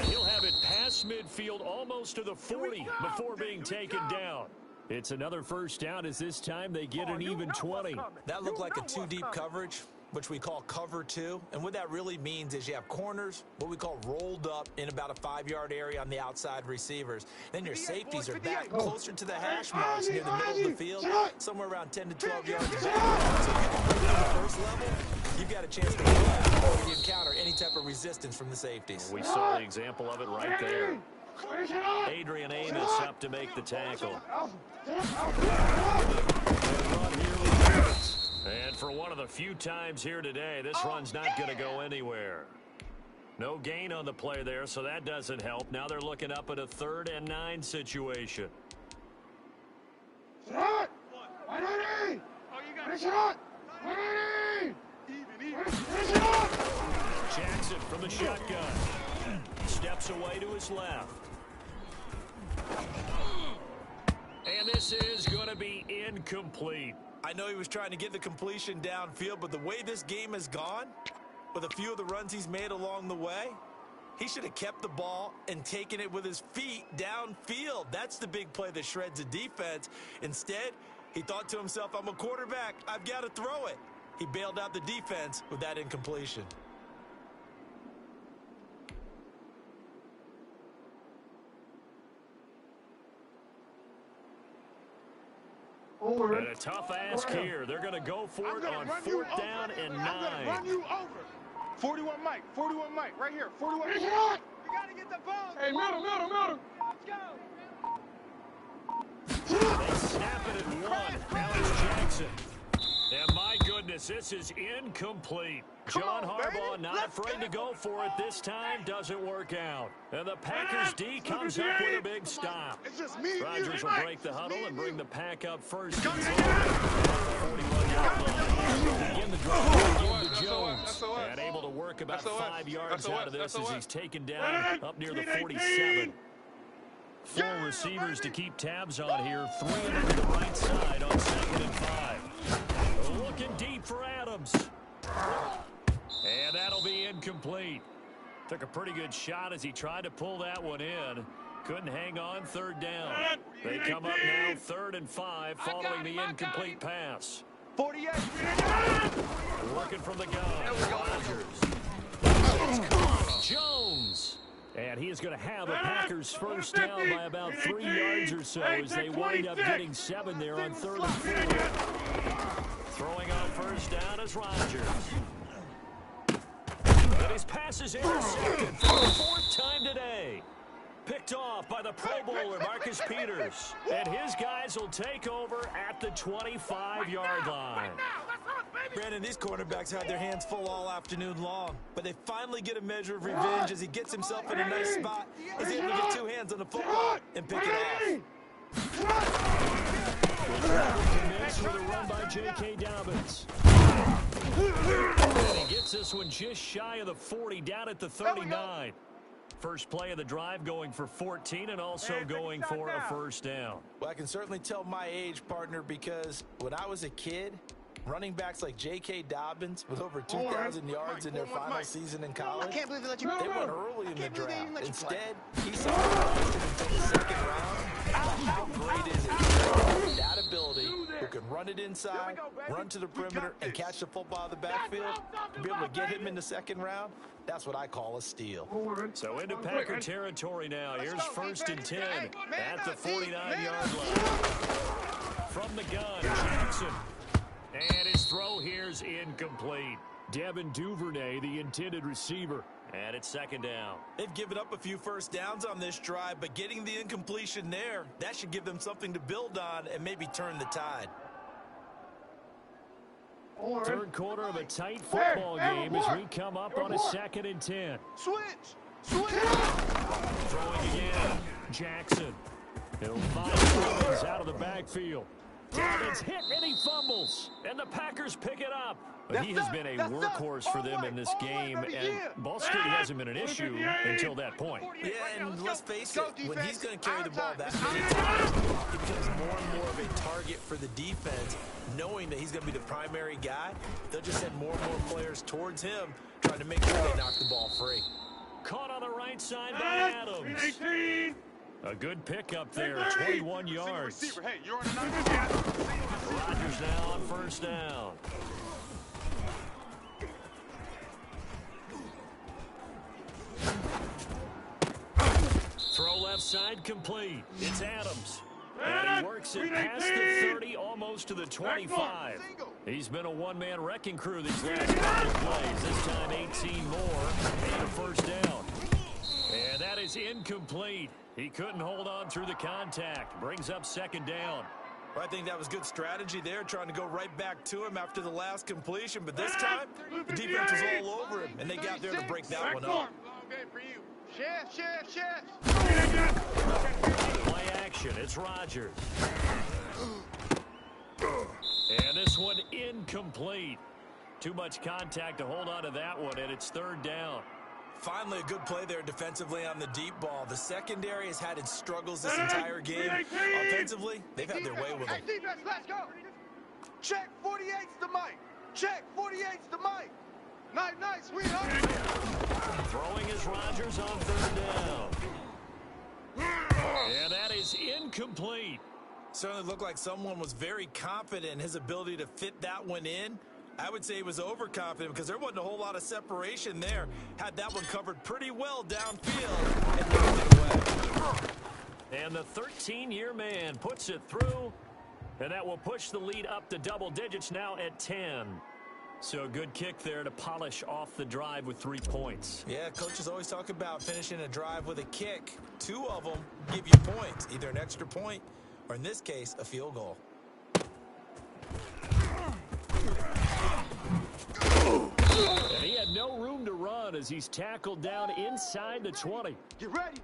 He'll have it past midfield almost to the 40 before being taken down. It's another first down as this time they get an even 20. That looked like a two-deep coverage, which we call cover 2. And what that really means is you have corners, what we call rolled up in about a 5-yard area on the outside receivers. Then your safeties are back closer to the hash marks near the middle of the field, somewhere around 10 to 12 yards back. So if you can bring it to the first level, you've got a chance to win or you encounter any type of resistance from the safeties. We saw the example of it right there. Adrian Amos up to make the tackle. And for one of the few times here today, this run's not going to go anywhere. No gain on the play there, so that doesn't help. Now they're looking up at a 3rd and 9 situation. Jackson from the shotgun. Steps away to his left. And this is going to be incomplete. I know he was trying to get the completion downfield, but the way this game has gone, with a few of the runs he's made along the way, he should have kept the ball and taken it with his feet downfield. That's the big play that shreds a defense. Instead, he thought to himself, I'm a quarterback. I've got to throw it. He bailed out the defense with that incompletion. And a tough ask here. They're going to go for it on 4th down and 9. I'm gonna run you over. 41 Mike, right here. 41. You gotta get the ball. Hey, middle. Let's go. They snap it at 1. Now it's Jackson. And my goodness, this is incomplete. John Harbaugh not afraid to go for it this time. Doesn't work out. And the Packers D comes up with a big stop. It's just me. Rodgers will break the huddle and bring the pack up first and 10. 41-yard line. Begin the drive to Jones. And able to work about 5 yards out of this as he's taken down up near the 47. 4 receivers to keep tabs on here. 3 of them to the right side on 2nd and 5. Looking deep for Adams. And that'll be incomplete. Took a pretty good shot as he tried to pull that one in. Couldn't hang on 3rd down. They come up now 3rd and 5 following the incomplete pass. 48. Working from the gun. Rodgers. Jones. And he is going to have the Packers first down by about 3 yards or so as they wind up getting 7 there on 3rd and 4. Throwing on first down is Rodgers. And his pass is intercepted for the 4th time today. Picked off by the Pro Bowler Marcus Peters. And his guys will take over at the 25-yard line. Brandon, these cornerbacks had their hands full all afternoon long, but they finally get a measure of revenge as he gets himself in a nice spot. He's able to get 2 hands on the football and pick it off. Commence with a run by J.K. Dobbins. And he gets this one just shy of the 40, down at the 39. First play of the drive going for 14 and also going for a first down. Well, I can certainly tell my age, partner, because when I was a kid, running backs like J.K. Dobbins with over 2,000 yards in their final season in college, I can't believe they let you they go. went early in the draft. Instead, he saw until the 2nd round. How great is it? That ability, who can run it inside, run to the perimeter, and catch the football out of the backfield, to be able to get him in the 2nd round, that's what I call a steal. So into Packer territory now. Here's 1st and 10 at the 49-yard line. From the gun, Jackson. And his throw here's incomplete. Devin Duvernay, the intended receiver. And it's 2nd down. They've given up a few first downs on this drive, but getting the incompletion there, that should give them something to build on and maybe turn the tide. 3rd quarter of a tight football game as we come up on a 2nd and 10. Switch. Throwing again. Jackson. He'll find Dobbins out of the backfield. Dobbins hit and he fumbles. And the Packers pick it up. But he has been a workhorse for them in this game, and ball security hasn't been an issue until that point. Yeah, and let's face it, when he's going to carry the ball that many times, he becomes more and more of a target for the defense, knowing that he's going to be the primary guy. They'll just send more and more players towards him, trying to make sure they knock the ball free. Caught on the right side by Adams. A good pickup there, 21 yards. Hey, you're on the Rodgers now on first down. Throw left side complete. It's Adams. And he works it past the 30, almost to the 25. He's been a one-man wrecking crew these last couple of plays. This time 18 more and a first down. And that is incomplete. He couldn't hold on through the contact. Brings up 2nd down. I think that was good strategy there, trying to go right back to him after the last completion. But this time, the defense was all over him, and they got there to break that one up. Long game for you. Chef. Play action. It's Rodgers. And this one incomplete. Too much contact to hold on to that one, and it's 3rd down. Finally, a good play there defensively on the deep ball. The secondary has had its struggles this entire game. Offensively, they've had their way with them. Hey, defense, let's go. Check 48's the mic. Check 48's the mic. Nice, sweetheart. Throwing is Rodgers on 3rd down. And that is incomplete. Certainly looked like someone was very confident in his ability to fit that one in. I would say he was overconfident because there wasn't a whole lot of separation there. Had that one covered pretty well downfield and knocked it away. And the 13-year man puts it through And that will push the lead up to double digits now at 10. So good kick there to polish off the drive with 3 points. Yeah, coaches always talk about finishing a drive with a kick. 2 of them give you points, either an extra point or, in this case, a field goal. And he had no room to run as he's tackled down inside the 20. Get ready.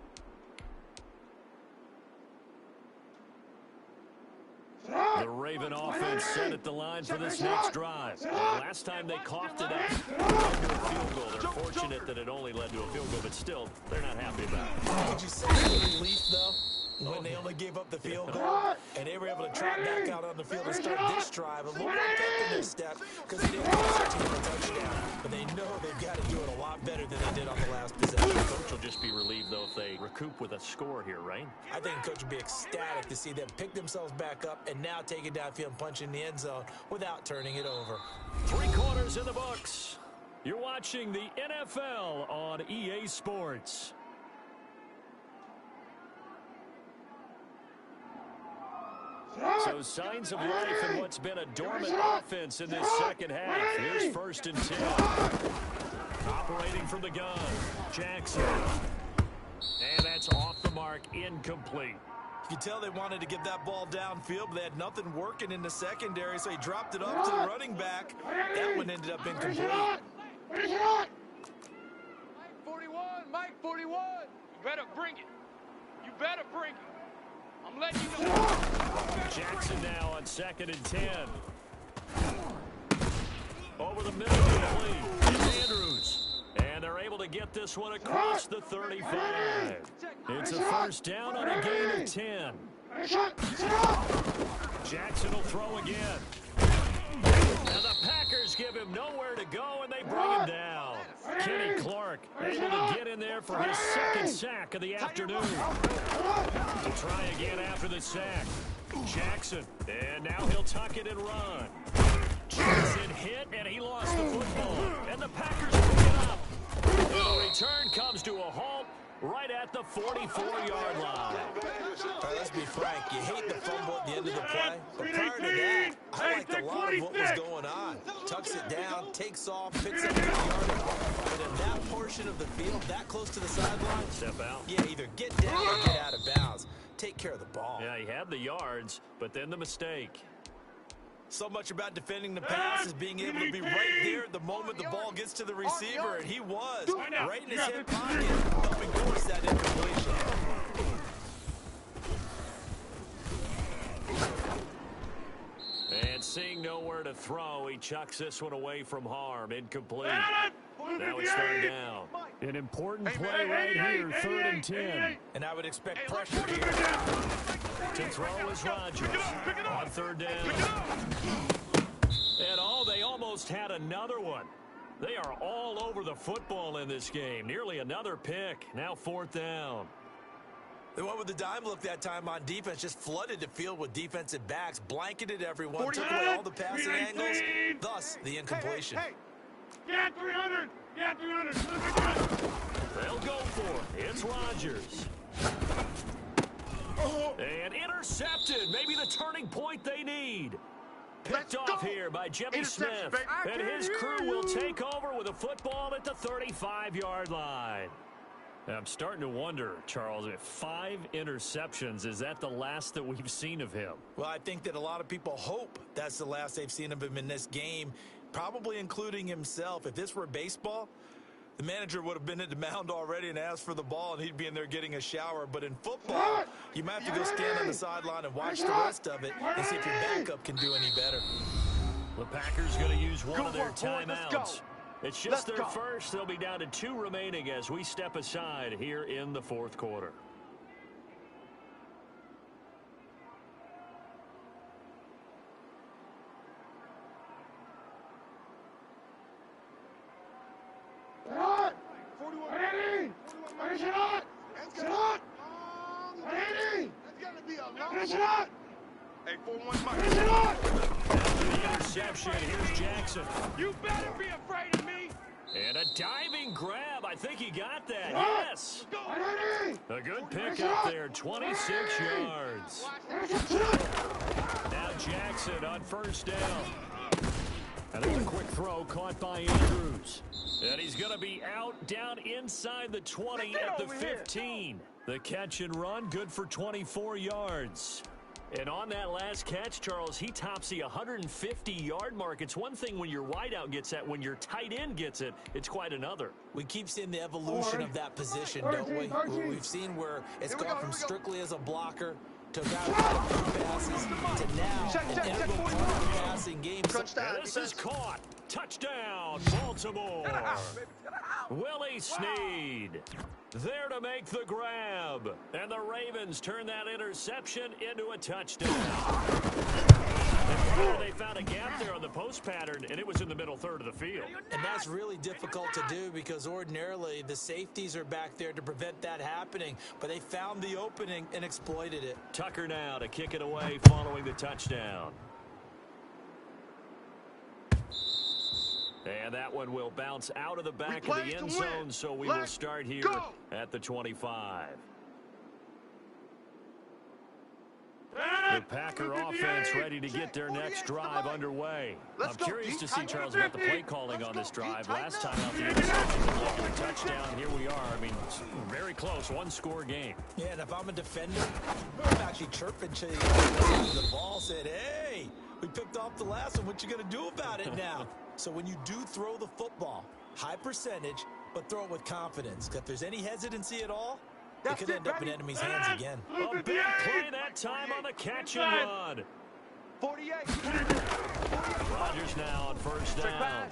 The Raven offense set at the line for this next drive. Last time they coughed it up under a field goal. They're fortunate that it only led to a field goal, but still, they're not happy about it. Would you say the relief, though, when they only gave up the field goal and they were able to trot back out on the field and start this drive a little more pep in their step because they didn't cost their team a touchdown. But they know they've got to do it a lot better than they did on the last possession. Coach will just be relieved, though, if they recoup with a score here, right? I think Coach would be ecstatic to see them pick themselves back up and now take it downfield and punch in the end zone without turning it over. 3 quarters in the books. You're watching the NFL on EA Sports. So signs of life in what's been a dormant offense in this second half. Here's 1st and 10. Operating from the gun, Jackson. And that's off the mark, incomplete. You can tell they wanted to get that ball downfield, but they had nothing working in the secondary, so he dropped it off to the running back. That one ended up incomplete. Mike 41, Mike 41. You better bring it. You better bring it. I'm letting you know. Jackson now on 2nd and 10. Over the middle of the play is Andrews. And they're able to get this one across the 35. It's a 1st down on a gain of 10. Jackson will throw again. And the Packers give him nowhere to go, and they bring him down. Kenny Clark able to get in there for his 2nd sack of the afternoon. To try again after the sack. Jackson, and now he'll tuck it and run. Jackson hit, and he lost the football. And the Packers pick it up. And the return comes to a halt right at the 44-yard line. All right, let's be frank. You hate the fumble at the end of the play, but prior to that, I liked a lot of what was going on. Tucks it down, takes off, picks up the yard. But in that portion of the field, that close to the sideline, Step out. yeah, either get down or get out of bounds. Take care of the ball. Yeah, he had the yards, but then the mistake. So much about defending the pass is being able to be right there at the moment the ball gets to the receiver, and he was right in his hip pocket, helping force that incompletion. And seeing nowhere to throw, he chucks this one away from harm. Incomplete. Now it's 3rd down. An important play right here, 3rd and 10. And I would expect pressure here. To throw is Rodgers on 3rd down. And they almost had another one. They are all over the football in this game. Nearly another pick. Now 4th down. They went with the dime look that time on defense, just flooded the field with defensive backs, blanketed everyone, took away all the passing angles, thus the incompletion. Hey. Yeah, 300. Yeah, 300. They'll go for it. It's Rodgers. And intercepted. Maybe the turning point they need. Picked off here by Jimmy Smith. And his crew will take over with a football at the 35-yard line. I'm starting to wonder, Charles, if 5 interceptions, is that the last that we've seen of him? Well, I think that a lot of people hope that's the last they've seen of him in this game, probably including himself. If this were baseball, the manager would have been at the mound already and asked for the ball, and he'd be in there getting a shower. But in football, you might have to go stand on the sideline and watch the rest of it and see if your backup can do any better. The Packers going to use one of their timeouts. It's just their first. They'll be down to 2 remaining as we step aside here in the 4th quarter. Hey, 4-1 Mike. After the interception, here's Jackson. You better be afraid of me. And a diving grab. I think he got that. Yes. A good pick up there. 26 yards. Now Jackson on first down. And there's a quick throw caught by Andrews. And he's going to be out down inside the 20 at the 15. The catch and run, good for 24 yards. And on that last catch, Charles, he tops the 150-yard mark. It's one thing when your wideout gets that. When your tight end gets it, it's quite another. We keep seeing the evolution of that position, don't we? We've seen where it's gone from strictly as a blocker to a guy who passes to now an integral part of the passing game. And this is caught. Touchdown, Baltimore. Willie Snead there to make the grab. And the Ravens turn that interception into a touchdown. They found a gap there on the post pattern, and it was in the middle third of the field. And that's really difficult to do because ordinarily the safeties are back there to prevent that happening. But they found the opening and exploited it. Tucker now to kick it away following the touchdown. And that one will bounce out of the back of the end zone, so we will start here at the 25. The Packer offense ready to get their next drive underway. I'm curious to see, Charles, about the play calling on this drive. Last time out, the interception led to a touchdown. Here we are. I mean, very close, one-score game. Yeah, and if I'm a defender, I'm actually chirping to the ball, said, hey, we picked off the last one. What you going to do about it now? So when you do throw the football, high percentage, but throw it with confidence. If there's any hesitancy at all, it could end up in enemy's hands again. A big play that time on the catch and run. 48. Rodgers now on first down.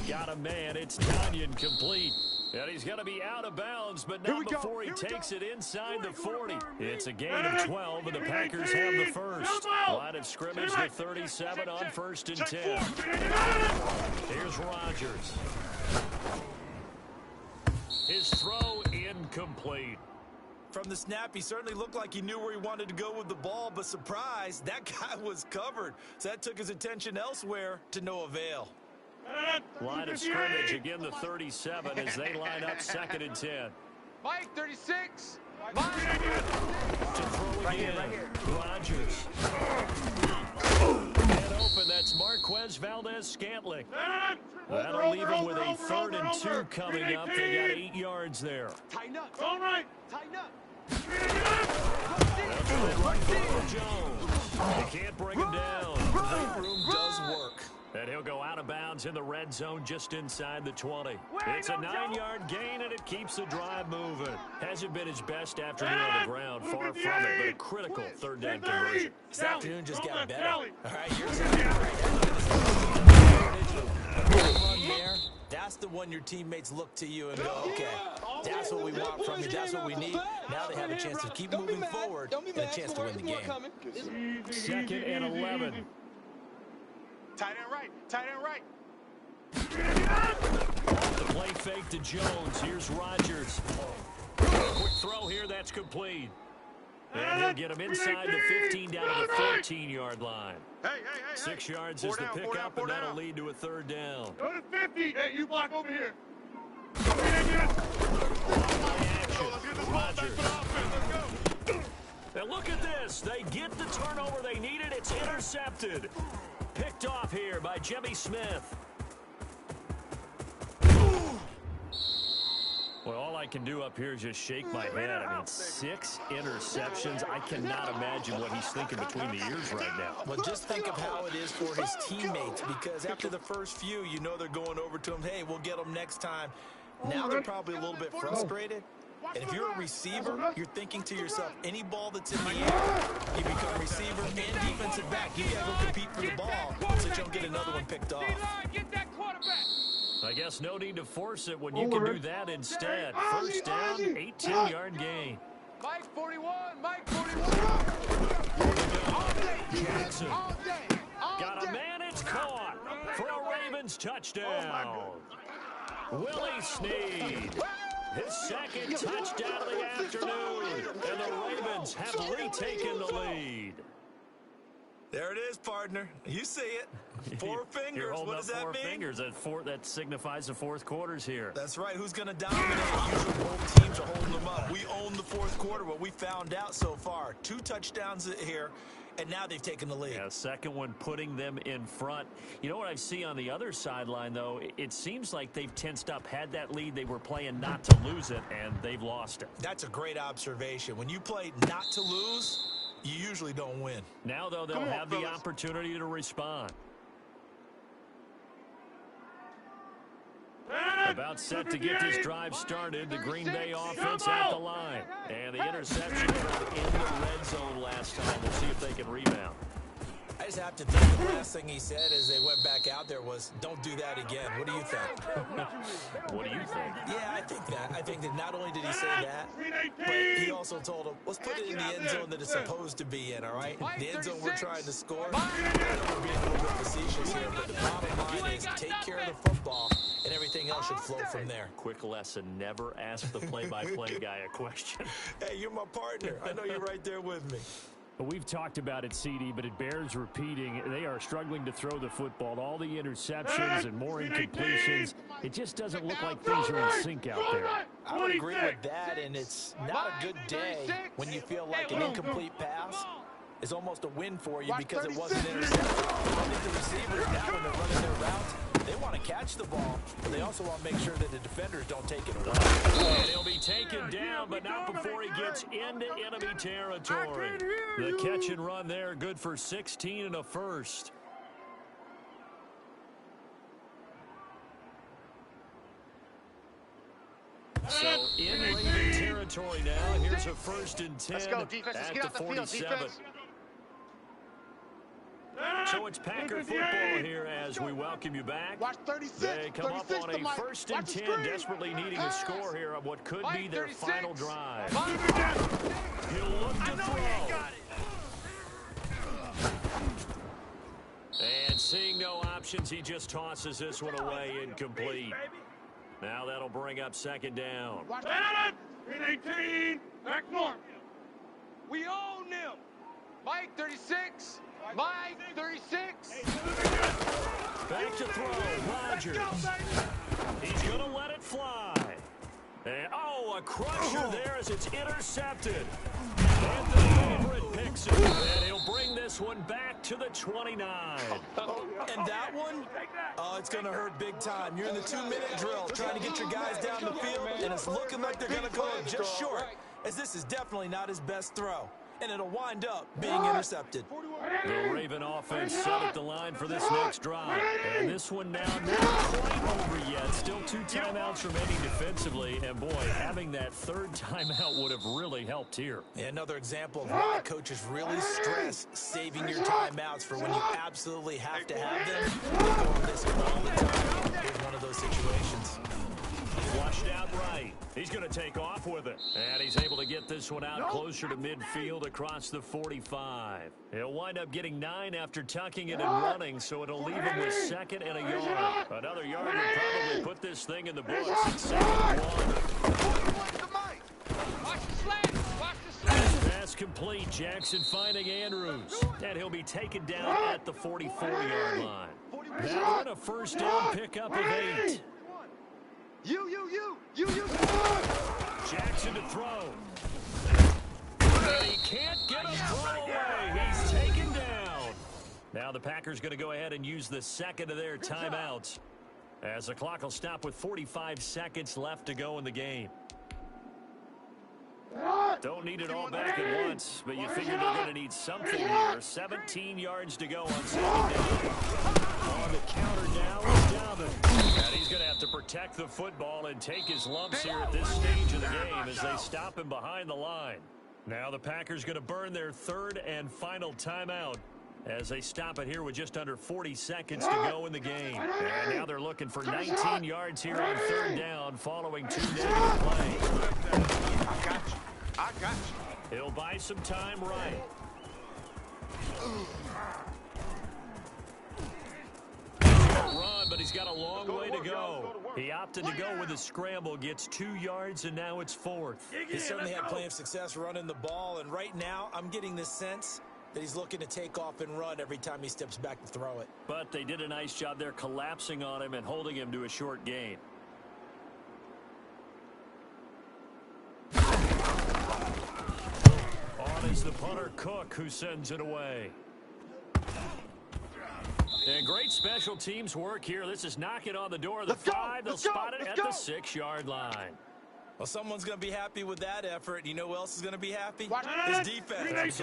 Got a man. It's Tanyan complete. And he's going to be out of bounds, but not before he takes it inside the 40. It's a gain of 12, and the Packers have the first. Line of scrimmage, the 37 on first and 10. Here's Rodgers. His throw incomplete. From the snap, he certainly looked like he knew where he wanted to go with the ball, but surprise, that guy was covered. So that took his attention elsewhere to no avail. Line of scrimmage, again the 37 as they line up 2nd and 10. Mike, 36. To throw again, Rodgers. And open, that's Marquez Valdez-Scantling. That'll leave him with a 3rd and 2 coming up. They got 8 yards there. Tighten up. All right. Tighten up. That's the right for Jones. They can't bring him down. The room does work. And he'll go out of bounds in the red zone just inside the 20. It's a 9-yard gain, and it keeps the drive moving. Hasn't been his best afternoon on the ground, far from it, but a critical 3rd down conversion. This afternoon just got better. All right, here's run there. That's the one your teammates look to you and go, okay, that's what we want from you. That's what we need. Now they have a chance to keep moving forward and a chance to win the game. 2nd and 11. Tight end right. Tight end right. The play fake to Jones. Here's Rodgers. Quick throw here. That's complete. And he'll get him inside the 15 down to the 14-yard line. Hey. 6 yards is the pickup, and that'll lead to a 3rd down. Go to 50. Hey, you block over here. Rodgers. And look at this. They get the turnover they needed. It's intercepted. Picked off here by Jimmy Smith. Well, all I can do up here is just shake my head. I mean, 6 interceptions. I cannot imagine what he's thinking between the ears right now. Well, just think of how it is for his teammates, because after the first few, you know they're going over to him, hey, we'll get them next time. Now they're probably a little bit frustrated. And if you're a receiver, you're thinking to yourself, any ball that's in the air, you become receiver and defensive back. You got to go compete for the ball so you don't get another one picked off. Get that quarterback. I guess no need to force it when you can do that instead. First down, 18-yard gain. Mike 41. Mike 41. All day. Jackson. All day. Got a man, it's caught for a Ravens touchdown. Willie Snead. His 2nd touchdown of the afternoon, and the Ravens have retaken the lead. There it is, partner. You see it. Four fingers. You're holding What up does that four mean? fingers. That signifies the fourth quarter's here. That's right. Who's going to dominate? Usually both teams are holding them up. We own the fourth quarter, what we found out so far. 2 touchdowns here, and now they've taken the lead. Yeah, second one putting them in front. You know what I see on the other sideline, though? It seems like they've tensed up, had that lead. They were playing not to lose it, and they've lost it. That's a great observation. When you play not to lose, you usually don't win. Now, though, they'll have the opportunity to respond. About set to get this drive started. The Green Bay offense at the line. And the interception in the red zone last time. We'll see if they can rebound. I just have to think the last thing he said as they went back out there was, don't do that again. What do you think? What do you think? Yeah, I think that. I think that not only did he say that, but he also told him, let's put it in the end zone that it's supposed to be in, all right? The end zone we're trying to score. I know we're being a little bit facetious here, but the bottom line is take care of the football, and everything else should flow from there. Quick lesson, never ask the play-by-play guy a question. Hey, you're my partner. I know you're right there with me. We've talked about it, CD, but it bears repeating. They are struggling to throw the football. All the interceptions and more incompletions. It just doesn't look like things are in sync out there. I would agree with that, and it's not a good day when you feel like an incomplete pass is almost a win for you because it wasn't intercepted. I think the receivers now, when they're running their routes, they want to catch the ball, but they also want to make sure that the defenders don't take it away. And he'll be taken down, but not before he gets into enemy territory. The catch and run there, good for 16 and a first. So in Raven territory now, here's a 1st and 10 Let's go, defense. Let's get at out the the field, 47. defense. So it's Packer football here as we welcome you back. Watch 36. They come up 36 on to a Mike. 1st and Watch the 10, screen. desperately needing a score here on what could be their 36. final drive. Mike. He'll look to I know throw. he ain't got it. And seeing no options, he just tosses this one away incomplete. Now that'll bring up 2nd down. Watch Madden! 18! Back north! We own them. Mike 36. Mike 36. Back to throw, Rodgers. He's going to let it fly. And, a crusher there as it's intercepted. And the favorite picks it. And he'll bring this one back to the 29. And that one, it's going to hurt big time. You're in the 2-minute drill trying to get your guys down the field, and it's looking like they're going to go just short, as this is definitely not his best throw. And it'll wind up being intercepted. The Raven offense set at the line for this next drive. And this one now not quite over yet. Still 2 timeouts remaining defensively. And, boy, having that 3rd timeout would have really helped here. Another example of why coaches really stress saving your timeouts for when you absolutely have to have them. They go on this all the time. Here's one of those situations. Flushed out right. He's going to take off with it. And he's able to get this one out closer to midfield across the 45. He'll wind up getting 9 after tucking it and running, so it'll leave him with 2nd and a yard. Another yard would probably put this thing in the books. It's 2nd and 1. Watch the slant. Watch the slant. Pass complete. Jackson finding Andrews. And he'll be taken down at the 44-yard line. That one a 1st down pickup of 8. You. Jackson to throw. And he can't get a throw away. He's taken down. Now the Packers going to go ahead and use the 2nd of their timeouts, as the clock will stop with 45 seconds left to go in the game. Don't need it all back at once, but you figure they're going to need something here. 17 yards to go on 2nd down. On the counter now is Dalvin. And he's going to have to protect the football and take his lumps here at this stage of the game as they stop him behind the line. Now the Packers going to burn their 3rd and final timeout as they stop it here with just under 40 seconds to go in the game. And now they're looking for 19 yards here on 3rd down following 2 negative plays. I got you. He'll buy some time right. Run, but he's got a long way to go. He opted to go with a scramble, gets 2 yards, and now it's 4th. He certainly had plenty of success running the ball, and right now I'm getting this sense that he's looking to take off and run every time he steps back to throw it. But they did a nice job there collapsing on him and holding him to a short gain. On is the punter Cook, who sends it away. And great special teams work here. This is knocking on the door of the 5. They'll spot it at the 6-yard line. Well, someone's going to be happy with that effort. You know who else is going to be happy? His defense.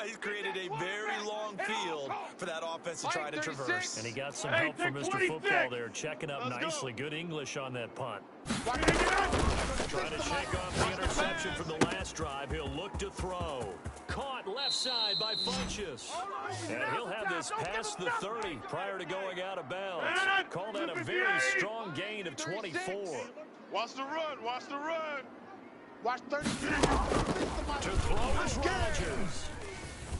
He's created a very long field for that offense to try to traverse. And he got some help from Mr. Football there, checking up nicely. Good English on that punt. Trying to shake off the interception from the last drive. He'll look to throw. Caught left side by Funchess. And he'll have this past the 30 prior to going out of bounds. Call that a very strong gain of 24. Watch the run. Watch the run. Watch 33. To throw is Rodgers.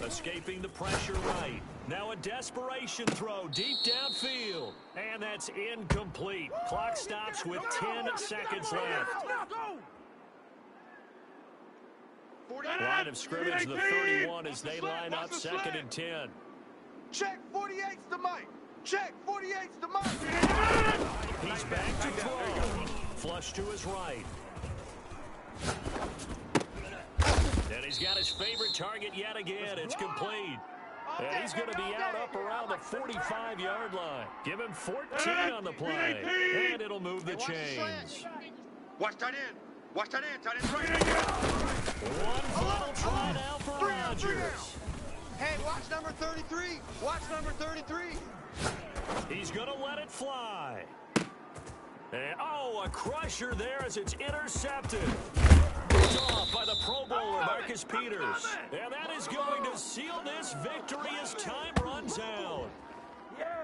Escaping the pressure right. Now a desperation throw deep downfield. And that's incomplete. Clock stops with 10 seconds left. Line of scrimmage, the 31 as they line up 2nd and 10. Check 48's the mic. Check 48's the mic. He's back to throw. Flush to his right. And he's got his favorite target yet again. It's complete. And he's going to be out up around the 45-yard line. Give him 14 on the play. And it'll move the chains. Watch tight end. Watch tight end. Tight end right. One final try now for Rodgers. Hey, watch number 33. Watch number 33. He's going to let it fly. And, oh, a crusher there as it's intercepted. Picked off by the Pro Bowler, Marcus Peters. And that is going to seal this victory as time runs out. Yeah.